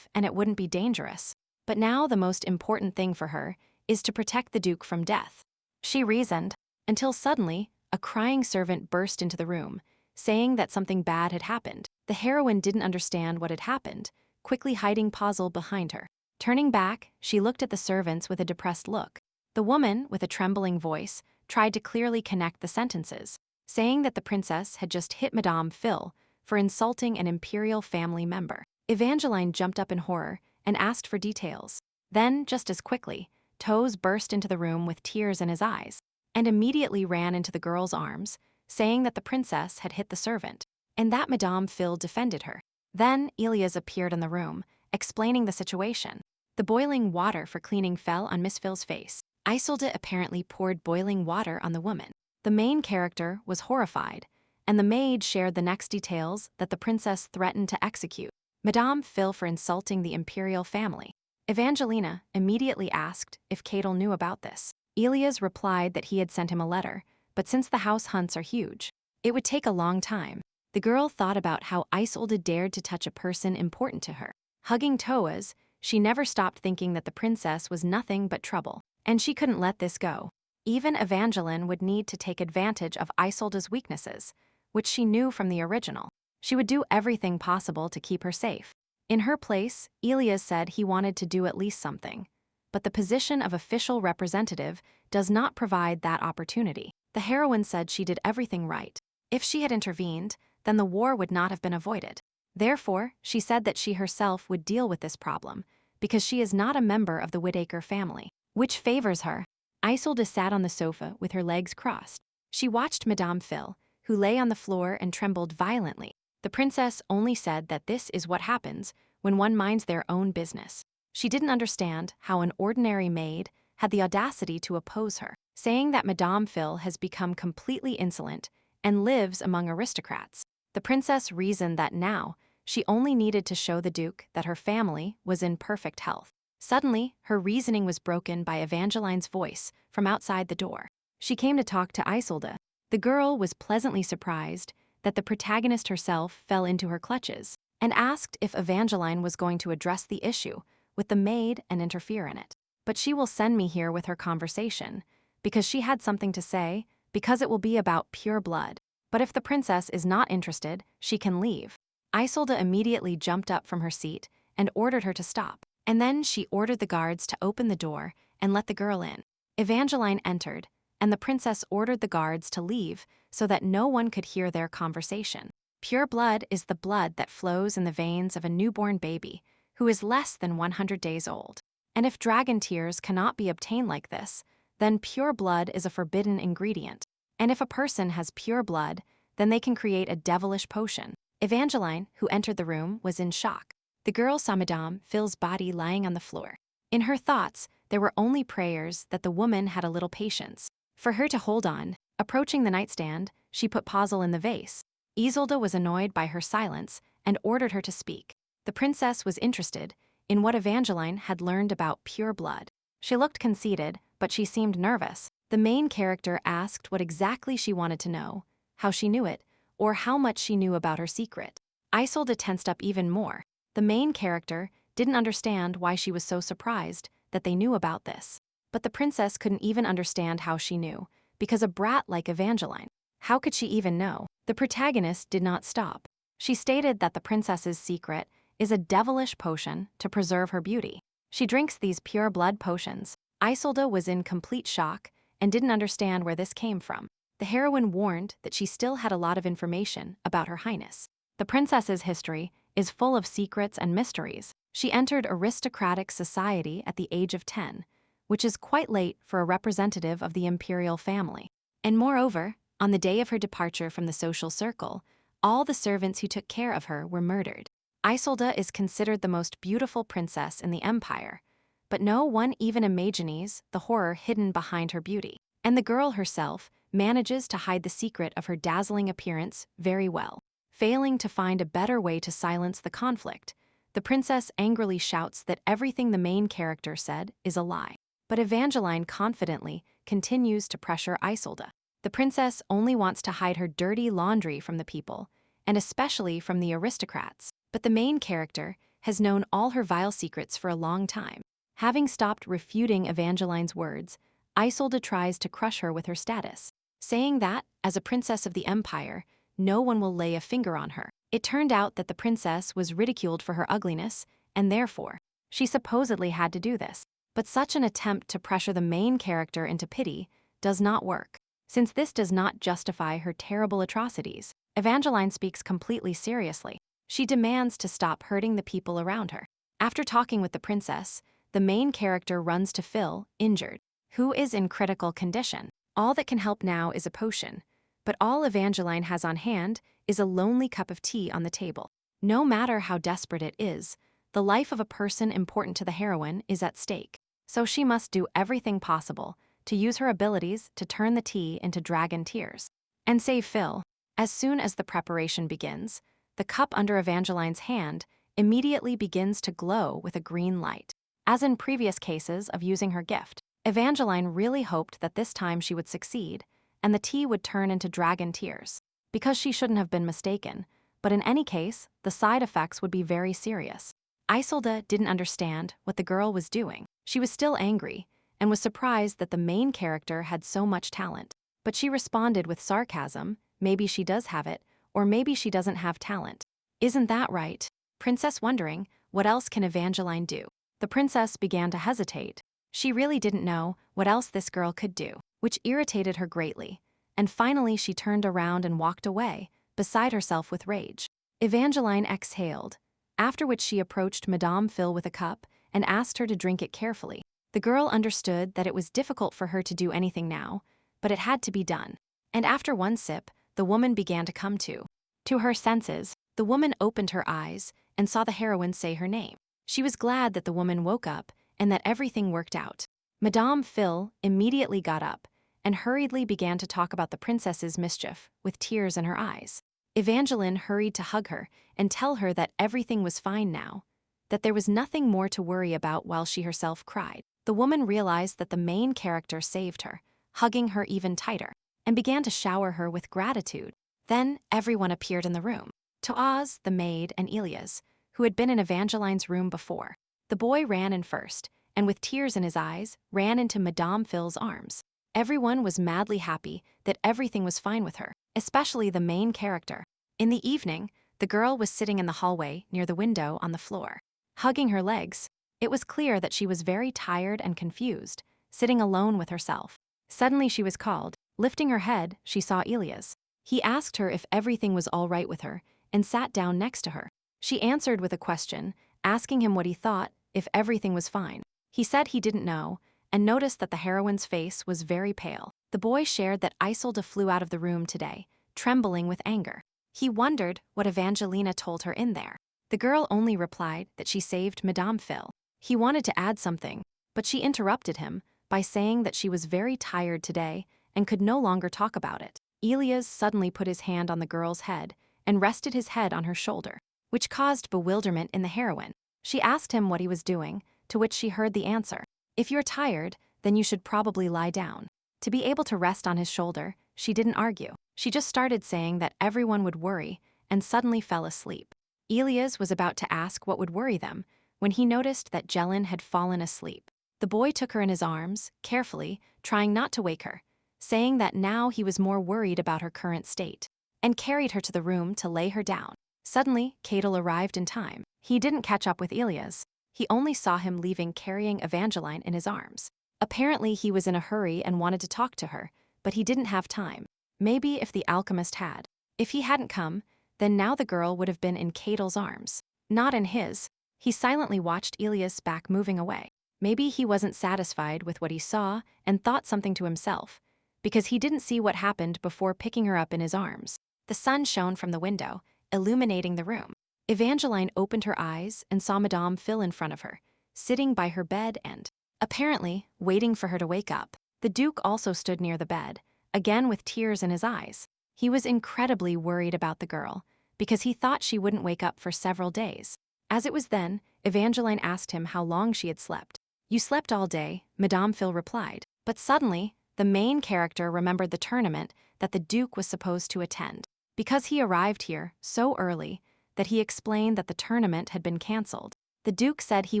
and it wouldn't be dangerous. But now the most important thing for her is to protect the Duke from death. She reasoned, until suddenly, a crying servant burst into the room, saying that something bad had happened. The heroine didn't understand what had happened, quickly hiding puzzle behind her. Turning back, she looked at the servants with a depressed look. The woman, with a trembling voice, tried to clearly connect the sentences, saying that the princess had just hit Madame Phil for insulting an imperial family member. Evangeline jumped up in horror and asked for details. Then, just as quickly, Toes burst into the room with tears in his eyes, and immediately ran into the girl's arms, saying that the princess had hit the servant, and that Madame Phil defended her. Then Elias appeared in the room, explaining the situation. The boiling water for cleaning fell on Miss Phil's face. Isolde apparently poured boiling water on the woman. The main character was horrified, and the maid shared the next details that the princess threatened to execute Madame Phil for insulting the imperial family. Evangelina immediately asked if Cadel knew about this. Elias replied that he had sent him a letter, but since the house hunts are huge, it would take a long time. The girl thought about how Isolde dared to touch a person important to her. Hugging Toas, she never stopped thinking that the princess was nothing but trouble, and she couldn't let this go. Even Evangeline would need to take advantage of Isolde's weaknesses, which she knew from the original. She would do everything possible to keep her safe. In her place, Elias said he wanted to do at least something, but the position of official representative does not provide that opportunity. The heroine said she did everything right. If she had intervened, then the war would not have been avoided. Therefore, she said that she herself would deal with this problem, because she is not a member of the Whittaker family, which favors her. Isolde sat on the sofa with her legs crossed. She watched Madame Phil, who lay on the floor and trembled violently. The princess only said that this is what happens when one minds their own business. She didn't understand how an ordinary maid had the audacity to oppose her, saying that Madame Phil has become completely insolent and lives among aristocrats. The princess reasoned that now she only needed to show the Duke that her family was in perfect health. Suddenly, her reasoning was broken by Evangeline's voice from outside the door. She came to talk to Isolde. The girl was pleasantly surprised that the protagonist herself fell into her clutches and asked if Evangeline was going to address the issue with the maid and interfere in it. But she will send me here with her conversation, because she had something to say, because it will be about pure blood. But if the princess is not interested, she can leave. Isolde immediately jumped up from her seat and ordered her to stop. And then she ordered the guards to open the door and let the girl in. Evangeline entered, and the princess ordered the guards to leave so that no one could hear their conversation. Pure blood is the blood that flows in the veins of a newborn baby who is less than 100 days old. And if dragon tears cannot be obtained like this, then pure blood is a forbidden ingredient. And if a person has pure blood, then they can create a devilish potion. Evangeline, who entered the room, was in shock. The girl saw Madame Phil's body lying on the floor. In her thoughts, there were only prayers that the woman had a little patience for her to hold on. Approaching the nightstand, she put Puzzle in the vase. Isolde was annoyed by her silence and ordered her to speak. The princess was interested in what Evangeline had learned about pure blood. She looked conceited, but she seemed nervous. The main character asked what exactly she wanted to know, how she knew it, or how much she knew about her secret. Isolde tensed up even more. The main character didn't understand why she was so surprised that they knew about this. But the princess couldn't even understand how she knew, because a brat like Evangeline, how could she even know? The protagonist did not stop. She stated that the princess's secret is a devilish potion to preserve her beauty. She drinks these pure blood potions. Isolde was in complete shock and didn't understand where this came from. The heroine warned that she still had a lot of information about Her Highness. The princess's history is full of secrets and mysteries. She entered aristocratic society at the age of 10, which is quite late for a representative of the imperial family. And moreover, on the day of her departure from the social circle, all the servants who took care of her were murdered. Isolde is considered the most beautiful princess in the empire, but no one even imagines the horror hidden behind her beauty. And the girl herself manages to hide the secret of her dazzling appearance very well. Failing to find a better way to silence the conflict, the princess angrily shouts that everything the main character said is a lie. But Evangeline confidently continues to pressure Isolde. The princess only wants to hide her dirty laundry from the people, and especially from the aristocrats. But the main character has known all her vile secrets for a long time. Having stopped refuting Evangeline's words, Isolde tries to crush her with her status, saying that, as a princess of the empire, no one will lay a finger on her. It turned out that the princess was ridiculed for her ugliness, and therefore, she supposedly had to do this. But such an attempt to pressure the main character into pity does not work. Since this does not justify her terrible atrocities, Evangeline speaks completely seriously. She demands to stop hurting the people around her. After talking with the princess, the main character runs to Phil, injured, who is in critical condition. All that can help now is a potion, but all Evangeline has on hand is a lonely cup of tea on the table. No matter how desperate it is, the life of a person important to the heroine is at stake, so she must do everything possible to use her abilities to turn the tea into dragon tears and save Phil. As soon as the preparation begins, the cup under Evangeline's hand immediately begins to glow with a green light. As in previous cases of using her gift, Evangeline really hoped that this time she would succeed and the tea would turn into dragon tears, because she shouldn't have been mistaken, but in any case, the side effects would be very serious. Isolde didn't understand what the girl was doing. She was still angry and was surprised that the main character had so much talent. But she responded with sarcasm, maybe she does have it, or maybe she doesn't have talent. Isn't that right? Princess wondering, what else can Evangeline do? The princess began to hesitate. She really didn't know what else this girl could do, which irritated her greatly, and finally she turned around and walked away, beside herself with rage. Evangeline exhaled, after which she approached Madame Phil with a cup and asked her to drink it carefully. The girl understood that it was difficult for her to do anything now, but it had to be done. And after one sip, the woman began to come to her senses. The woman opened her eyes and saw the heroine say her name. She was glad that the woman woke up and that everything worked out. Madame Phil immediately got up and hurriedly began to talk about the princess's mischief with tears in her eyes. Evangeline hurried to hug her and tell her that everything was fine now, that there was nothing more to worry about, while she herself cried. The woman realized that the main character saved her, hugging her even tighter, and began to shower her with gratitude. Then everyone appeared in the room. Toaz, the maid, and Elias, who had been in Evangeline's room before. The boy ran in first, and with tears in his eyes, ran into Madame Phil's arms. Everyone was madly happy that everything was fine with her, especially the main character. In the evening, the girl was sitting in the hallway near the window on the floor, hugging her legs. It was clear that she was very tired and confused, sitting alone with herself. Suddenly she was called. Lifting her head, she saw Elias. He asked her if everything was all right with her and sat down next to her. She answered with a question, asking him what he thought, if everything was fine. He said he didn't know, and noticed that the heroine's face was very pale. The boy shared that Isolde flew out of the room today, trembling with anger. He wondered what Evangelina told her in there. The girl only replied that she saved Madame Phil. He wanted to add something, but she interrupted him by saying that she was very tired today and could no longer talk about it. Elias suddenly put his hand on the girl's head and rested his head on her shoulder, which caused bewilderment in the heroine. She asked him what he was doing, to which she heard the answer. If you're tired, then you should probably lie down. To be able to rest on his shoulder, she didn't argue. She just started saying that everyone would worry and suddenly fell asleep. Elias was about to ask what would worry them when he noticed that Jelen had fallen asleep. The boy took her in his arms, carefully, trying not to wake her, saying that now he was more worried about her current state, and carried her to the room to lay her down. Suddenly, Cadel arrived in time. He didn't catch up with Elias. He only saw him leaving carrying Evangeline in his arms. Apparently he was in a hurry and wanted to talk to her, but he didn't have time. Maybe if the alchemist had. If he hadn't come, then now the girl would have been in Cadel's arms, not in his. He silently watched Elias back moving away. Maybe he wasn't satisfied with what he saw and thought something to himself, because he didn't see what happened before picking her up in his arms. The sun shone from the window, illuminating the room. Evangeline opened her eyes and saw Madame Phil in front of her, sitting by her bed and, apparently, waiting for her to wake up. The Duke also stood near the bed, again with tears in his eyes. He was incredibly worried about the girl, because he thought she wouldn't wake up for several days. As it was then, Evangeline asked him how long she had slept. You slept all day, Madame Phil replied. But suddenly, the main character remembered the tournament that the Duke was supposed to attend. Because he arrived here so early, that he explained that the tournament had been cancelled. The Duke said he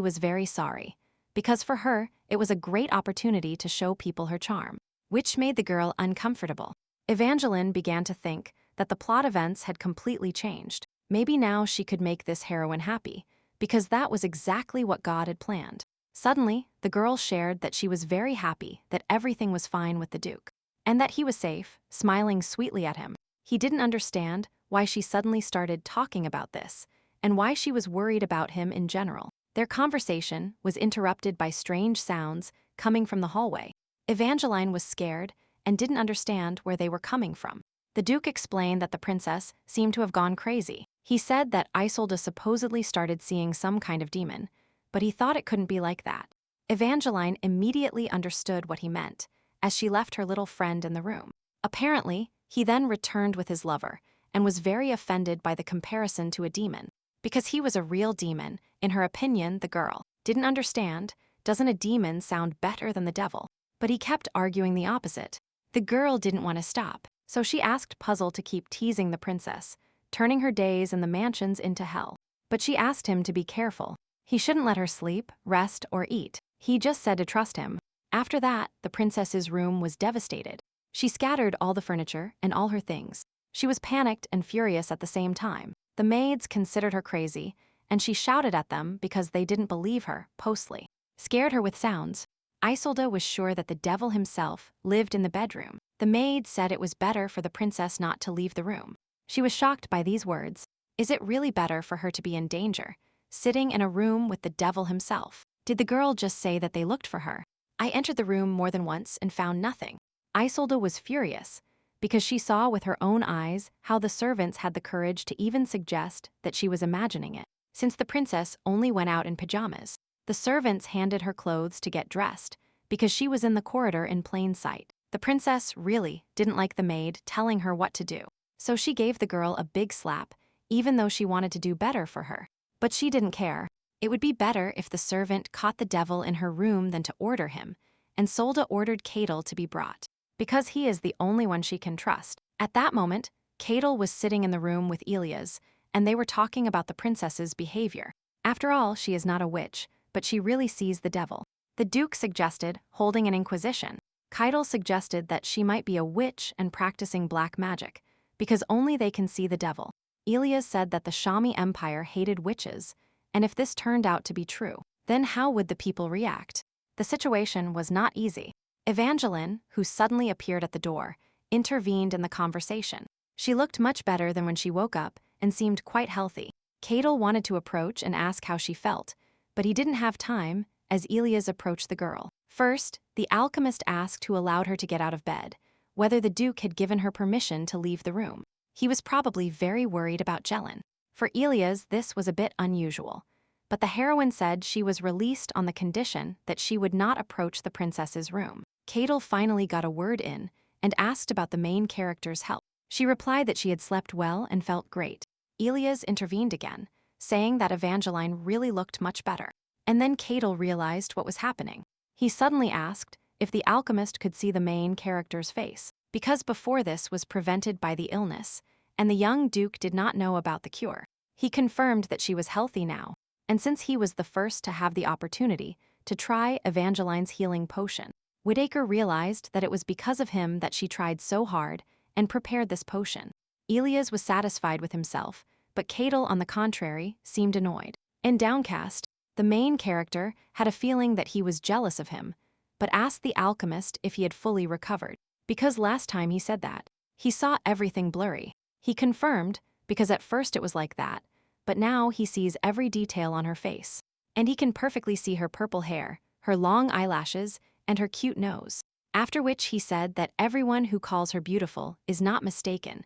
was very sorry, because for her, it was a great opportunity to show people her charm, which made the girl uncomfortable. Evangeline began to think that the plot events had completely changed. Maybe now she could make this heroine happy, because that was exactly what God had planned. Suddenly, the girl shared that she was very happy that everything was fine with the Duke, and that he was safe, smiling sweetly at him. He didn't understand why she suddenly started talking about this, and why she was worried about him in general. Their conversation was interrupted by strange sounds coming from the hallway. Evangeline was scared and didn't understand where they were coming from. The Duke explained that the princess seemed to have gone crazy. He said that Isolde supposedly started seeing some kind of demon, but he thought it couldn't be like that. Evangeline immediately understood what he meant, as she left her little friend in the room. Apparently, he then returned with his lover, and was very offended by the comparison to a demon. Because he was a real demon, in her opinion, the girl didn't understand, doesn't a demon sound better than the devil? But he kept arguing the opposite. The girl didn't want to stop, so she asked Puzzle to keep teasing the princess, turning her days in the mansions into hell. But she asked him to be careful. He shouldn't let her sleep, rest, or eat. He just said to trust him. After that, the princess's room was devastated. She scattered all the furniture and all her things. She was panicked and furious at the same time. The maids considered her crazy, and she shouted at them because they didn't believe her, postly. Scared her with sounds. Isolde was sure that the devil himself lived in the bedroom. The maid said it was better for the princess not to leave the room. She was shocked by these words. Is it really better for her to be in danger, sitting in a room with the devil himself? Did the girl just say that they looked for her? I entered the room more than once and found nothing. Isolde was furious, because she saw with her own eyes how the servants had the courage to even suggest that she was imagining it. Since the princess only went out in pajamas, the servants handed her clothes to get dressed, because she was in the corridor in plain sight. The princess really didn't like the maid telling her what to do, so she gave the girl a big slap, even though she wanted to do better for her. But she didn't care. It would be better if the servant caught the devil in her room than to order him, and Solda ordered Cadel to be brought, because he is the only one she can trust. At that moment, Cadel was sitting in the room with Elias, and they were talking about the princess's behavior. After all, she is not a witch, but she really sees the devil. The Duke suggested holding an inquisition. Cadel suggested that she might be a witch and practicing black magic, because only they can see the devil. Elias said that the Shami Empire hated witches, and if this turned out to be true, then how would the people react? The situation was not easy. Evangeline, who suddenly appeared at the door, intervened in the conversation. She looked much better than when she woke up and seemed quite healthy. Cadel wanted to approach and ask how she felt, but he didn't have time as Elias approached the girl. First, the alchemist asked who allowed her to get out of bed, whether the Duke had given her permission to leave the room. He was probably very worried about Jelen. For Elias, this was a bit unusual, but the heroine said she was released on the condition that she would not approach the princess's room. Cadel finally got a word in and asked about the main character's health. She replied that she had slept well and felt great. Elias intervened again, saying that Evangeline really looked much better. And then Cadel realized what was happening. He suddenly asked if the alchemist could see the main character's face, because before this was prevented by the illness, and the young Duke did not know about the cure. He confirmed that she was healthy now, and since he was the first to have the opportunity to try Evangeline's healing potion, Whittaker realized that it was because of him that she tried so hard and prepared this potion. Elias was satisfied with himself, but Cadel, on the contrary, seemed annoyed and downcast. The main character had a feeling that he was jealous of him, but asked the alchemist if he had fully recovered, because last time he said that, he saw everything blurry. He confirmed, because at first it was like that, but now he sees every detail on her face, and he can perfectly see her purple hair, her long eyelashes, and her cute nose. After which he said that everyone who calls her beautiful is not mistaken,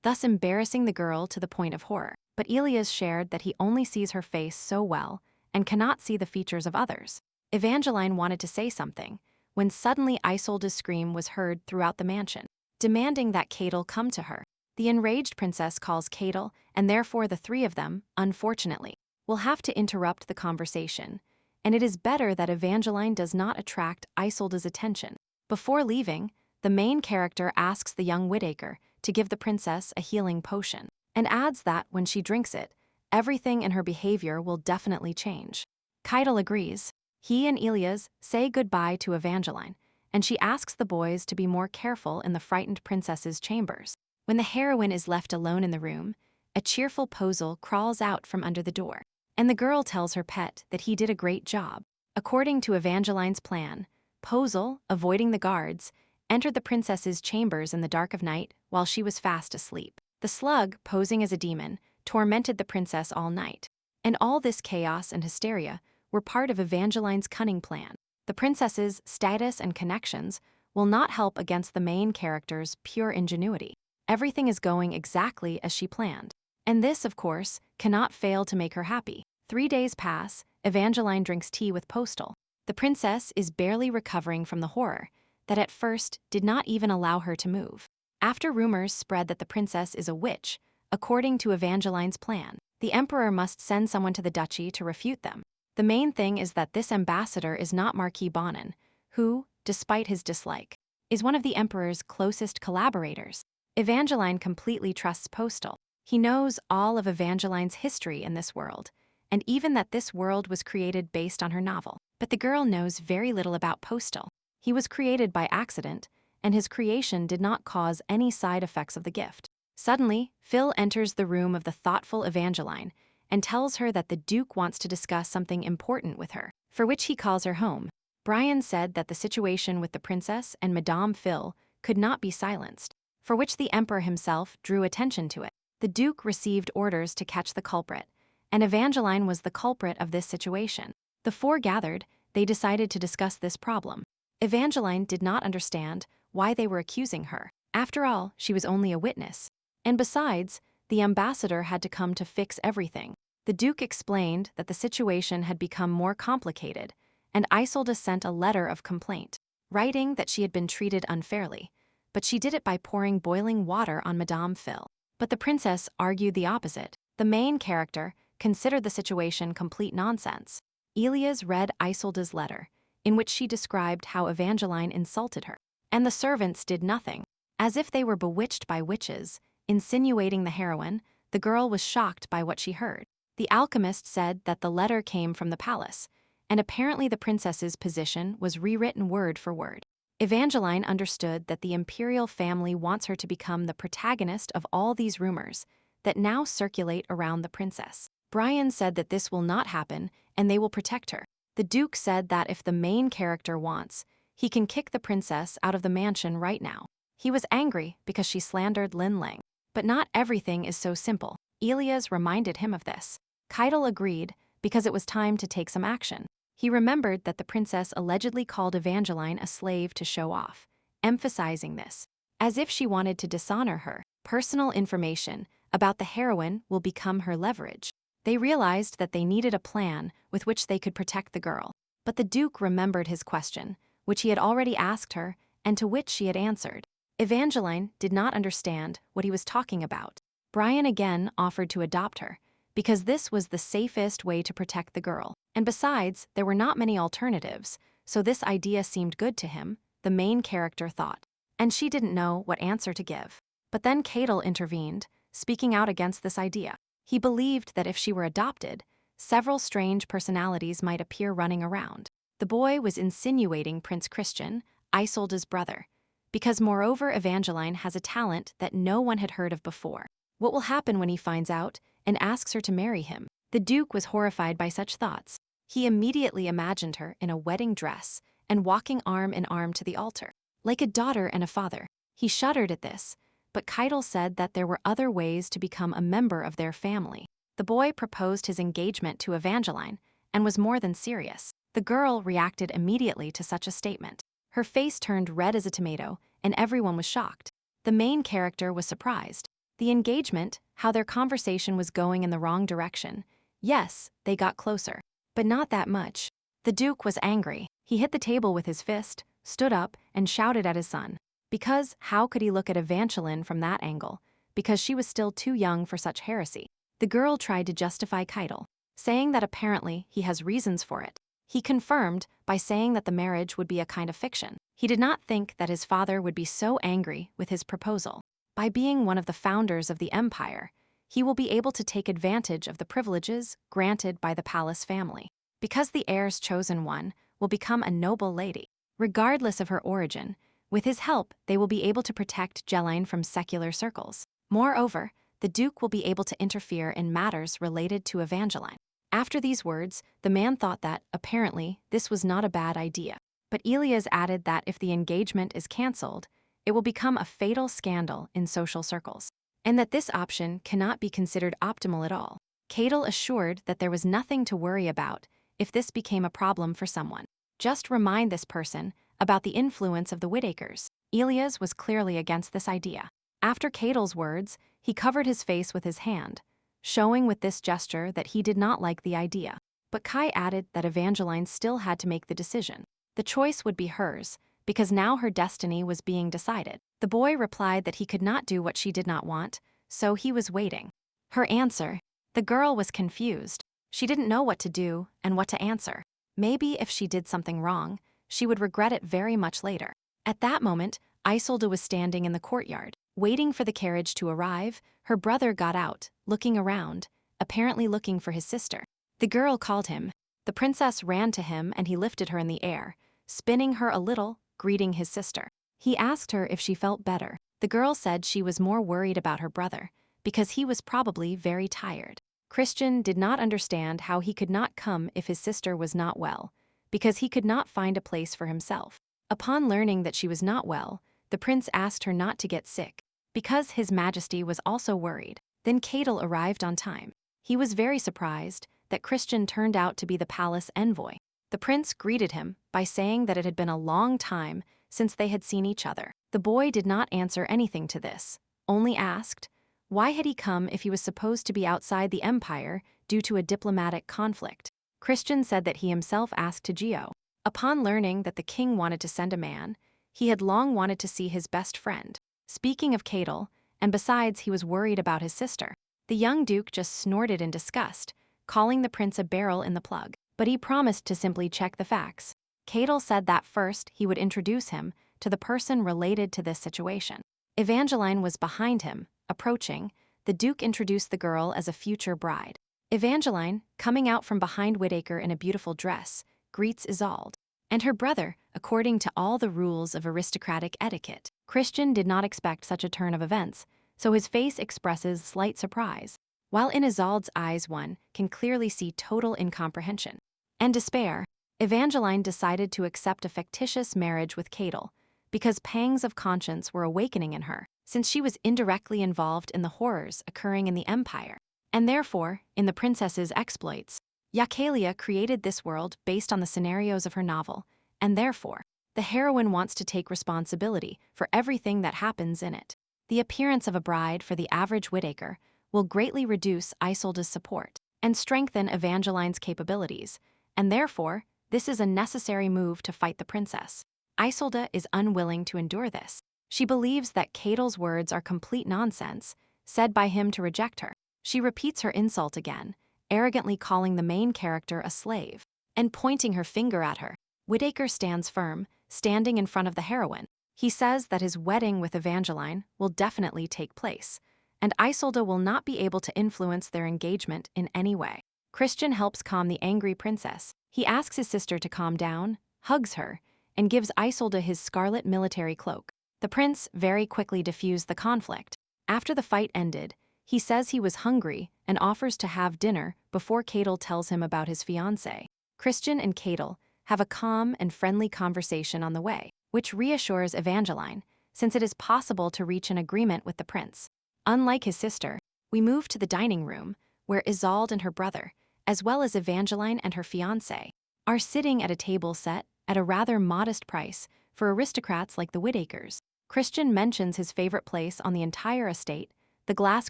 thus embarrassing the girl to the point of horror. But Elias shared that he only sees her face so well and cannot see the features of others. Evangeline wanted to say something, when suddenly Isolde's scream was heard throughout the mansion, demanding that Cadel come to her. The enraged princess calls Cadel, and therefore the three of them, unfortunately, will have to interrupt the conversation, and it is better that Evangeline does not attract Isolde's attention. Before leaving, the main character asks the young Whittaker to give the princess a healing potion, and adds that when she drinks it, everything in her behavior will definitely change. Cadel agrees. He and Elias say goodbye to Evangeline, and she asks the boys to be more careful in the frightened princess's chambers. When the heroine is left alone in the room, a cheerful Posel crawls out from under the door, and the girl tells her pet that he did a great job. According to Evangeline's plan, Posel, avoiding the guards, entered the princess's chambers in the dark of night while she was fast asleep. The slug, posing as a demon, tormented the princess all night. And all this chaos and hysteria were part of Evangeline's cunning plan. The princess's status and connections will not help against the main character's pure ingenuity. Everything is going exactly as she planned. And this, of course, cannot fail to make her happy. 3 days pass, Evangeline drinks tea with Postal. The princess is barely recovering from the horror that at first did not even allow her to move. After rumors spread that the princess is a witch, according to Evangeline's plan, the emperor must send someone to the duchy to refute them. The main thing is that this ambassador is not Marquis Bonin, who, despite his dislike, is one of the emperor's closest collaborators. Evangeline completely trusts Postal. He knows all of Evangeline's history in this world, and even that this world was created based on her novel. But the girl knows very little about Postal. He was created by accident, and his creation did not cause any side effects of the gift. Suddenly, Phil enters the room of the thoughtful Evangeline and tells her that the Duke wants to discuss something important with her, for which he calls her home. Brian said that the situation with the princess and Madame Phil could not be silenced, for which the Emperor himself drew attention to it. The Duke received orders to catch the culprit, and Evangeline was the culprit of this situation. The four gathered, they decided to discuss this problem. Evangeline did not understand why they were accusing her. After all, she was only a witness. And besides, the ambassador had to come to fix everything. The Duke explained that the situation had become more complicated, and Isolde sent a letter of complaint, writing that she had been treated unfairly, but she did it by pouring boiling water on Madame Phil. But the princess argued the opposite. The main character considered the situation complete nonsense. Elias read Isolde's letter, in which she described how Evangeline insulted her, and the servants did nothing. As if they were bewitched by witches, insinuating the heroine, the girl was shocked by what she heard. The alchemist said that the letter came from the palace, and apparently the princess's position was rewritten word for word. Evangeline understood that the imperial family wants her to become the protagonist of all these rumors that now circulate around the princess. Brian said that this will not happen and they will protect her. The Duke said that if the main character wants, he can kick the princess out of the mansion right now. He was angry because she slandered Lin Ling. But not everything is so simple. Elias reminded him of this. Keitel agreed because it was time to take some action. He remembered that the princess allegedly called Evangeline a slave to show off, emphasizing this, as if she wanted to dishonor her. Personal information about the heroine will become her leverage. They realized that they needed a plan with which they could protect the girl. But the Duke remembered his question, which he had already asked her, and to which she had answered. Evangeline did not understand what he was talking about. Brian again offered to adopt her, because this was the safest way to protect the girl. And besides, there were not many alternatives, so this idea seemed good to him, the main character thought. And she didn't know what answer to give. But then Keitel intervened, speaking out against this idea. He believed that if she were adopted, several strange personalities might appear running around. The boy was insinuating Prince Christian, Isolde's brother, because moreover Evangeline has a talent that no one had heard of before. What will happen when he finds out and asks her to marry him? The Duke was horrified by such thoughts. He immediately imagined her in a wedding dress and walking arm in arm to the altar, like a daughter and a father. He shuddered at this, but Keitel said that there were other ways to become a member of their family. The boy proposed his engagement to Evangeline and was more than serious. The girl reacted immediately to such a statement. Her face turned red as a tomato, and everyone was shocked. The main character was surprised. The engagement, how their conversation was going in the wrong direction. Yes, they got closer, but not that much. The Duke was angry. He hit the table with his fist, stood up, and shouted at his son. Because how could he look at Evangeline from that angle? Because she was still too young for such heresy. The girl tried to justify Keitel, saying that apparently he has reasons for it. He confirmed by saying that the marriage would be a kind of fiction. He did not think that his father would be so angry with his proposal. By being one of the founders of the empire, he will be able to take advantage of the privileges granted by the palace family. because the heir's chosen one will become a noble lady. Regardless of her origin, with his help, they will be able to protect Evangeline from secular circles. Moreover, the Duke will be able to interfere in matters related to Evangeline. After these words, the man thought that, apparently, this was not a bad idea. But Elias added that if the engagement is cancelled, it will become a fatal scandal in social circles, and that this option cannot be considered optimal at all. Cadel assured that there was nothing to worry about if this became a problem for someone. Just remind this person about the influence of the Whittakers. Elias was clearly against this idea. After Cadel's words, he covered his face with his hand, showing with this gesture that he did not like the idea. But Kai added that Evangeline still had to make the decision. The choice would be hers, because now her destiny was being decided. The boy replied that he could not do what she did not want, so he was waiting. Her answer. The girl was confused. She didn't know what to do and what to answer. Maybe if she did something wrong, she would regret it very much later. At that moment, Isolde was standing in the courtyard. Waiting for the carriage to arrive, her brother got out, looking around, apparently looking for his sister. The girl called him. The princess ran to him and he lifted her in the air, spinning her a little, greeting his sister. He asked her if she felt better. The girl said she was more worried about her brother, because he was probably very tired. Christian did not understand how he could not come if his sister was not well, because he could not find a place for himself. Upon learning that she was not well, the prince asked her not to get sick, because His Majesty was also worried. Then Cadel arrived on time. He was very surprised that Christian turned out to be the palace envoy. The prince greeted him by saying that it had been a long time since they had seen each other. The boy did not answer anything to this, only asked, why had he come if he was supposed to be outside the empire due to a diplomatic conflict? Christian said that he himself asked to Geo. Upon learning that the king wanted to send a man, he had long wanted to see his best friend. Speaking of Cadel, and besides he was worried about his sister, the young duke just snorted in disgust, calling the prince a barrel in the plug. But he promised to simply check the facts. Cadel said that first he would introduce him to the person related to this situation. Evangeline was behind him. Approaching, the Duke introduced the girl as a future bride. Evangeline, coming out from behind Whittaker in a beautiful dress, greets Isolde and her brother according to all the rules of aristocratic etiquette. Christian did not expect such a turn of events, so his face expresses slight surprise, while in Isolde's eyes one can clearly see total incomprehension and despair. Evangeline decided to accept a fictitious marriage with Cadel because pangs of conscience were awakening in her, since she was indirectly involved in the horrors occurring in the Empire, and therefore, in the princess's exploits. Yacalia created this world based on the scenarios of her novel, and therefore, the heroine wants to take responsibility for everything that happens in it. The appearance of a bride for the average Whittaker will greatly reduce Isolde's support and strengthen Evangeline's capabilities, and therefore, this is a necessary move to fight the princess. Isolde is unwilling to endure this. She believes that Cadel's words are complete nonsense, said by him to reject her. She repeats her insult again, arrogantly calling the main character a slave, and pointing her finger at her. Whittaker stands firm, standing in front of the heroine. He says that his wedding with Evangeline will definitely take place, and Isolde will not be able to influence their engagement in any way. Christian helps calm the angry princess. He asks his sister to calm down, hugs her, and gives Isolde his scarlet military cloak. The prince very quickly diffused the conflict. After the fight ended, he says he was hungry and offers to have dinner before Cadel tells him about his fiancée. Christian and Cadel have a calm and friendly conversation on the way, which reassures Evangeline, since it is possible to reach an agreement with the prince. Unlike his sister, we move to the dining room, where Isolde and her brother, as well as Evangeline and her fiancé, are sitting at a table set at a rather modest price for aristocrats like the Whittakers. Christian mentions his favorite place on the entire estate, the glass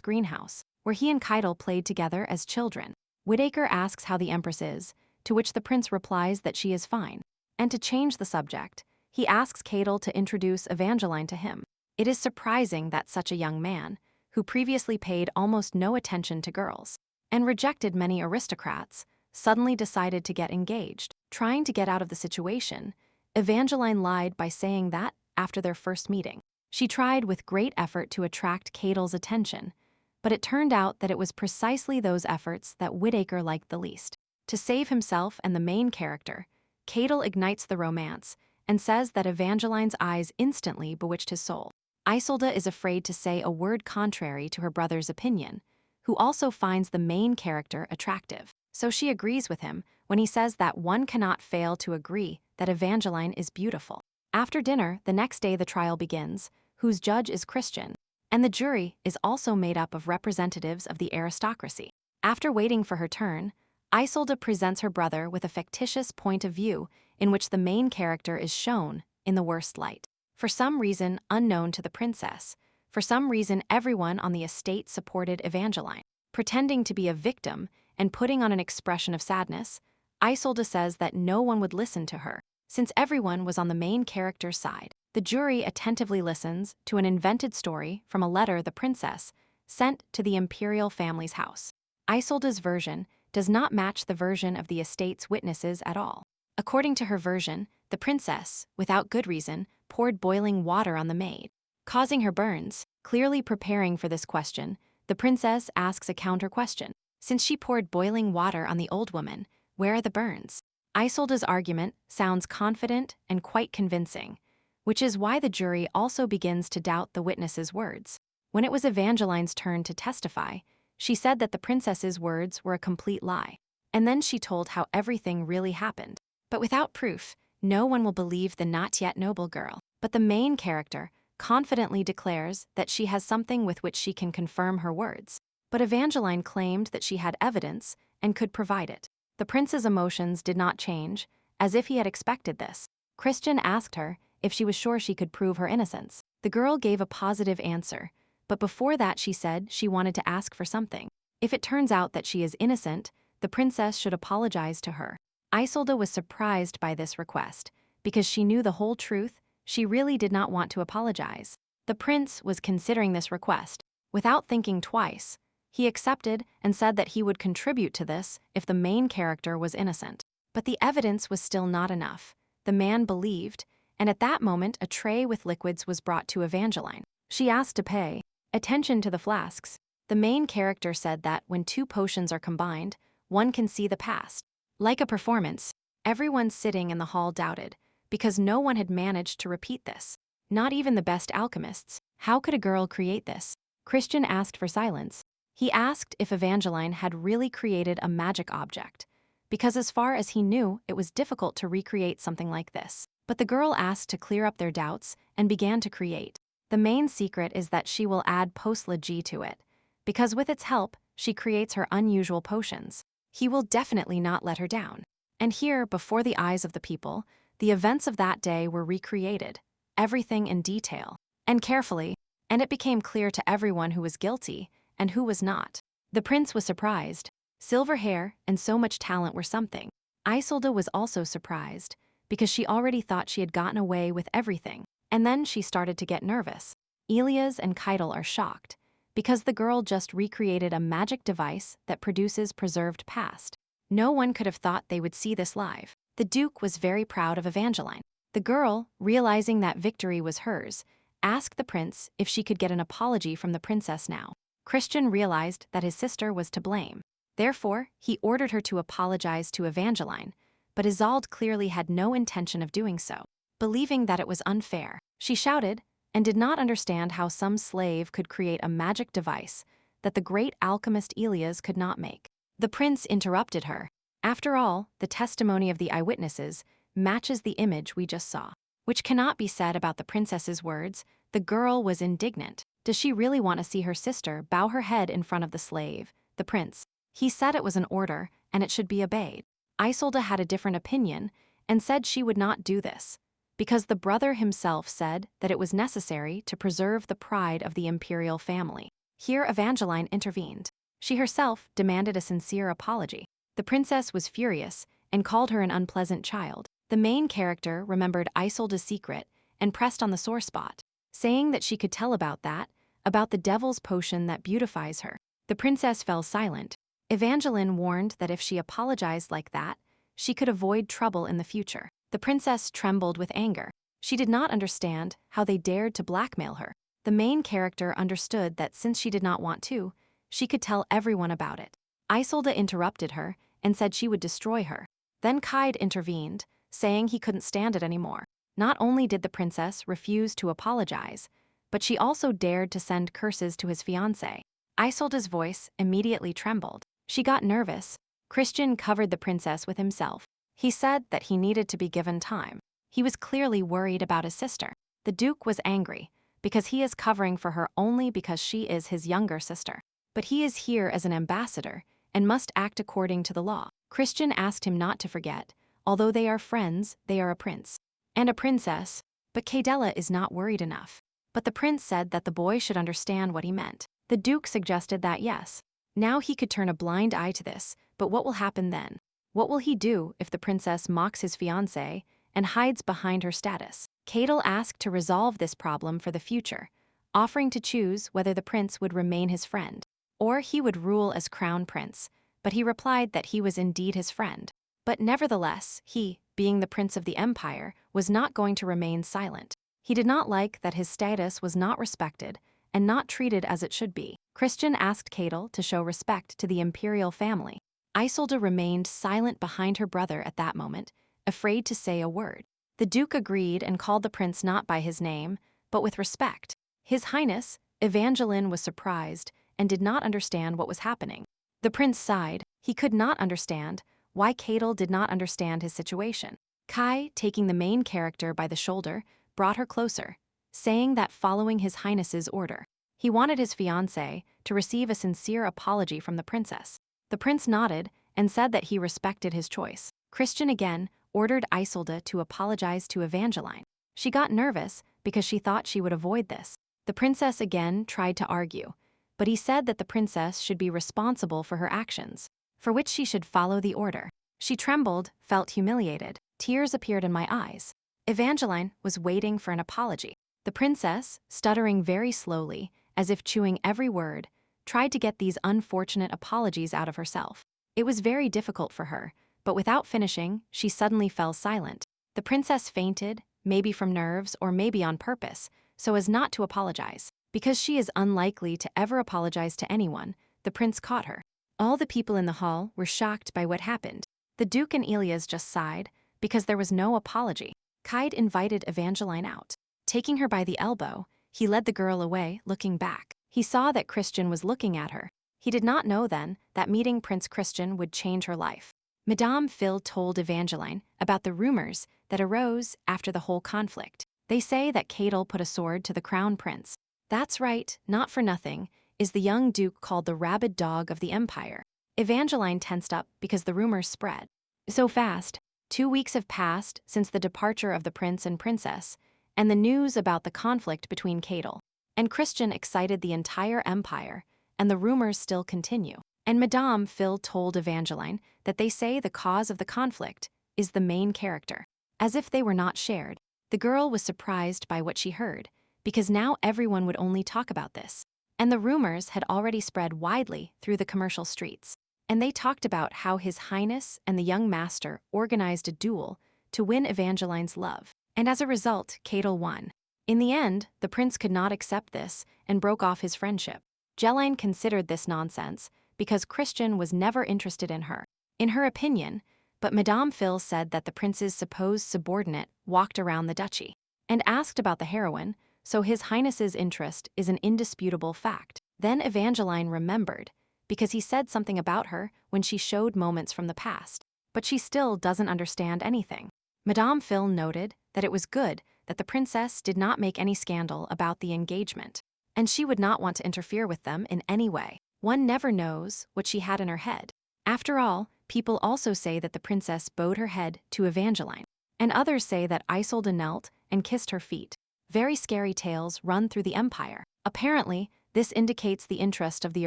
greenhouse, where he and Cadel played together as children. Whittaker asks how the Empress is, to which the prince replies that she is fine. And to change the subject, he asks Cadel to introduce Evangeline to him. It is surprising that such a young man, who previously paid almost no attention to girls and rejected many aristocrats, suddenly decided to get engaged. Trying to get out of the situation, Evangeline lied by saying that, after their first meeting, she tried with great effort to attract Cadel's attention, but it turned out that it was precisely those efforts that Whittaker liked the least. To save himself and the main character, Cadel ignites the romance and says that Evangeline's eyes instantly bewitched his soul. Isolde is afraid to say a word contrary to her brother's opinion, who also finds the main character attractive. So she agrees with him when he says that one cannot fail to agree that Evangeline is beautiful. After dinner, the next day the trial begins, whose judge is Christian, and the jury is also made up of representatives of the aristocracy. After waiting for her turn, Isolde presents her brother with a fictitious point of view in which the main character is shown in the worst light. For some reason unknown to the princess, for some reason everyone on the estate supported Evangeline. Pretending to be a victim and putting on an expression of sadness, Isolde says that no one would listen to her, since everyone was on the main character's side. The jury attentively listens to an invented story from a letter the princess sent to the imperial family's house. Isolde's version does not match the version of the estate's witnesses at all. According to her version, the princess, without good reason, poured boiling water on the maid, causing her burns. Clearly preparing for this question, the princess asks a counter-question. Since she poured boiling water on the old woman, where are the burns? Isolde's argument sounds confident and quite convincing, which is why the jury also begins to doubt the witness's words. When it was Evangeline's turn to testify, she said that the princess's words were a complete lie. And then she told how everything really happened. But without proof, no one will believe the not yet noble girl. But the main character confidently declares that she has something with which she can confirm her words. But Evangeline claimed that she had evidence and could provide it. The prince's emotions did not change, as if he had expected this. Christian asked her if she was sure she could prove her innocence. The girl gave a positive answer, but before that she said she wanted to ask for something. If it turns out that she is innocent, the princess should apologize to her. Isolde was surprised by this request, because she knew the whole truth. She really did not want to apologize. The prince was considering this request. Without thinking twice, he accepted and said that he would contribute to this if the main character was innocent. But the evidence was still not enough. The man believed, and at that moment a tray with liquids was brought to Evangeline. She asked to pay attention to the flasks. The main character said that when two potions are combined, one can see the past. Like a performance, everyone sitting in the hall doubted, because no one had managed to repeat this. Not even the best alchemists. How could a girl create this? Christian asked for silence. He asked if Evangeline had really created a magic object, because as far as he knew, it was difficult to recreate something like this. But the girl asked to clear up their doubts and began to create. The main secret is that she will add postlogy to it, because with its help, she creates her unusual potions. He will definitely not let her down. And here, before the eyes of the people, the events of that day were recreated, everything in detail, and carefully, and it became clear to everyone who was guilty and who was not. The prince was surprised. Silver hair and so much talent were something. Isolde was also surprised, because she already thought she had gotten away with everything, and then she started to get nervous. Elias and Keitel are shocked, because the girl just recreated a magic device that produces preserved past. No one could have thought they would see this live. The Duke was very proud of Evangeline. The girl, realizing that victory was hers, asked the prince if she could get an apology from the princess now. Christian realized that his sister was to blame. Therefore, he ordered her to apologize to Evangeline, but Isolde clearly had no intention of doing so. Believing that it was unfair, she shouted and did not understand how some slave could create a magic device that the great alchemist Elias could not make. The prince interrupted her. After all, the testimony of the eyewitnesses matches the image we just saw, which cannot be said about the princess's words. The girl was indignant. Does she really want to see her sister bow her head in front of the slave, the prince? He said it was an order and it should be obeyed. Isolde had a different opinion and said she would not do this, because the brother himself said that it was necessary to preserve the pride of the imperial family. Here Evangeline intervened. She herself demanded a sincere apology. The princess was furious and called her an unpleasant child. The main character remembered Isolde's secret and pressed on the sore spot, saying that she could tell about the devil's potion that beautifies her. The princess fell silent. Evangeline warned that if she apologized like that, she could avoid trouble in the future. The princess trembled with anger. She did not understand how they dared to blackmail her. The main character understood that since she did not want to, she could tell everyone about it. Isolde interrupted her and said she would destroy her. Then Kaid intervened, saying he couldn't stand it anymore. Not only did the princess refuse to apologize, but she also dared to send curses to his fiancé. Isolde's voice immediately trembled. She got nervous. Christian covered the princess with himself. He said that he needed to be given time. He was clearly worried about his sister. The Duke was angry, because he is covering for her only because she is his younger sister. But he is here as an ambassador, and must act according to the law. Christian asked him not to forget, although they are friends, they are a prince and a princess, but Cadella is not worried enough. But the prince said that the boy should understand what he meant. The Duke suggested that yes. Now he could turn a blind eye to this, but what will happen then? What will he do if the princess mocks his fiancé and hides behind her status? Cadel asked to resolve this problem for the future, offering to choose whether the prince would remain his friend, or he would rule as crown prince, but he replied that he was indeed his friend. But nevertheless, he, being the prince of the empire, was not going to remain silent. He did not like that his status was not respected and not treated as it should be. Christian asked Cadel to show respect to the imperial family. Isolde remained silent behind her brother at that moment, afraid to say a word. The Duke agreed and called the prince not by his name, but with respect. His Highness, Evangeline, was surprised and did not understand what was happening. The prince sighed. He could not understand why Cadel did not understand his situation. Kai, taking the main character by the shoulder, brought her closer, saying that following his Highness's order, he wanted his fiancée to receive a sincere apology from the princess. The prince nodded and said that he respected his choice. Christian again ordered Isolde to apologize to Evangeline. She got nervous because she thought she would avoid this. The princess again tried to argue, but he said that the princess should be responsible for her actions, for which she should follow the order. She trembled, felt humiliated. Tears appeared in my eyes. Evangeline was waiting for an apology. The princess, stuttering very slowly, as if chewing every word, tried to get these unfortunate apologies out of herself. It was very difficult for her, but without finishing, she suddenly fell silent. The princess fainted, maybe from nerves or maybe on purpose, so as not to apologize. Because she is unlikely to ever apologize to anyone, the prince caught her. All the people in the hall were shocked by what happened. The Duke and Elias just sighed, because there was no apology. Kaid invited Evangeline out. Taking her by the elbow, he led the girl away, looking back. He saw that Christian was looking at her. He did not know then that meeting Prince Christian would change her life. Madame Phil told Evangeline about the rumors that arose after the whole conflict. They say that Cadel put a sword to the crown prince. That's right, not for nothing, is the young duke called the rabid dog of the empire. Evangeline tensed up because the rumors spread so fast. 2 weeks have passed since the departure of the prince and princess, and the news about the conflict between Cadel and Christian excited the entire empire, and the rumors still continue. And Madame Phil told Evangeline that they say the cause of the conflict is the main character. As if they were not shared, the girl was surprised by what she heard, because now everyone would only talk about this. And the rumors had already spread widely through the commercial streets. And they talked about how His Highness and the young master organized a duel to win Evangeline's love. And as a result, Cadel won. In the end, the prince could not accept this and broke off his friendship. Jeline considered this nonsense because Christian was never interested in her, in her opinion, but Madame Phil said that the prince's supposed subordinate walked around the duchy and asked about the heroine, so His Highness's interest is an indisputable fact. Then Evangeline remembered, because he said something about her when she showed moments from the past, but she still doesn't understand anything. Madame Phil noted that it was good that the princess did not make any scandal about the engagement, and she would not want to interfere with them in any way. One never knows what she had in her head. After all, people also say that the princess bowed her head to Evangeline, and others say that Isolde knelt and kissed her feet. Very scary tales run through the empire. Apparently, this indicates the interest of the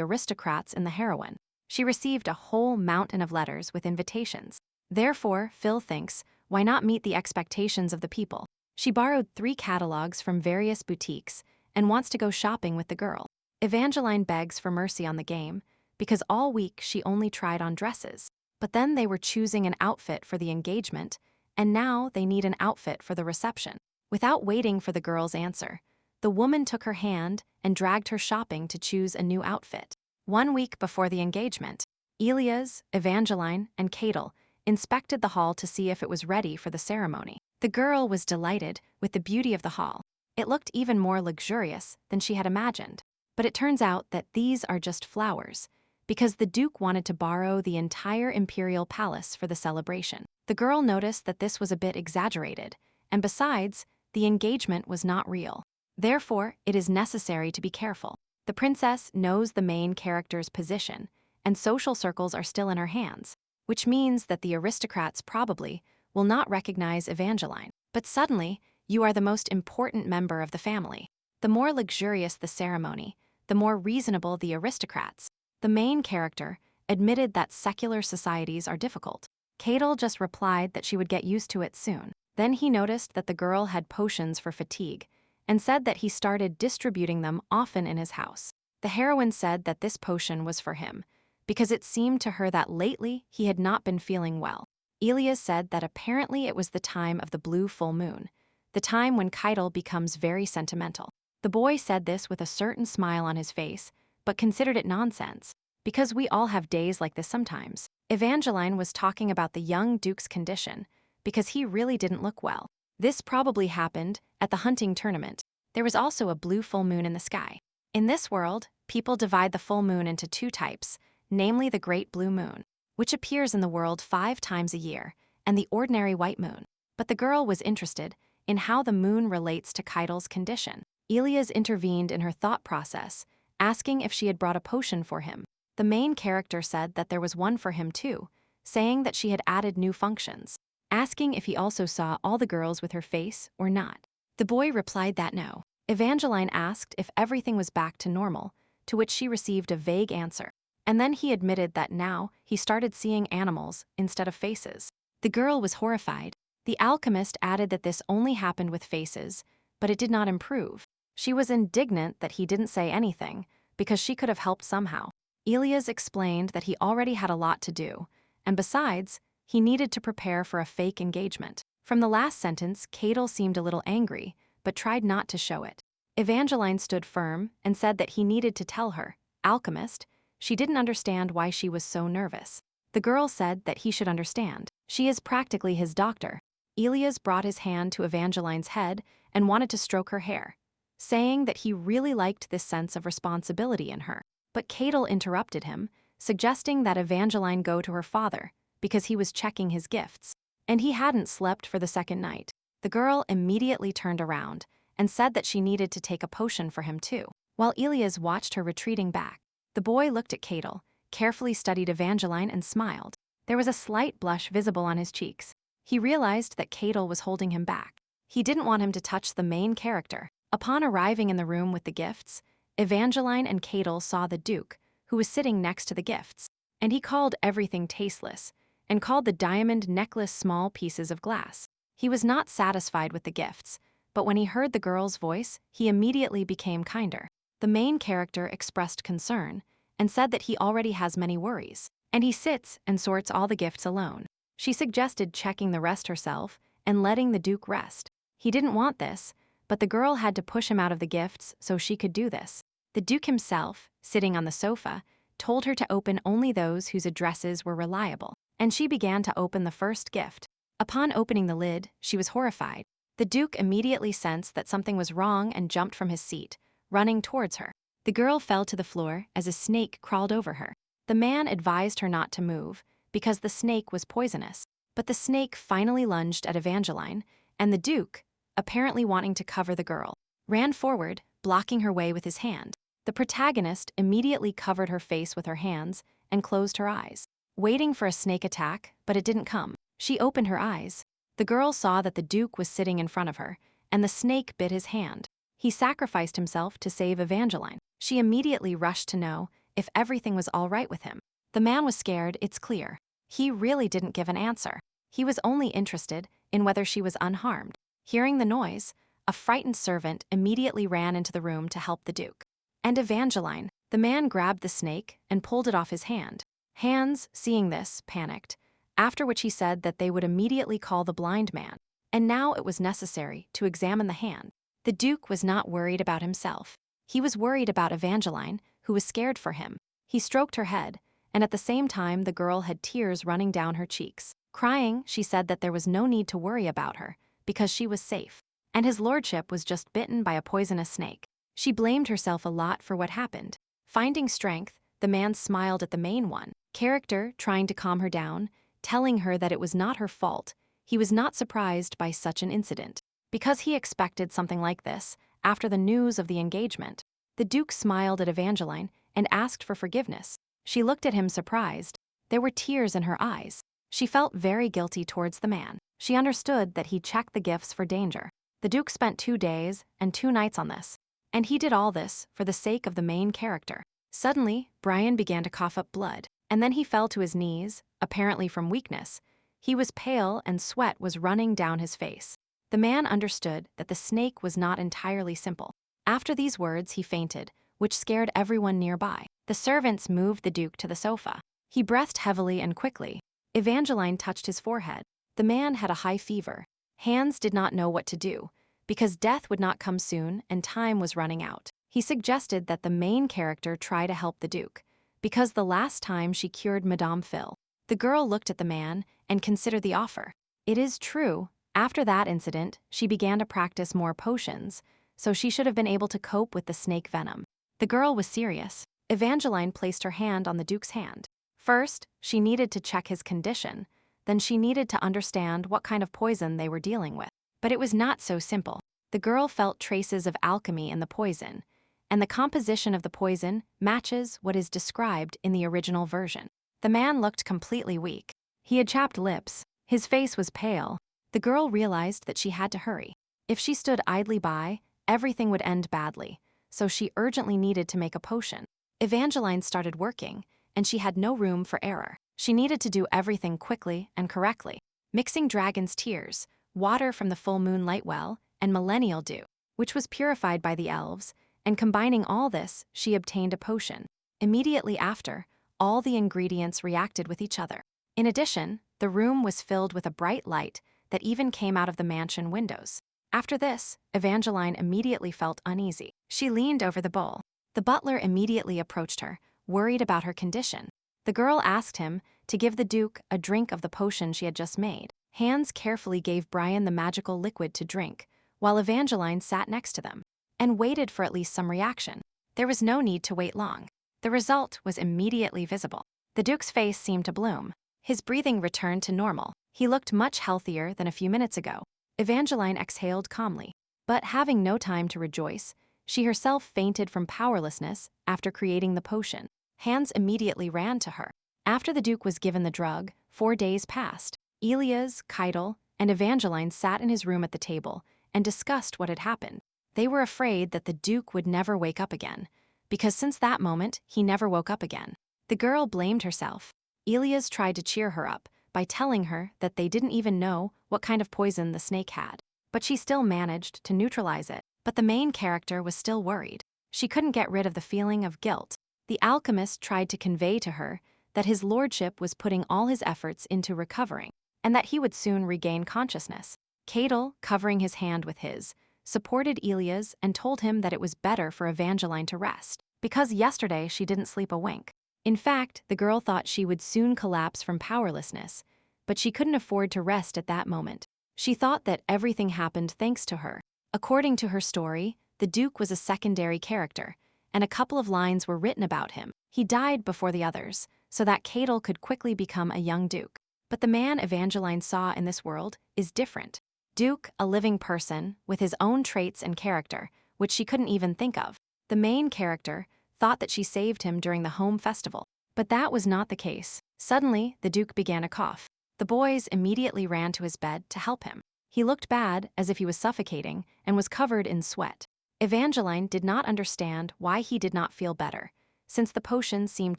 aristocrats in the heroine. She received a whole mountain of letters with invitations. Therefore, Phil thinks, why not meet the expectations of the people? She borrowed 3 catalogs from various boutiques and wants to go shopping with the girl. Evangeline begs for mercy on the game, because all week she only tried on dresses. But then they were choosing an outfit for the engagement, and now they need an outfit for the reception. Without waiting for the girl's answer, the woman took her hand and dragged her shopping to choose a new outfit. 1 week before the engagement, Elias, Evangeline, and Cadel inspected the hall to see if it was ready for the ceremony. The girl was delighted with the beauty of the hall. It looked even more luxurious than she had imagined. But it turns out that these are just flowers, because the Duke wanted to borrow the entire imperial palace for the celebration. The girl noticed that this was a bit exaggerated, and besides, the engagement was not real. Therefore, it is necessary to be careful. The princess knows the main character's position, and social circles are still in her hands, which means that the aristocrats probably will not recognize Evangeline. But suddenly, you are the most important member of the family. The more luxurious the ceremony, the more reasonable the aristocrats. The main character admitted that secular societies are difficult. Cadel just replied that she would get used to it soon. Then he noticed that the girl had potions for fatigue, and said that he started distributing them often in his house. The heroine said that this potion was for him, because it seemed to her that lately he had not been feeling well. Elias said that apparently it was the time of the blue full moon, the time when Cadel becomes very sentimental. The boy said this with a certain smile on his face, but considered it nonsense, because we all have days like this sometimes. Evangeline was talking about the young Duke's condition, because he really didn't look well. This probably happened at the hunting tournament. There was also a blue full moon in the sky. In this world, people divide the full moon into two types, namely the great blue moon, which appears in the world 5 times a year, and the ordinary white moon. But the girl was interested in how the moon relates to Cadel's condition. Elias intervened in her thought process, asking if she had brought a potion for him. The main character said that there was one for him too, saying that she had added new functions, asking if he also saw all the girls with her face or not. The boy replied that no. Evangeline asked if everything was back to normal, to which she received a vague answer. And then he admitted that now he started seeing animals instead of faces. The girl was horrified. The alchemist added that this only happened with faces, but it did not improve. She was indignant that he didn't say anything, because she could have helped somehow. Elias explained that he already had a lot to do, and besides, he needed to prepare for a fake engagement. From the last sentence, Cadel seemed a little angry, but tried not to show it. Evangeline stood firm and said that he needed to tell her, alchemist, she didn't understand why she was so nervous. The girl said that he should understand. She is practically his doctor. Elias brought his hand to Evangeline's head and wanted to stroke her hair, saying that he really liked this sense of responsibility in her. But Cadel interrupted him, suggesting that Evangeline go to her father, because he was checking his gifts, and he hadn't slept for the second night. The girl immediately turned around and said that she needed to take a potion for him too. While Elias watched her retreating back, the boy looked at Cadel, carefully studied Evangeline and smiled. There was a slight blush visible on his cheeks. He realized that Cadel was holding him back. He didn't want him to touch the main character. Upon arriving in the room with the gifts, Evangeline and Cadel saw the Duke, who was sitting next to the gifts, and he called everything tasteless, and called the diamond necklace small pieces of glass. He was not satisfied with the gifts, but when he heard the girl's voice, he immediately became kinder. The main character expressed concern, and said that he already has many worries, and he sits and sorts all the gifts alone. She suggested checking the rest herself and letting the Duke rest. He didn't want this, but the girl had to push him out of the gifts so she could do this. The Duke himself, sitting on the sofa, told her to open only those whose addresses were reliable, and she began to open the first gift. Upon opening the lid, she was horrified. The Duke immediately sensed that something was wrong and jumped from his seat, running towards her. The girl fell to the floor as a snake crawled over her. The man advised her not to move, because the snake was poisonous. But the snake finally lunged at Evangeline, and the Duke, apparently wanting to cover the girl, ran forward, blocking her way with his hand. The protagonist immediately covered her face with her hands and closed her eyes, waiting for a snake attack, but it didn't come. She opened her eyes. The girl saw that the Duke was sitting in front of her, and the snake bit his hand. He sacrificed himself to save Evangeline. She immediately rushed to know if everything was all right with him. The man was scared, it's clear. He really didn't give an answer. He was only interested in whether she was unharmed. Hearing the noise, a frightened servant immediately ran into the room to help the Duke. And Evangeline, the man grabbed the snake and pulled it off his hand. Hans, seeing this, panicked, after which he said that they would immediately call the blind man. And now it was necessary to examine the hand. The Duke was not worried about himself. He was worried about Evangeline, who was scared for him. He stroked her head and at the same time the girl had tears running down her cheeks. Crying, she said that there was no need to worry about her, because she was safe, and his lordship was just bitten by a poisonous snake. She blamed herself a lot for what happened. Finding strength, the man smiled at the main one, character trying to calm her down, telling her that it was not her fault. He was not surprised by such an incident, because he expected something like this after the news of the engagement. The Duke smiled at Evangeline and asked for forgiveness. She looked at him surprised. There were tears in her eyes. She felt very guilty towards the man. She understood that he checked the gifts for danger. The Duke spent 2 days and 2 nights on this, and he did all this for the sake of the main character. Suddenly, Brian began to cough up blood, and then he fell to his knees, apparently from weakness. He was pale and sweat was running down his face. The man understood that the snake was not entirely simple. After these words, he fainted, which scared everyone nearby. The servants moved the Duke to the sofa. He breathed heavily and quickly. Evangeline touched his forehead. The man had a high fever. Hans did not know what to do, because death would not come soon and time was running out. He suggested that the main character try to help the Duke, because the last time she cured Madame Phil. The girl looked at the man and considered the offer. It is true, after that incident, she began to practice more potions, so she should have been able to cope with the snake venom. The girl was serious. Evangeline placed her hand on the Duke's hand. First, she needed to check his condition. Then she needed to understand what kind of poison they were dealing with. But it was not so simple. The girl felt traces of alchemy in the poison, and the composition of the poison matches what is described in the original version. The man looked completely weak. He had chapped lips. His face was pale. The girl realized that she had to hurry. If she stood idly by, everything would end badly, so she urgently needed to make a potion. Evangeline started working, and she had no room for error. She needed to do everything quickly and correctly, mixing dragon's tears, water from the full moon light well, and millennial dew, which was purified by the elves, and combining all this, she obtained a potion. Immediately after, all the ingredients reacted with each other. In addition, the room was filled with a bright light that even came out of the mansion windows. After this, Evangeline immediately felt uneasy. She leaned over the bowl. The butler immediately approached her, worried about her condition. The girl asked him to give the Duke a drink of the potion she had just made. Hans carefully gave Brian the magical liquid to drink, while Evangeline sat next to them and waited for at least some reaction. There was no need to wait long. The result was immediately visible. The Duke's face seemed to bloom. His breathing returned to normal. He looked much healthier than a few minutes ago. Evangeline exhaled calmly, but having no time to rejoice, she herself fainted from powerlessness after creating the potion. Hans immediately ran to her. After the Duke was given the drug, 4 days passed. Elias, Keitel, and Evangeline sat in his room at the table and discussed what had happened. They were afraid that the Duke would never wake up again, because since that moment, he never woke up again. The girl blamed herself. Elias tried to cheer her up by telling her that they didn't even know what kind of poison the snake had, but she still managed to neutralize it. But the main character was still worried. She couldn't get rid of the feeling of guilt. The alchemist tried to convey to her that his lordship was putting all his efforts into recovering, and that he would soon regain consciousness. Keitel, covering his hand with his, supported Elias and told him that it was better for Evangeline to rest, because yesterday she didn't sleep a wink. In fact, the girl thought she would soon collapse from powerlessness, but she couldn't afford to rest at that moment. She thought that everything happened thanks to her. According to her story, the Duke was a secondary character, and a couple of lines were written about him. He died before the others, so that Keitel could quickly become a young Duke. But the man Evangeline saw in this world is different. Duke, a living person, with his own traits and character, which she couldn't even think of. The main character thought that she saved him during the home festival, but that was not the case. Suddenly, the Duke began to cough. The boys immediately ran to his bed to help him. He looked bad, as if he was suffocating, and was covered in sweat. Evangeline did not understand why he did not feel better, since the potion seemed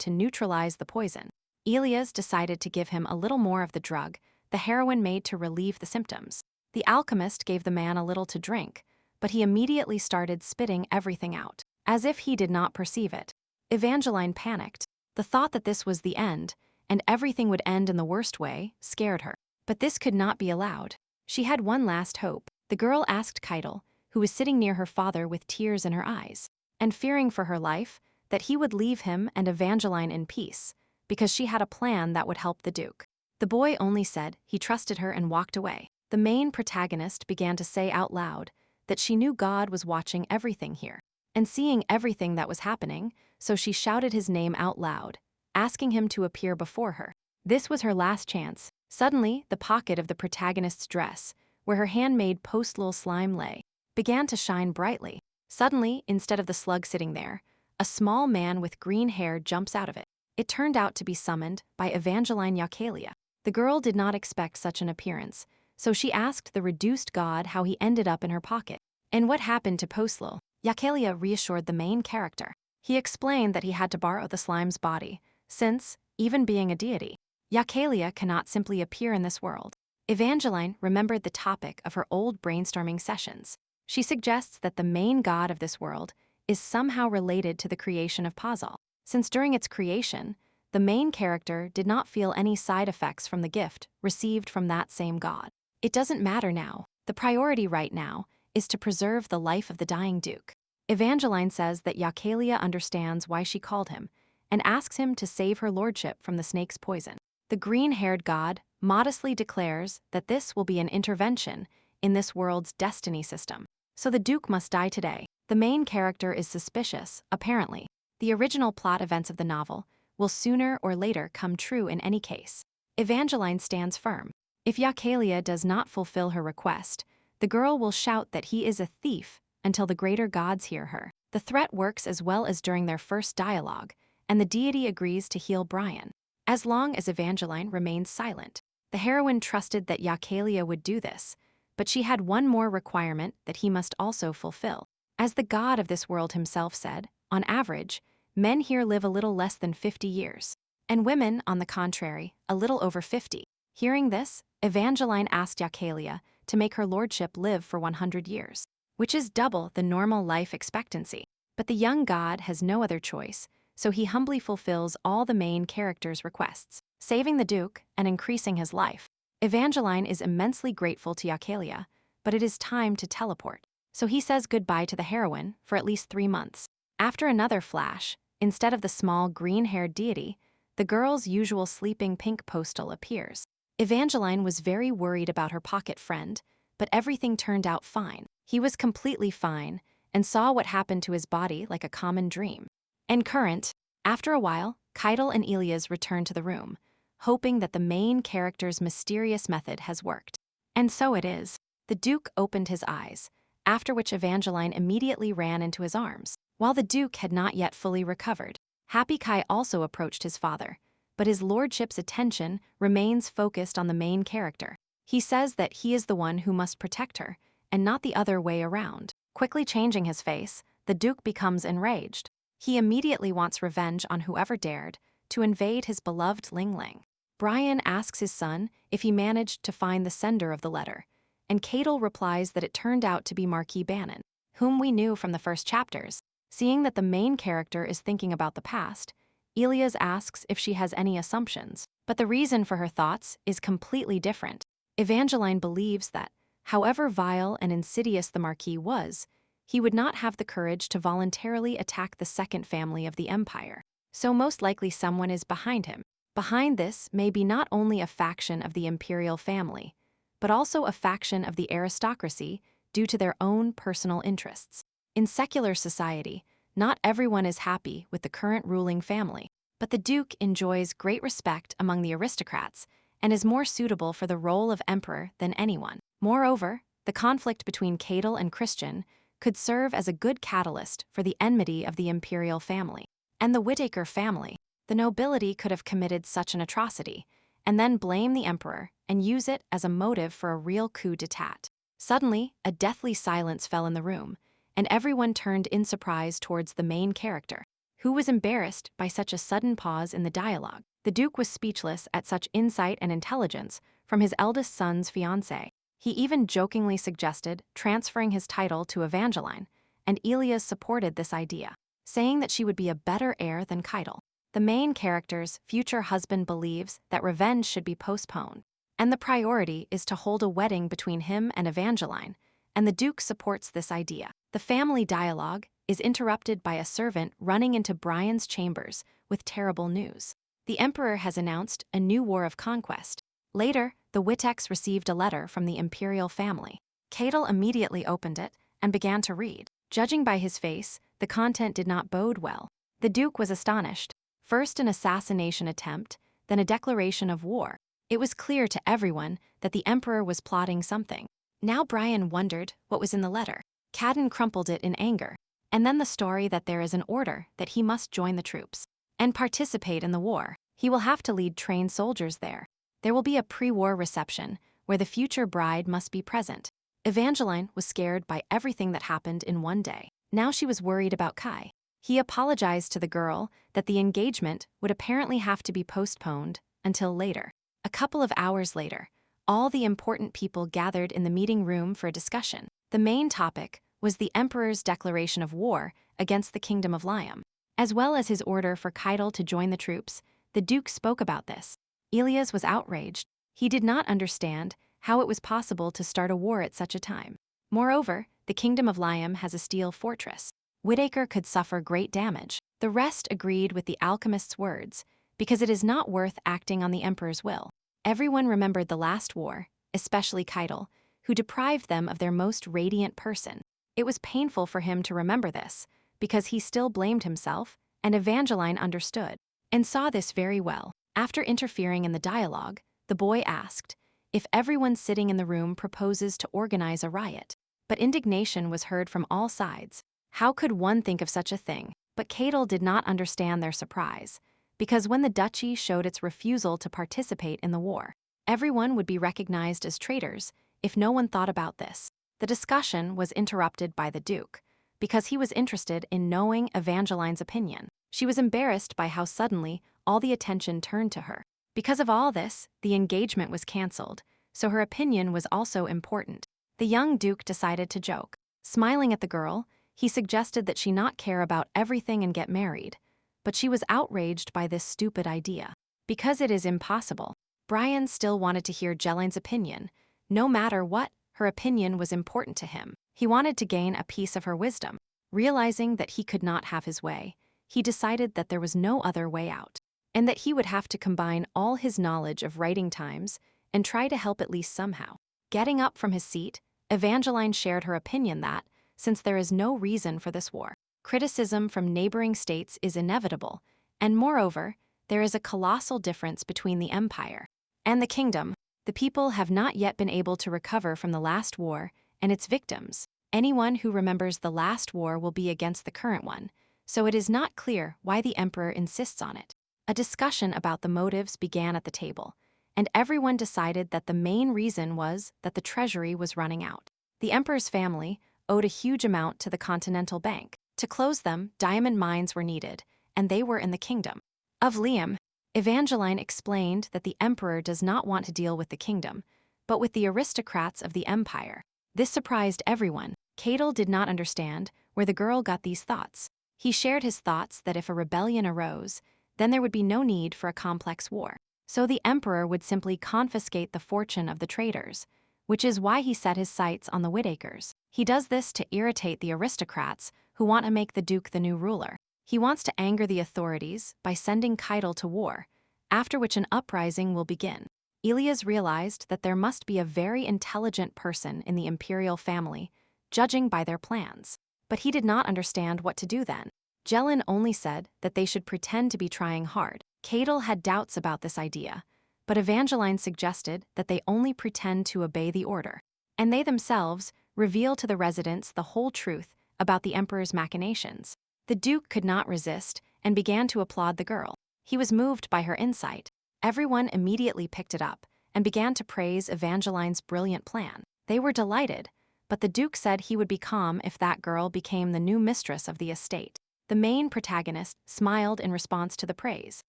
to neutralize the poison. Elias decided to give him a little more of the drug the heroine made to relieve the symptoms. The alchemist gave the man a little to drink, but he immediately started spitting everything out, as if he did not perceive it. Evangeline panicked. The thought that this was the end, and everything would end in the worst way, scared her. But this could not be allowed. She had one last hope. The girl asked Keitel, who was sitting near her father with tears in her eyes, and fearing for her life, that he would leave him and Evangeline in peace, because she had a plan that would help the Duke. The boy only said he trusted her and walked away. The main protagonist began to say out loud that she knew God was watching everything here and seeing everything that was happening, so she shouted his name out loud, asking him to appear before her. This was her last chance. Suddenly, the pocket of the protagonist's dress, where her handmade postal slime lay, began to shine brightly. Suddenly, instead of the slug sitting there, a small man with green hair jumps out of it. It turned out to be summoned by Evangeline Yakelia. The girl did not expect such an appearance, so she asked the reduced god how he ended up in her pocket. And what happened to Poslo? Yakelia reassured the main character. He explained that he had to borrow the slime's body, since, even being a deity, Yakelia cannot simply appear in this world. Evangeline remembered the topic of her old brainstorming sessions. She suggests that the main god of this world is somehow related to the creation of Puzzle, since during its creation, the main character did not feel any side effects from the gift received from that same god. It doesn't matter now. The priority right now is to preserve the life of the dying Duke. Evangeline says that Yakelia understands why she called him and asks him to save her lordship from the snake's poison. The green-haired god modestly declares that this will be an intervention in this world's destiny system. So the Duke must die today. The main character is suspicious, apparently. The original plot events of the novel will sooner or later come true in any case. Evangeline stands firm. If Yakelia does not fulfill her request, the girl will shout that he is a thief until the greater gods hear her. The threat works as well as during their first dialogue, and the deity agrees to heal Brian. As long as Evangeline remains silent, the heroine trusted that Yakelia would do this, but she had one more requirement that he must also fulfill. As the god of this world himself said, on average, men here live a little less than 50 years, and women, on the contrary, a little over 50. Hearing this, Evangeline asked Yakelia to make her lordship live for 100 years, which is double the normal life expectancy. But the young god has no other choice, so he humbly fulfills all the main character's requests, saving the Duke and increasing his life. Evangeline is immensely grateful to Yakelia, but it is time to teleport. So he says goodbye to the heroine for at least 3 months. After another flash, instead of the small green-haired deity, the girl's usual sleeping pink postal appears. Evangeline was very worried about her pocket friend, but everything turned out fine. He was completely fine and saw what happened to his body like a common dream. And current, after a while, Keitel and Elias return to the room, hoping that the main character's mysterious method has worked. And so it is. The Duke opened his eyes, after which Evangeline immediately ran into his arms. While the Duke had not yet fully recovered, Happy Kai also approached his father, but his lordship's attention remains focused on the main character. He says that he is the one who must protect her, and not the other way around. Quickly changing his face, the Duke becomes enraged. He immediately wants revenge on whoever dared to invade his beloved Ling Ling. Brian asks his son if he managed to find the sender of the letter, and Keitel replies that it turned out to be Marquis Bannon, whom we knew from the first chapters. Seeing that the main character is thinking about the past, Elias asks if she has any assumptions, but the reason for her thoughts is completely different. Evangeline believes that, however vile and insidious the Marquis was, he would not have the courage to voluntarily attack the second family of the Empire. So most likely someone is behind him. Behind this may be not only a faction of the imperial family, but also a faction of the aristocracy due to their own personal interests. In secular society, not everyone is happy with the current ruling family, but the Duke enjoys great respect among the aristocrats and is more suitable for the role of emperor than anyone. Moreover, the conflict between Keitel and Christian could serve as a good catalyst for the enmity of the imperial family. And the Whittaker family, the nobility could have committed such an atrocity, and then blame the emperor and use it as a motive for a real coup d'etat. Suddenly, a deathly silence fell in the room, and everyone turned in surprise towards the main character, who was embarrassed by such a sudden pause in the dialogue. The Duke was speechless at such insight and intelligence from his eldest son's fiancée. He even jokingly suggested transferring his title to Evangeline, and Elias supported this idea, saying that she would be a better heir than Keitel. The main character's future husband believes that revenge should be postponed, and the priority is to hold a wedding between him and Evangeline, and the Duke supports this idea. The family dialogue is interrupted by a servant running into Brian's chambers with terrible news. The emperor has announced a new war of conquest. Later, the Witeks received a letter from the imperial family. Cadel immediately opened it and began to read. Judging by his face, the content did not bode well. The Duke was astonished. First an assassination attempt, then a declaration of war. It was clear to everyone that the emperor was plotting something. Now Brian wondered what was in the letter. Cadden crumpled it in anger. And then the story that there is an order that he must join the troops and participate in the war. He will have to lead trained soldiers there. There will be a pre-war reception where the future bride must be present. Evangeline was scared by everything that happened in one day. Now she was worried about Kai. He apologized to the girl that the engagement would apparently have to be postponed until later. A couple of hours later, all the important people gathered in the meeting room for a discussion. The main topic was the emperor's declaration of war against the kingdom of Liam, as well as his order for Keitel to join the troops. The Duke spoke about this. Elias was outraged. He did not understand how it was possible to start a war at such a time. Moreover, the kingdom of Liam has a steel fortress. Whittaker could suffer great damage. The rest agreed with the alchemist's words, because it is not worth acting on the emperor's will. Everyone remembered the last war, especially Keitel, who deprived them of their most radiant person. It was painful for him to remember this, because he still blamed himself, and Evangeline understood, and saw this very well. After interfering in the dialogue, the boy asked if everyone sitting in the room proposes to organize a riot. But indignation was heard from all sides. How could one think of such a thing? But Keitel did not understand their surprise, because when the duchy showed its refusal to participate in the war, everyone would be recognized as traitors if no one thought about this. The discussion was interrupted by the Duke, because he was interested in knowing Evangeline's opinion. She was embarrassed by how suddenly all the attention turned to her. Because of all this, the engagement was cancelled, so her opinion was also important. The young Duke decided to joke. Smiling at the girl, he suggested that she not care about everything and get married, but she was outraged by this stupid idea. Because it is impossible. Brian still wanted to hear Jeline's opinion. No matter what, her opinion was important to him. He wanted to gain a piece of her wisdom. Realizing that he could not have his way, he decided that there was no other way out, and that he would have to combine all his knowledge of writing times and try to help at least somehow. Getting up from his seat, Evangeline shared her opinion that, since there is no reason for this war, criticism from neighboring states is inevitable, and moreover, there is a colossal difference between the empire and the kingdom. The people have not yet been able to recover from the last war and its victims. Anyone who remembers the last war will be against the current one, so it is not clear why the emperor insists on it. A discussion about the motives began at the table, and everyone decided that the main reason was that the treasury was running out. The emperor's family owed a huge amount to the Continental Bank. To close them, diamond mines were needed, and they were in the kingdom of Liam. Evangeline explained that the emperor does not want to deal with the kingdom, but with the aristocrats of the empire. This surprised everyone. Keitel did not understand where the girl got these thoughts. He shared his thoughts that if a rebellion arose, then there would be no need for a complex war. So the emperor would simply confiscate the fortune of the traders, which is why he set his sights on the Whittakers. He does this to irritate the aristocrats who want to make the Duke the new ruler. He wants to anger the authorities by sending Keitel to war, after which an uprising will begin. Elias realized that there must be a very intelligent person in the imperial family, judging by their plans. But he did not understand what to do then. Jelen only said that they should pretend to be trying hard. Keitel had doubts about this idea, but Evangeline suggested that they only pretend to obey the order, and they themselves reveal to the residents the whole truth about the emperor's machinations. The Duke could not resist and began to applaud the girl. He was moved by her insight. Everyone immediately picked it up and began to praise Evangeline's brilliant plan. They were delighted, but the Duke said he would be calm if that girl became the new mistress of the estate. The main protagonist smiled in response to the praise.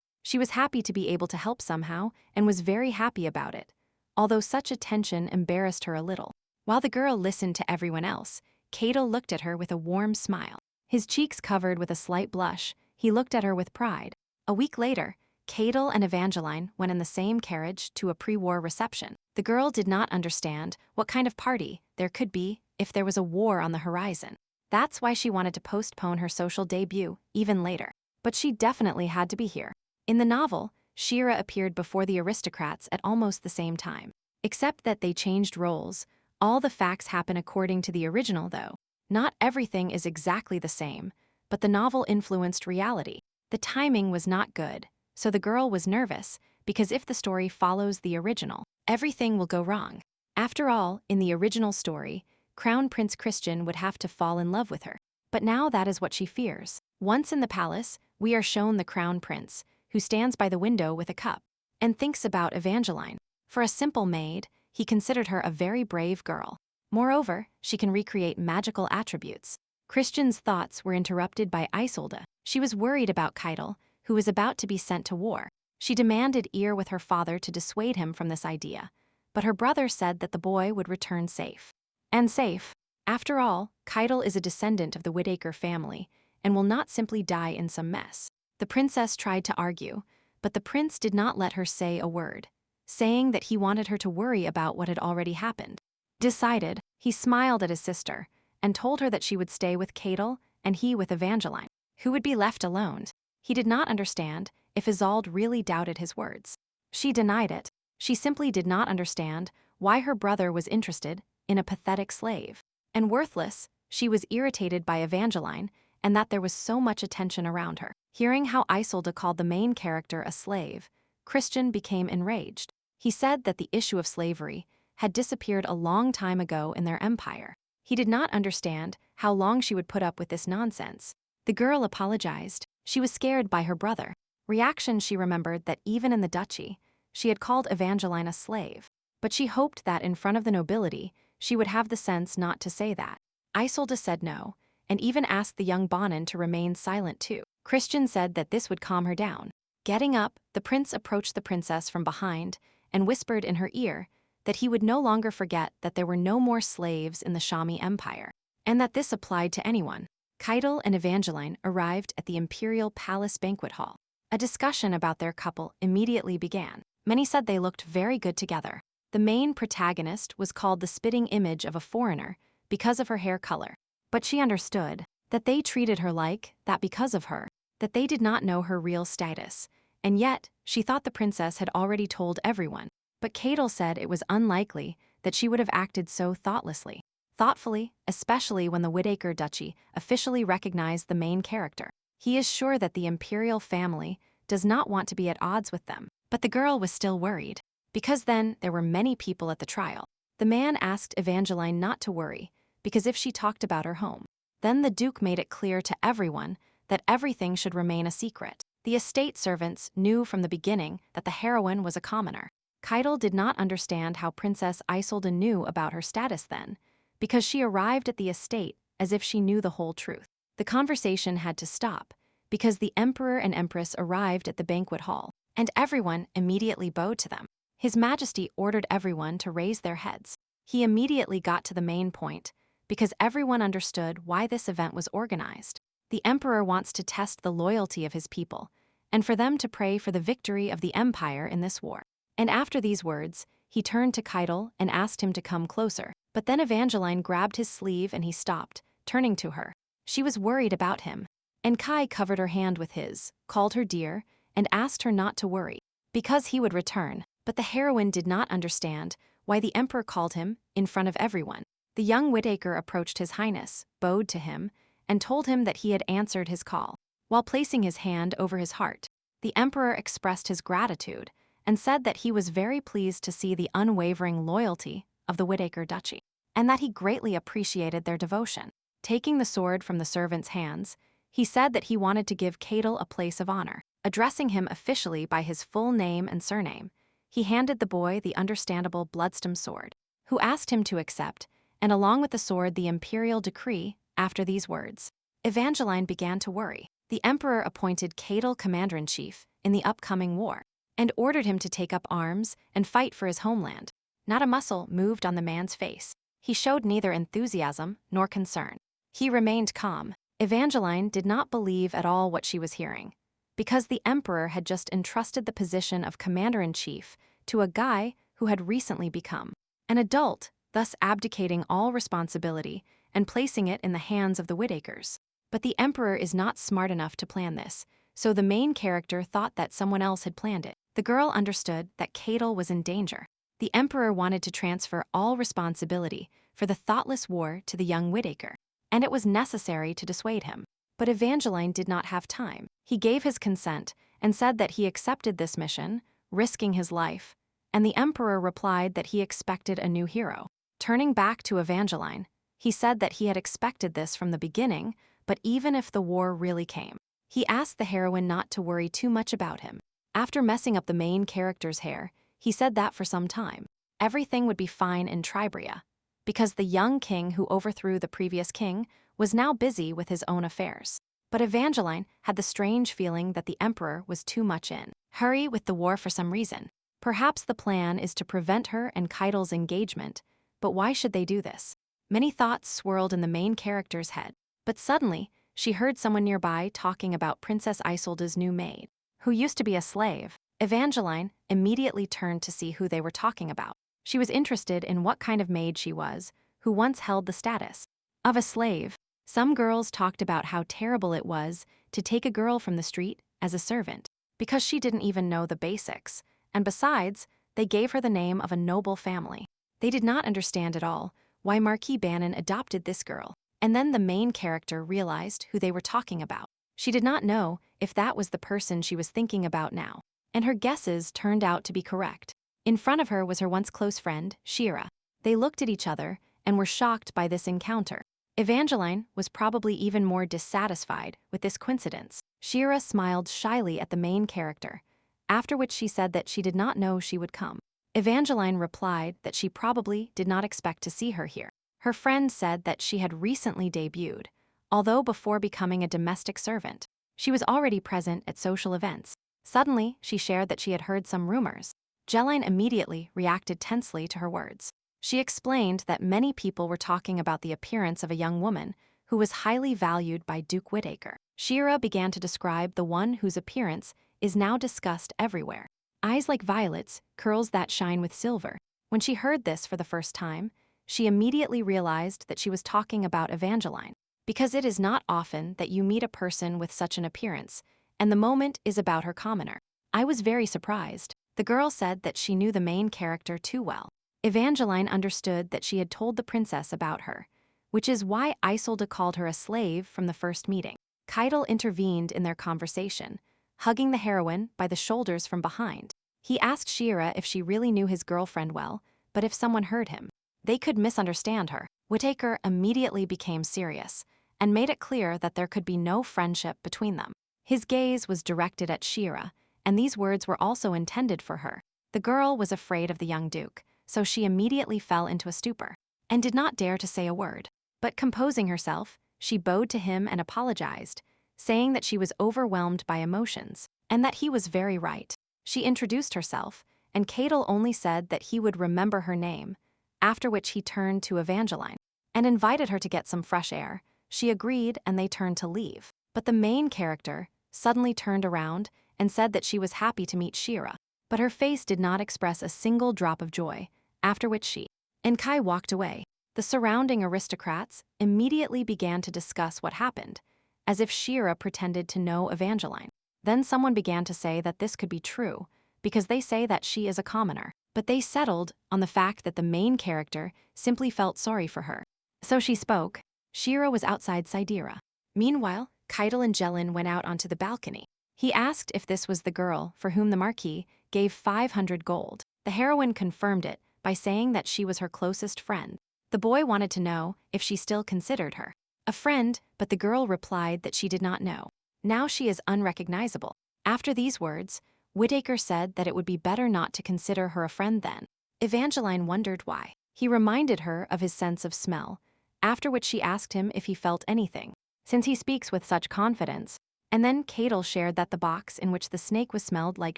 She was happy to be able to help somehow and was very happy about it, although such attention embarrassed her a little. While the girl listened to everyone else, Keitel looked at her with a warm smile. His cheeks covered with a slight blush, he looked at her with pride. A week later, Keitel and Evangeline went in the same carriage to a pre-war reception. The girl did not understand what kind of party there could be if there was a war on the horizon. That's why she wanted to postpone her social debut even later. But she definitely had to be here. In the novel, Shira appeared before the aristocrats at almost the same time. Except that they changed roles, all the facts happen according to the original though. Not everything is exactly the same, but the novel influenced reality. The timing was not good, so the girl was nervous, because if the story follows the original, everything will go wrong. After all, in the original story, Crown Prince Christian would have to fall in love with her. But now that is what she fears. Once in the palace, we are shown the Crown Prince, who stands by the window with a cup, and thinks about Evangeline. For a simple maid, he considered her a very brave girl. Moreover, she can recreate magical attributes. Christian's thoughts were interrupted by Isolde. She was worried about Keitel, who was about to be sent to war. She demanded ear with her father to dissuade him from this idea, but her brother said that the boy would return safe. And safe. After all, Keitel is a descendant of the Whittaker family, and will not simply die in some mess. The princess tried to argue, but the prince did not let her say a word, saying that he wanted her to worry about what had already happened. Decided, he smiled at his sister, and told her that she would stay with Keitel and he with Evangeline, who would be left alone. He did not understand if Isolde really doubted his words. She denied it. She simply did not understand why her brother was interested in a pathetic slave. And worthless, she was irritated by Evangeline and that there was so much attention around her. Hearing how Isolde called the main character a slave, Christian became enraged. He said that the issue of slavery had disappeared a long time ago in their empire. He did not understand how long she would put up with this nonsense. The girl apologized. She was scared by her brother. Reaction, she remembered that even in the duchy, she had called Evangeline a slave. But she hoped that in front of the nobility, she would have the sense not to say that. Isolde said no, and even asked the young Bonin to remain silent too. Christian said that this would calm her down. Getting up, the prince approached the princess from behind and whispered in her ear that he would no longer forget that there were no more slaves in the Shami Empire, and that this applied to anyone. Keitel and Evangeline arrived at the Imperial Palace banquet hall. A discussion about their couple immediately began. Many said they looked very good together. The main protagonist was called the spitting image of a foreigner because of her hair color, but she understood that they treated her like that because of her, that they did not know her real status, and yet she thought the princess had already told everyone. But Keitel said it was unlikely that she would have acted so thoughtlessly. Thoughtfully, especially when the Whittaker Duchy officially recognized the main character. He is sure that the imperial family does not want to be at odds with them. But the girl was still worried, because then there were many people at the trial. The man asked Evangeline not to worry, because if she talked about her home, then the Duke made it clear to everyone that everything should remain a secret. The estate servants knew from the beginning that the heroine was a commoner. Keitel did not understand how Princess Isolde knew about her status then, because she arrived at the estate as if she knew the whole truth. The conversation had to stop, because the Emperor and Empress arrived at the banquet hall, and everyone immediately bowed to them. His Majesty ordered everyone to raise their heads. He immediately got to the main point, because everyone understood why this event was organized. The Emperor wants to test the loyalty of his people, and for them to pray for the victory of the Empire in this war. And after these words, he turned to Keitel and asked him to come closer. But then Evangeline grabbed his sleeve and he stopped, turning to her. She was worried about him. And Kai covered her hand with his, called her dear, and asked her not to worry, because he would return. But the heroine did not understand why the Emperor called him in front of everyone. The young Whittaker approached His Highness, bowed to him, and told him that he had answered his call. While placing his hand over his heart, the Emperor expressed his gratitude and said that he was very pleased to see the unwavering loyalty of the Whittaker Duchy, and that he greatly appreciated their devotion. Taking the sword from the servant's hands, he said that he wanted to give Keitel a place of honor. Addressing him officially by his full name and surname, he handed the boy the understandable Bloodstem sword, who asked him to accept, and along with the sword the imperial decree, after these words. Evangeline began to worry. The Emperor appointed Keitel commander-in-chief in the upcoming war, and ordered him to take up arms and fight for his homeland. Not a muscle moved on the man's face. He showed neither enthusiasm nor concern. He remained calm. Evangeline did not believe at all what she was hearing, because the Emperor had just entrusted the position of commander-in-chief to a guy who had recently become an adult, thus abdicating all responsibility and placing it in the hands of the Whittakers. But the Emperor is not smart enough to plan this, so the main character thought that someone else had planned it. the girl understood that Cadel was in danger. The emperor wanted to transfer all responsibility for the thoughtless war to the young Whittaker, and it was necessary to dissuade him. But Evangeline did not have time. He gave his consent and said that he accepted this mission, risking his life, and the emperor replied that he expected a new hero. Turning back to Evangeline, he said that he had expected this from the beginning, but even if the war really came, he asked the heroine not to worry too much about him. After messing up the main character's hair, he said that for some time, everything would be fine in Tribria, because the young king who overthrew the previous king was now busy with his own affairs. But Evangeline had the strange feeling that the emperor was too much in hurry with the war for some reason. Perhaps the plan is to prevent her and Keitel's engagement, but why should they do this? Many thoughts swirled in the main character's head, but suddenly, she heard someone nearby talking about Princess Isolde's new maid, who used to be a slave. Evangeline immediately turned to see who they were talking about. She was interested in what kind of maid she was, who once held the status of a slave. Some girls talked about how terrible it was to take a girl from the street as a servant, because she didn't even know the basics, and besides, they gave her the name of a noble family. They did not understand at all why Marquis Bannon adopted this girl, and then the main character realized who they were talking about. She did not know if that was the person she was thinking about now, and her guesses turned out to be correct. In front of her was her once close friend, Shira. They looked at each other and were shocked by this encounter. Evangeline was probably even more dissatisfied with this coincidence. Shira smiled shyly at the main character, after which she said that she did not know she would come. Evangeline replied that she probably did not expect to see her here. Her friend said that she had recently debuted, although before becoming a domestic servant, she was already present at social events. Suddenly, she shared that she had heard some rumors. Jeline immediately reacted tensely to her words. She explained that many people were talking about the appearance of a young woman who was highly valued by Duke Whittaker. Shira began to describe the one whose appearance is now discussed everywhere. Eyes like violets, curls that shine with silver. When she heard this for the first time, she immediately realized that she was talking about Evangeline, because it is not often that you meet a person with such an appearance, and the moment is about her commoner. I was very surprised. The girl said that she knew the main character too well. Evangeline understood that she had told the princess about her, which is why Isolde called her a slave from the first meeting. Keitel intervened in their conversation, hugging the heroine by the shoulders from behind. He asked Shira if she really knew his girlfriend well, but if someone heard him, they could misunderstand her. Whittaker immediately became serious and made it clear that there could be no friendship between them. His gaze was directed at Shira, and these words were also intended for her. The girl was afraid of the young duke, so she immediately fell into a stupor and did not dare to say a word. But composing herself, she bowed to him and apologized, saying that she was overwhelmed by emotions and that he was very right. She introduced herself, and Keitel only said that he would remember her name, after which he turned to Evangeline and invited her to get some fresh air. She agreed and they turned to leave. But the main character suddenly turned around and said that she was happy to meet Shira, but her face did not express a single drop of joy, after which she and Kai walked away. The surrounding aristocrats immediately began to discuss what happened, as if Shira pretended to know Evangeline. Then someone began to say that this could be true, because they say that she is a commoner, but they settled on the fact that the main character simply felt sorry for her. So she spoke. Shira was outside Sidera. Meanwhile, Keitel and Jeline went out onto the balcony. He asked if this was the girl for whom the Marquis gave 500 gold. The heroine confirmed it by saying that she was her closest friend. The boy wanted to know if she still considered her a friend, but the girl replied that she did not know. Now she is unrecognizable. After these words, Whittaker said that it would be better not to consider her a friend then. Evangeline wondered why. He reminded her of his sense of smell, after which she asked him if he felt anything, since he speaks with such confidence. And then Keitel shared that the box in which the snake was smelled like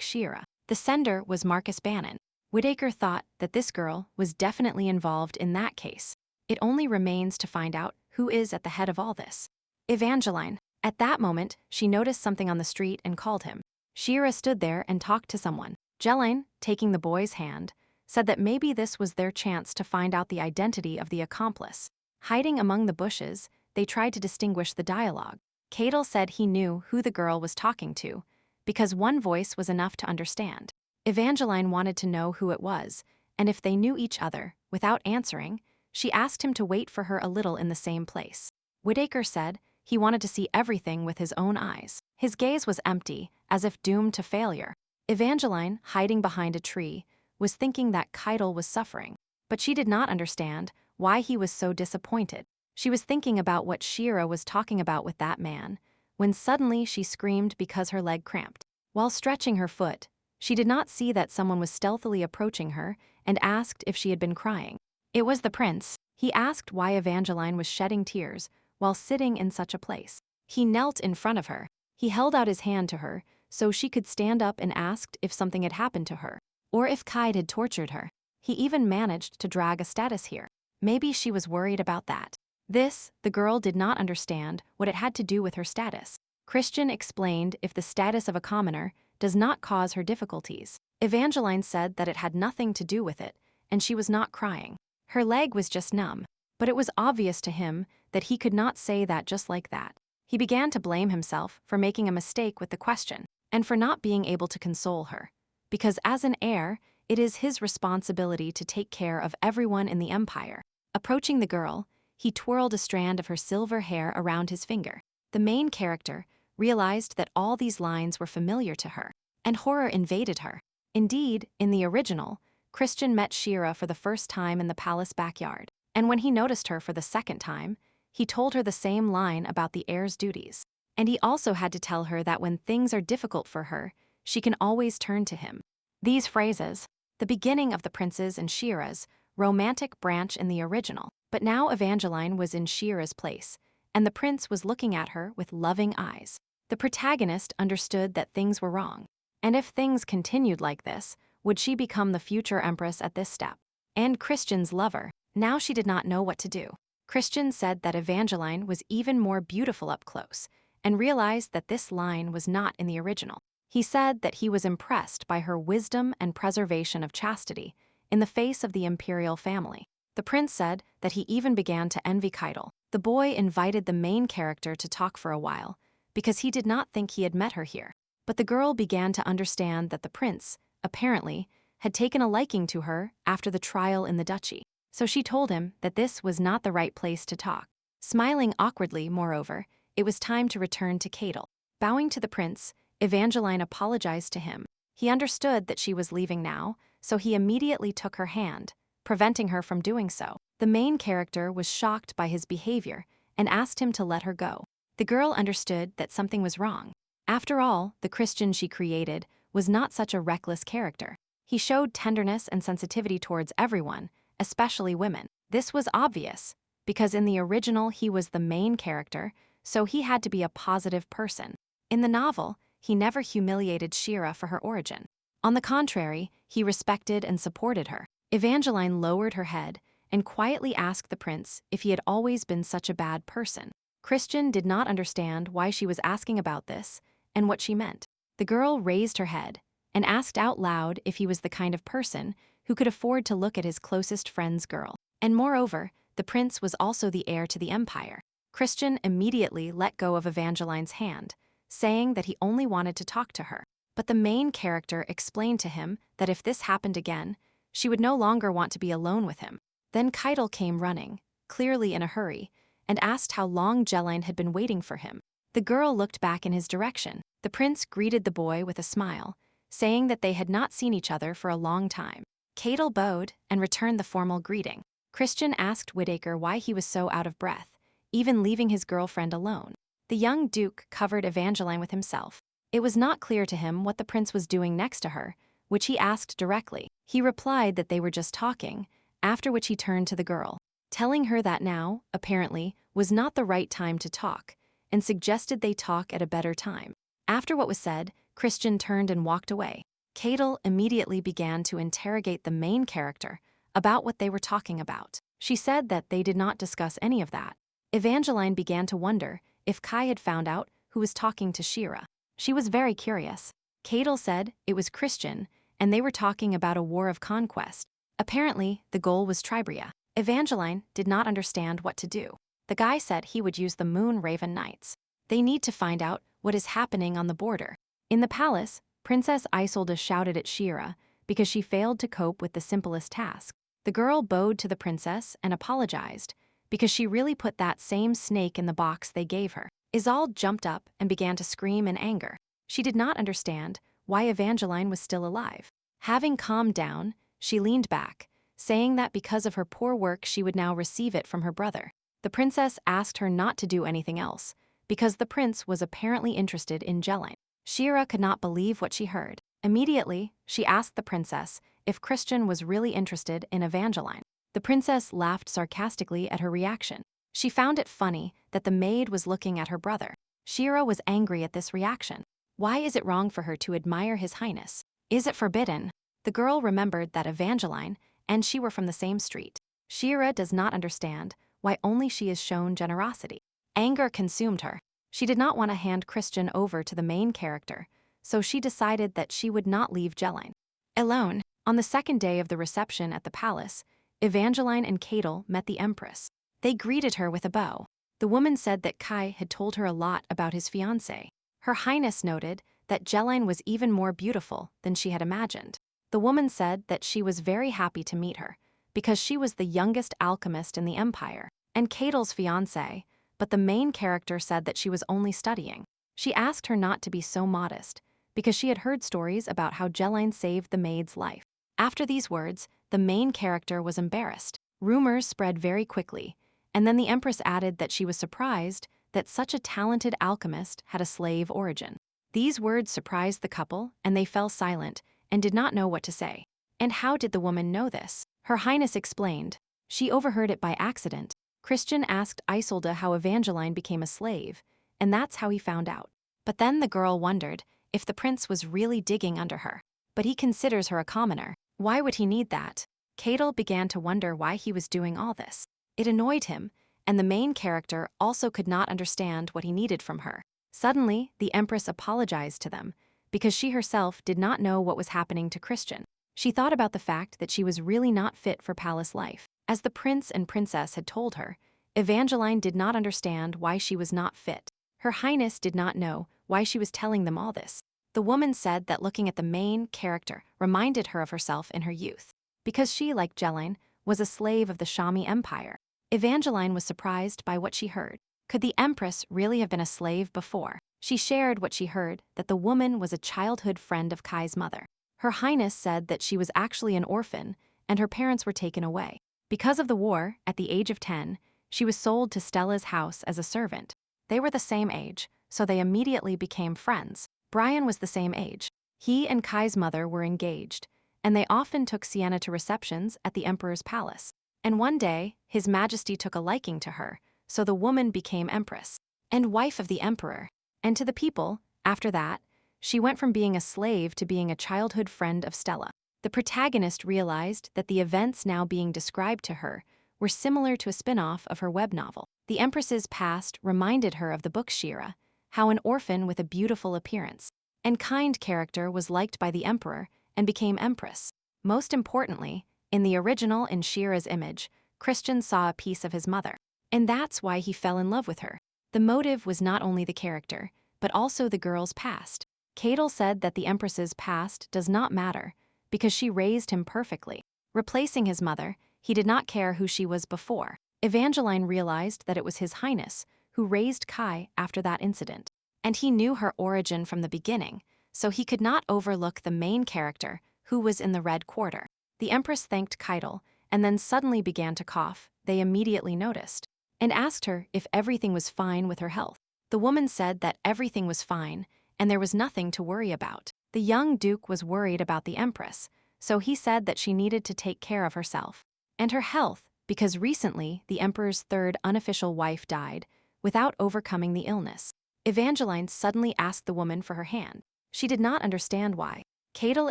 Shira. The sender was Marcus Bannon. Whittaker thought that this girl was definitely involved in that case. It only remains to find out who is at the head of all this. Evangeline. At that moment, she noticed something on the street and called him. Shira stood there and talked to someone. Jeline, taking the boy's hand, said that maybe this was their chance to find out the identity of the accomplice. Hiding among the bushes, they tried to distinguish the dialogue. Keitel said he knew who the girl was talking to, because one voice was enough to understand. Evangeline wanted to know who it was, and if they knew each other. Without answering, she asked him to wait for her a little in the same place. Whittaker said he wanted to see everything with his own eyes. His gaze was empty, as if doomed to failure. Evangeline, hiding behind a tree, was thinking that Keitel was suffering, but she did not understand why he was so disappointed. She was thinking about what Shira was talking about with that man, when suddenly she screamed because her leg cramped. While stretching her foot, she did not see that someone was stealthily approaching her and asked if she had been crying. It was the prince. He asked why Evangeline was shedding tears while sitting in such a place. He knelt in front of her. He held out his hand to her so she could stand up and asked if something had happened to her, or if Kaid had tortured her. He even managed to drag a status here. Maybe she was worried about that. This, the girl did not understand what it had to do with her status. Christian explained if the status of a commoner does not cause her difficulties. Evangeline said that it had nothing to do with it, and she was not crying. Her leg was just numb, but it was obvious to him that he could not say that just like that. He began to blame himself for making a mistake with the question, and for not being able to console her, because as an heir, it is his responsibility to take care of everyone in the empire. Approaching the girl, he twirled a strand of her silver hair around his finger. The main character realized that all these lines were familiar to her, and horror invaded her. Indeed, in the original, Christian met Shira for the first time in the palace backyard, and when he noticed her for the second time, he told her the same line about the heir's duties. And he also had to tell her that when things are difficult for her, she can always turn to him. These phrases, the beginning of the prince's and Shira's romantic branch in the original, but now Evangeline was in Shira's place, and the prince was looking at her with loving eyes. The protagonist understood that things were wrong, and if things continued like this, would she become the future empress at this step? And Christian's lover. Now she did not know what to do. Christian said that Evangeline was even more beautiful up close, and realized that this line was not in the original. He said that he was impressed by her wisdom and preservation of chastity in the face of the imperial family. The prince said that he even began to envy Keitel. The boy invited the main character to talk for a while, because he did not think he had met her here. But the girl began to understand that the prince, apparently, had taken a liking to her after the trial in the duchy. So she told him that this was not the right place to talk. Smiling awkwardly, moreover, it was time to return to Keitel. Bowing to the prince, Evangeline apologized to him. He understood that she was leaving now, so he immediately took her hand, preventing her from doing so. The main character was shocked by his behavior and asked him to let her go. The girl understood that something was wrong. After all, the Christian she created was not such a reckless character. He showed tenderness and sensitivity towards everyone, especially women. This was obvious, because in the original he was the main character, so he had to be a positive person. In the novel, he never humiliated Shira for her origin. On the contrary, he respected and supported her. Evangeline lowered her head and quietly asked the prince if he had always been such a bad person. Christian did not understand why she was asking about this and what she meant. The girl raised her head and asked out loud if he was the kind of person who could afford to look at his closest friend's girl. And moreover, the prince was also the heir to the empire. Christian immediately let go of Evangeline's hand, saying that he only wanted to talk to her. But the main character explained to him that if this happened again, she would no longer want to be alone with him. Then Keitel came running, clearly in a hurry, and asked how long Jeline had been waiting for him. The girl looked back in his direction. The prince greeted the boy with a smile, saying that they had not seen each other for a long time. Keitel bowed and returned the formal greeting. Christian asked Whittaker why he was so out of breath, even leaving his girlfriend alone. The young duke covered Evangeline with himself. It was not clear to him what the prince was doing next to her, which he asked directly. He replied that they were just talking, after which he turned to the girl, telling her that now, apparently, was not the right time to talk, and suggested they talk at a better time. After what was said, Christian turned and walked away. Keitel immediately began to interrogate the main character about what they were talking about. She said that they did not discuss any of that. Evangeline began to wonder if Kai had found out who was talking to Shira. She was very curious. Keitel said it was Christian, and they were talking about a war of conquest. Apparently, the goal was Tribria. Evangeline did not understand what to do. The guy said he would use the Moon Raven Knights. They need to find out what is happening on the border. In the palace, Princess Isolde shouted at Shira because she failed to cope with the simplest task. The girl bowed to the princess and apologized because she really put that same snake in the box they gave her. Isolde jumped up and began to scream in anger. She did not understand why Evangeline was still alive. Having calmed down, she leaned back, saying that because of her poor work she would now receive it from her brother. The princess asked her not to do anything else, because the prince was apparently interested in Evangeline. Shira could not believe what she heard. Immediately, she asked the princess if Christian was really interested in Evangeline. The princess laughed sarcastically at her reaction. She found it funny that the maid was looking at her brother. Shira was angry at this reaction. Why is it wrong for her to admire his highness? Is it forbidden? The girl remembered that Evangeline and she were from the same street. Shira does not understand why only she is shown generosity. Anger consumed her. She did not want to hand Christian over to the main character, so she decided that she would not leave Evangeline alone. On the second day of the reception at the palace, Evangeline and Cadel met the empress. They greeted her with a bow. The woman said that Kai had told her a lot about his fiancé. Her highness noted that Evangeline was even more beautiful than she had imagined. The woman said that she was very happy to meet her, because she was the youngest alchemist in the empire, and Cadel's fiancé, but the main character said that she was only studying. She asked her not to be so modest, because she had heard stories about how Evangeline saved the maid's life. After these words, the main character was embarrassed. Rumors spread very quickly, and then the empress added that she was surprised that such a talented alchemist had a slave origin. These words surprised the couple, and they fell silent and did not know what to say. And how did the woman know this? Her highness explained. She overheard it by accident. Christian asked Isolde how Evangeline became a slave, and that's how he found out. But then the girl wondered if the prince was really digging under her. But he considers her a commoner. Why would he need that? Cadel began to wonder why he was doing all this. It annoyed him, and the main character also could not understand what he needed from her. Suddenly, the empress apologized to them, because she herself did not know what was happening to Christian. She thought about the fact that she was really not fit for palace life. As the prince and princess had told her, Evangeline did not understand why she was not fit. Her highness did not know why she was telling them all this. The woman said that looking at the main character reminded her of herself in her youth, because she, like Evangeline, was a slave of the Shami Empire. Evangeline was surprised by what she heard. Could the empress really have been a slave before? She shared what she heard, that the woman was a childhood friend of Kai's mother. Her highness said that she was actually an orphan, and her parents were taken away. Because of the war, at the age of 10, she was sold to Stella's house as a servant. They were the same age, so they immediately became friends. Brian was the same age. He and Kai's mother were engaged, and they often took Sienna to receptions at the emperor's palace. And one day, His Majesty took a liking to her, so the woman became empress and wife of the emperor. And to the people, after that, she went from being a slave to being a childhood friend of Stella. The protagonist realized that the events now being described to her were similar to a spin-off of her web novel. The empress's past reminded her of the book Shira, how an orphan with a beautiful appearance and kind character was liked by the emperor and became empress. Most importantly, in the original in Shira's image, Christian saw a piece of his mother, and that's why he fell in love with her. The motive was not only the character, but also the girl's past. Cadel said that the empress's past does not matter, because she raised him perfectly. Replacing his mother, he did not care who she was before. Evangeline realized that it was His Highness who raised Kai after that incident, and he knew her origin from the beginning, so he could not overlook the main character who was in the Red Quarter. The empress thanked Cadel, and then suddenly began to cough. They immediately noticed, and asked her if everything was fine with her health. The woman said that everything was fine, and there was nothing to worry about. The young duke was worried about the empress, so he said that she needed to take care of herself and her health, because recently the emperor's third unofficial wife died without overcoming the illness. Evangeline suddenly asked the woman for her hand. She did not understand why. Cadel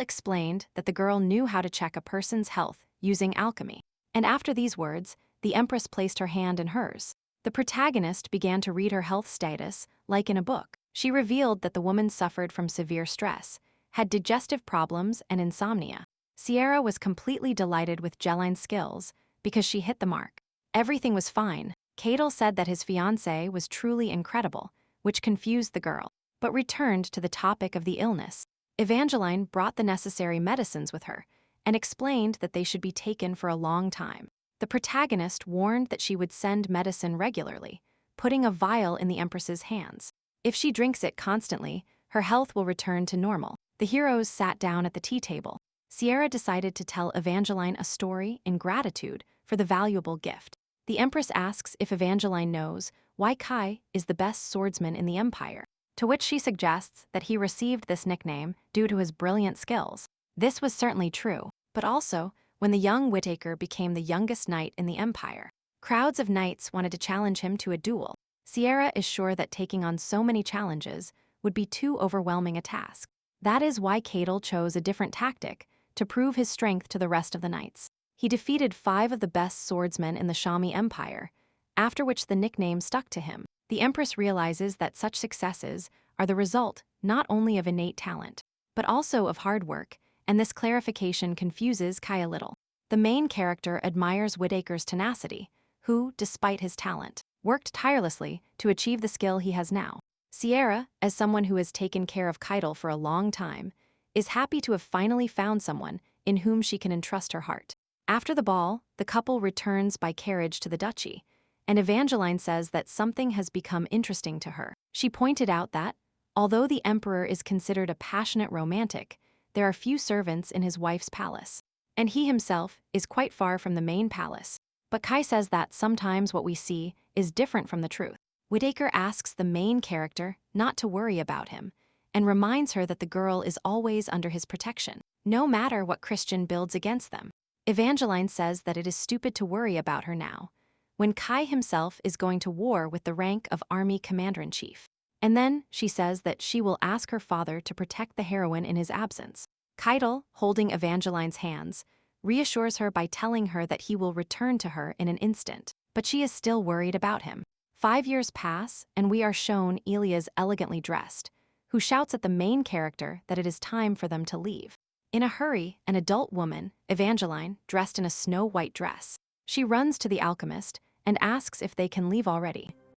explained that the girl knew how to check a person's health using alchemy, and after these words, the empress placed her hand in hers. The protagonist began to read her health status like in a book. She revealed that the woman suffered from severe stress, had digestive problems and insomnia. Sierra was completely delighted with Evangeline's skills because she hit the mark. Everything was fine. Cadel said that his fiancé was truly incredible, which confused the girl, but returned to the topic of the illness. Evangeline brought the necessary medicines with her and explained that they should be taken for a long time. The protagonist warned that she would send medicine regularly, putting a vial in the Empress's hands. If she drinks it constantly, her health will return to normal. The heroes sat down at the tea table. Sierra decided to tell Evangeline a story in gratitude for the valuable gift. The Empress asks if Evangeline knows why Kai is the best swordsman in the Empire, to which she suggests that he received this nickname due to his brilliant skills. This was certainly true, but also, when the young Whittaker became the youngest knight in the Empire, crowds of knights wanted to challenge him to a duel. Sierra is sure that taking on so many challenges would be too overwhelming a task. That is why Cadel chose a different tactic to prove his strength to the rest of the knights. He defeated 5 of the best swordsmen in the Shami Empire, after which the nickname stuck to him. The Empress realizes that such successes are the result not only of innate talent, but also of hard work, and this clarification confuses Kai a little. The main character admires Whittaker's tenacity, who, despite his talent, worked tirelessly to achieve the skill he has now. Sierra, as someone who has taken care of Keitel for a long time, is happy to have finally found someone in whom she can entrust her heart. After the ball, the couple returns by carriage to the duchy, and Evangeline says that something has become interesting to her. She pointed out that, although the emperor is considered a passionate romantic, there are few servants in his wife's palace, and he himself is quite far from the main palace. But Kai says that sometimes what we see is different from the truth. Whittaker asks the main character not to worry about him, and reminds her that the girl is always under his protection, no matter what Christian builds against them. Evangeline says that it is stupid to worry about her now, when Kai himself is going to war with the rank of army commander-in-chief. And then she says that she will ask her father to protect the heroine in his absence. Keitel, holding Evangeline's hands, reassures her by telling her that he will return to her in an instant, but she is still worried about him. 5 years pass, and we are shown Elias elegantly dressed, who shouts at the main character that it is time for them to leave. In a hurry, an adult woman, Evangeline, dressed in a snow-white dress. She runs to the alchemist and asks if they can leave already.